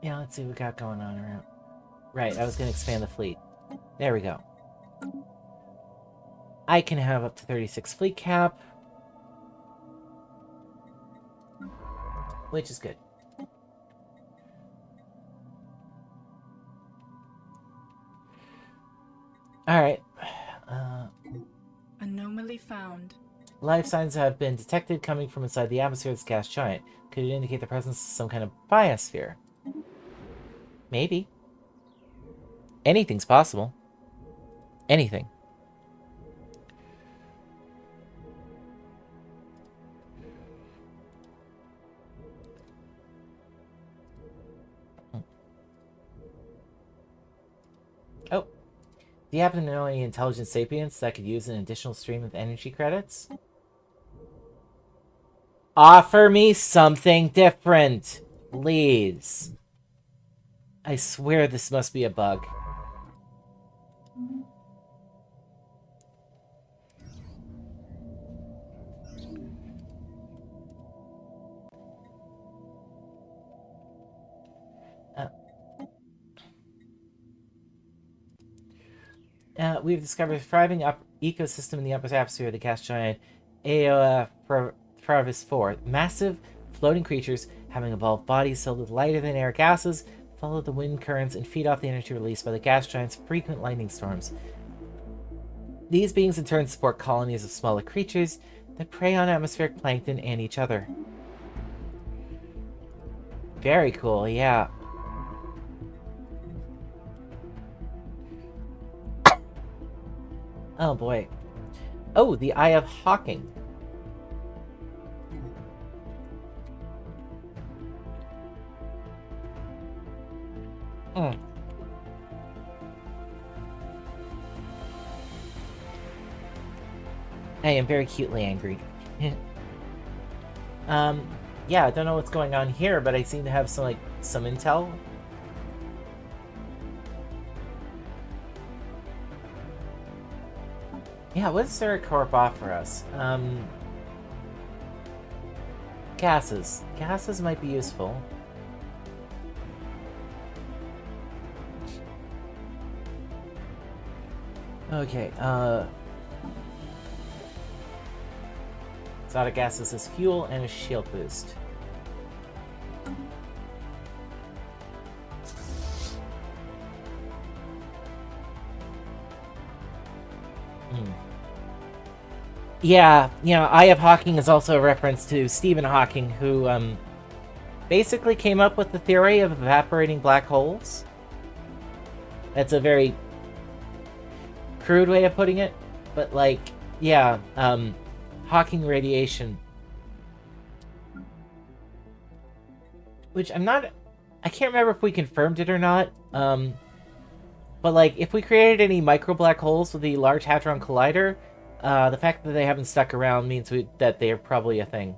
Yeah, let's see what we got going on around. Right, I was going to expand the fleet. There we go. I can have up to 36 fleet cap, which is good. Alright. Anomaly found. Life signs have been detected coming from inside the atmosphere of this gas giant. Could it indicate the presence of some kind of biosphere? Maybe. Anything's possible. Anything. Do you happen to know any intelligent sapients that could use an additional stream of energy credits? Offer me something different, please. I swear this must be a bug. We've discovered a thriving ecosystem in the upper atmosphere of the gas giant Aeopravis 4. Massive floating creatures having evolved bodies filled with lighter-than-air gases follow the wind currents and feed off the energy released by the gas giant's frequent lightning storms. These beings in turn support colonies of smaller creatures that prey on atmospheric plankton and each other. Very cool, yeah. Oh boy. Oh, the Eye of Hawking. I am very cutely angry. Yeah, I don't know what's going on here, but I seem to have some intel. Yeah, what does Zercorp offer us? Gases. Gases might be useful. Okay, exotic gases as fuel and a shield boost. Yeah, you know, Eye of Hawking is also a reference to Stephen Hawking, who basically came up with the theory of evaporating black holes. That's a very crude way of putting it, but yeah, Hawking radiation. Which I can't remember if we confirmed it or not, but if we created any micro black holes with the Large Hadron Collider, the fact that they haven't stuck around means that they are probably a thing.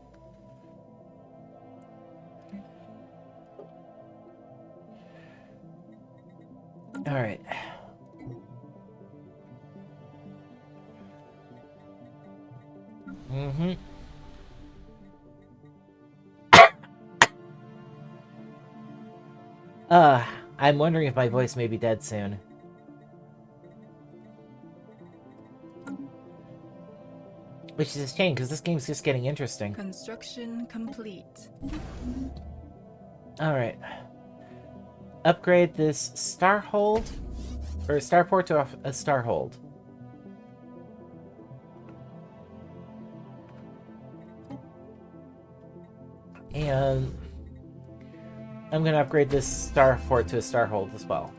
Alright. I'm wondering if my voice may be dead soon. Which is a shame, because this game's just getting interesting. Construction complete. Alright. Upgrade this starport to a starhold. And I'm going to upgrade this starport to a starhold as well.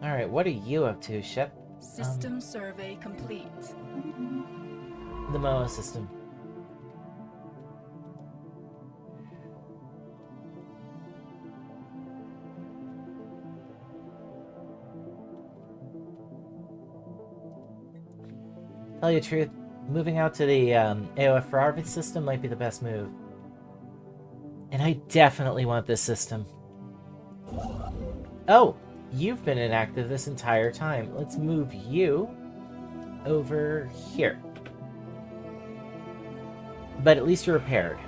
Alright, what are you up to, Shep? System survey complete. The MOA system. Tell you the truth, moving out to the AOF system might be the best move. And I definitely want this system. Oh! You've been inactive this entire time. Let's move you over here. But at least you're repaired.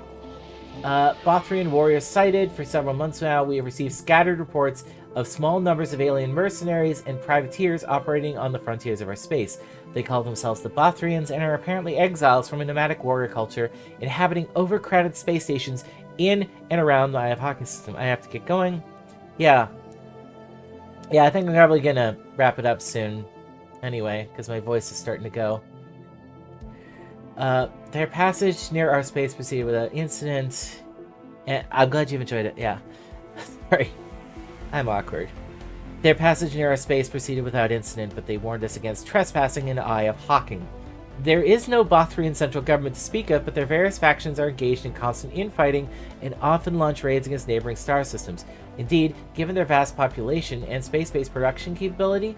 Bothrian warriors sighted. For several months now, we have received scattered reports of small numbers of alien mercenaries and privateers operating on the frontiers of our space. They call themselves the Bothrians and are apparently exiles from a nomadic warrior culture, inhabiting overcrowded space stations in and around the Eye of Hawking system. I have to get going. Yeah, I think I'm probably gonna wrap it up soon. Anyway, because my voice is starting to go. Their passage near our space proceeded without incident. And I'm glad you've enjoyed it, yeah. Sorry. I'm awkward. Their passage near our space proceeded without incident, but they warned us against trespassing in the Eye of Hawking. There is no Bothrian central government to speak of, but their various factions are engaged in constant infighting and often launch raids against neighboring star systems. Indeed, given their vast population and space-based production capability,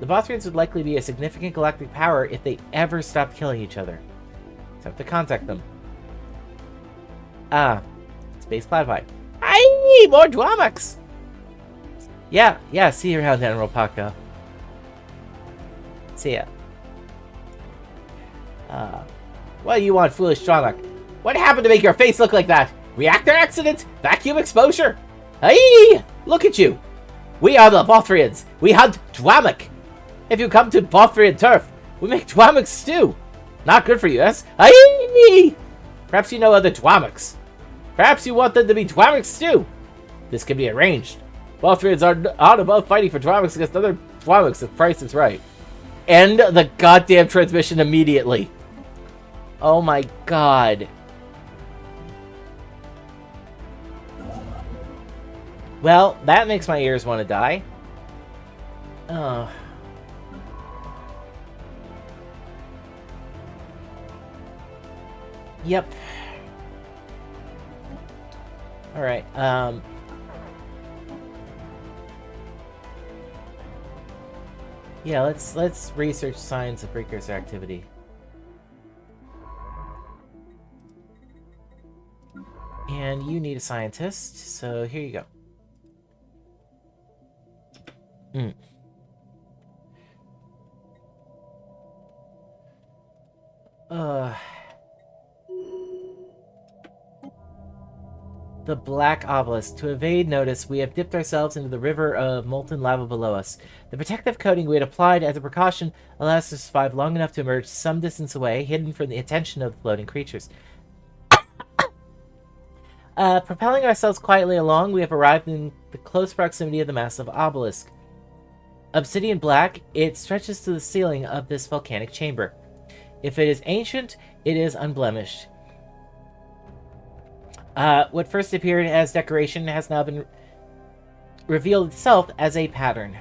the Bothrians would likely be a significant galactic power if they ever stopped killing each other. Time to contact them. Space Cloudpie. Aye, more Dwamaks! Yeah, see you around, Admiral Paco. See ya. What do you want, foolish Dwamak? What happened to make your face look like that? Reactor accident? Vacuum exposure? Hey! Look at you! We are the Bothrians! We hunt Dwamak! If you come to Bothrian turf, we make Dwamak stew! Not good for you, yes? Hey! Perhaps you know other Dwamaks. Perhaps you want them to be Dwamak stew. This can be arranged. Bothrians are not above fighting for Dwamaks against other Dwamaks if price is right. End the goddamn transmission immediately. Oh my god. Well, that makes my ears want to die. Oh. Yep. Alright, yeah, let's research signs of precursor activity. And you need a scientist, so here you go. The Black Obelisk. To evade notice, we have dipped ourselves into the river of molten lava below us. The protective coating we had applied as a precaution allows us to survive long enough to emerge some distance away, hidden from the attention of the floating creatures. Propelling ourselves quietly along, we have arrived in the close proximity of the massive obelisk. Obsidian black, it stretches to the ceiling of this volcanic chamber. If it is ancient, it is unblemished. What first appeared as decoration has now been revealed itself as a pattern.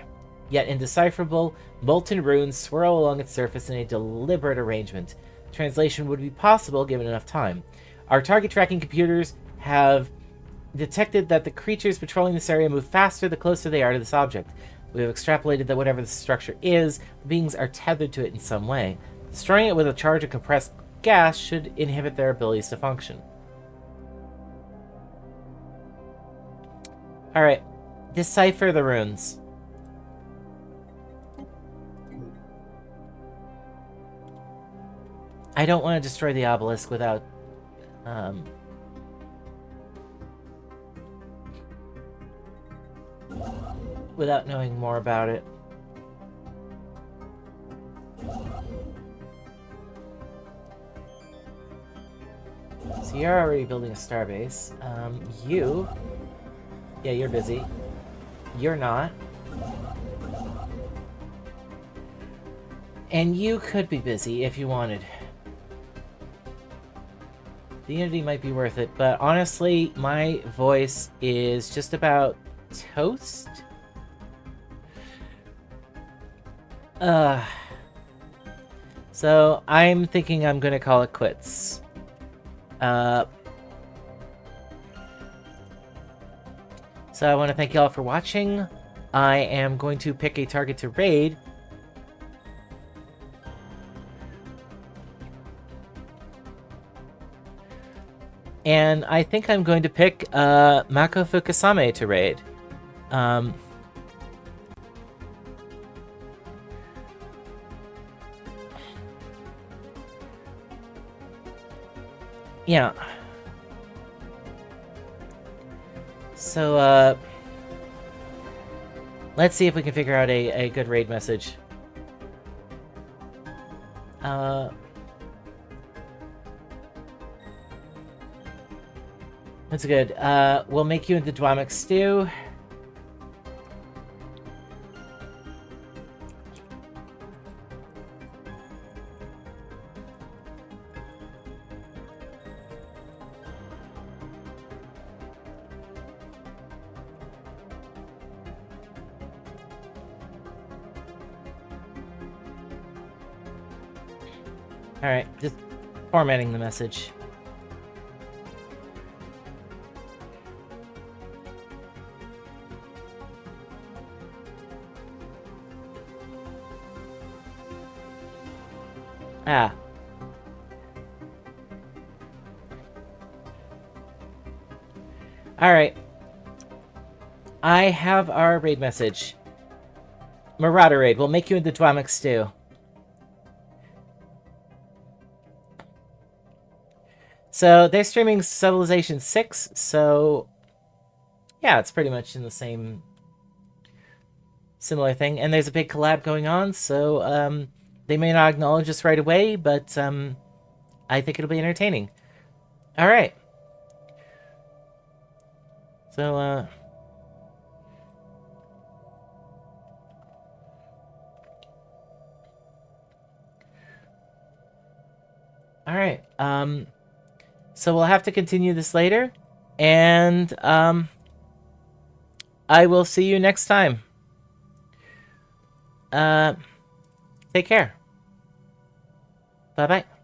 Yet indecipherable, molten runes swirl along its surface in a deliberate arrangement. Translation would be possible given enough time. Our target tracking computers have detected that the creatures patrolling this area move faster the closer they are to this object. We have extrapolated that whatever the structure is, the beings are tethered to it in some way. Destroying it with a charge of compressed gas should inhibit their abilities to function. Alright, decipher the runes. I don't want to destroy the obelisk without, without knowing more about it. So you're already building a starbase. Yeah, you're busy. You're not. And you could be busy if you wanted. The Unity might be worth it, but honestly, my voice is just about toast. So I'm thinking I'm gonna call it quits. So I want to thank you all for watching. I am going to pick a target to raid. And I think I'm going to pick Mako Fukasame to raid. Yeah. So, let's see if we can figure out a good raid message. That's good. We'll make you into Dwamak stew. Alright, just formatting the message. Ah. Alright. I have our raid message. Marauder raid. We'll make you into Dwamic stew. So, they're streaming Civilization 6, so... yeah, it's pretty much in the same... similar thing. And there's a big collab going on, so, they may not acknowledge us right away, but, I think it'll be entertaining. Alright. So, alright, so we'll have to continue this later, and, I will see you next time. Take care. Bye-bye.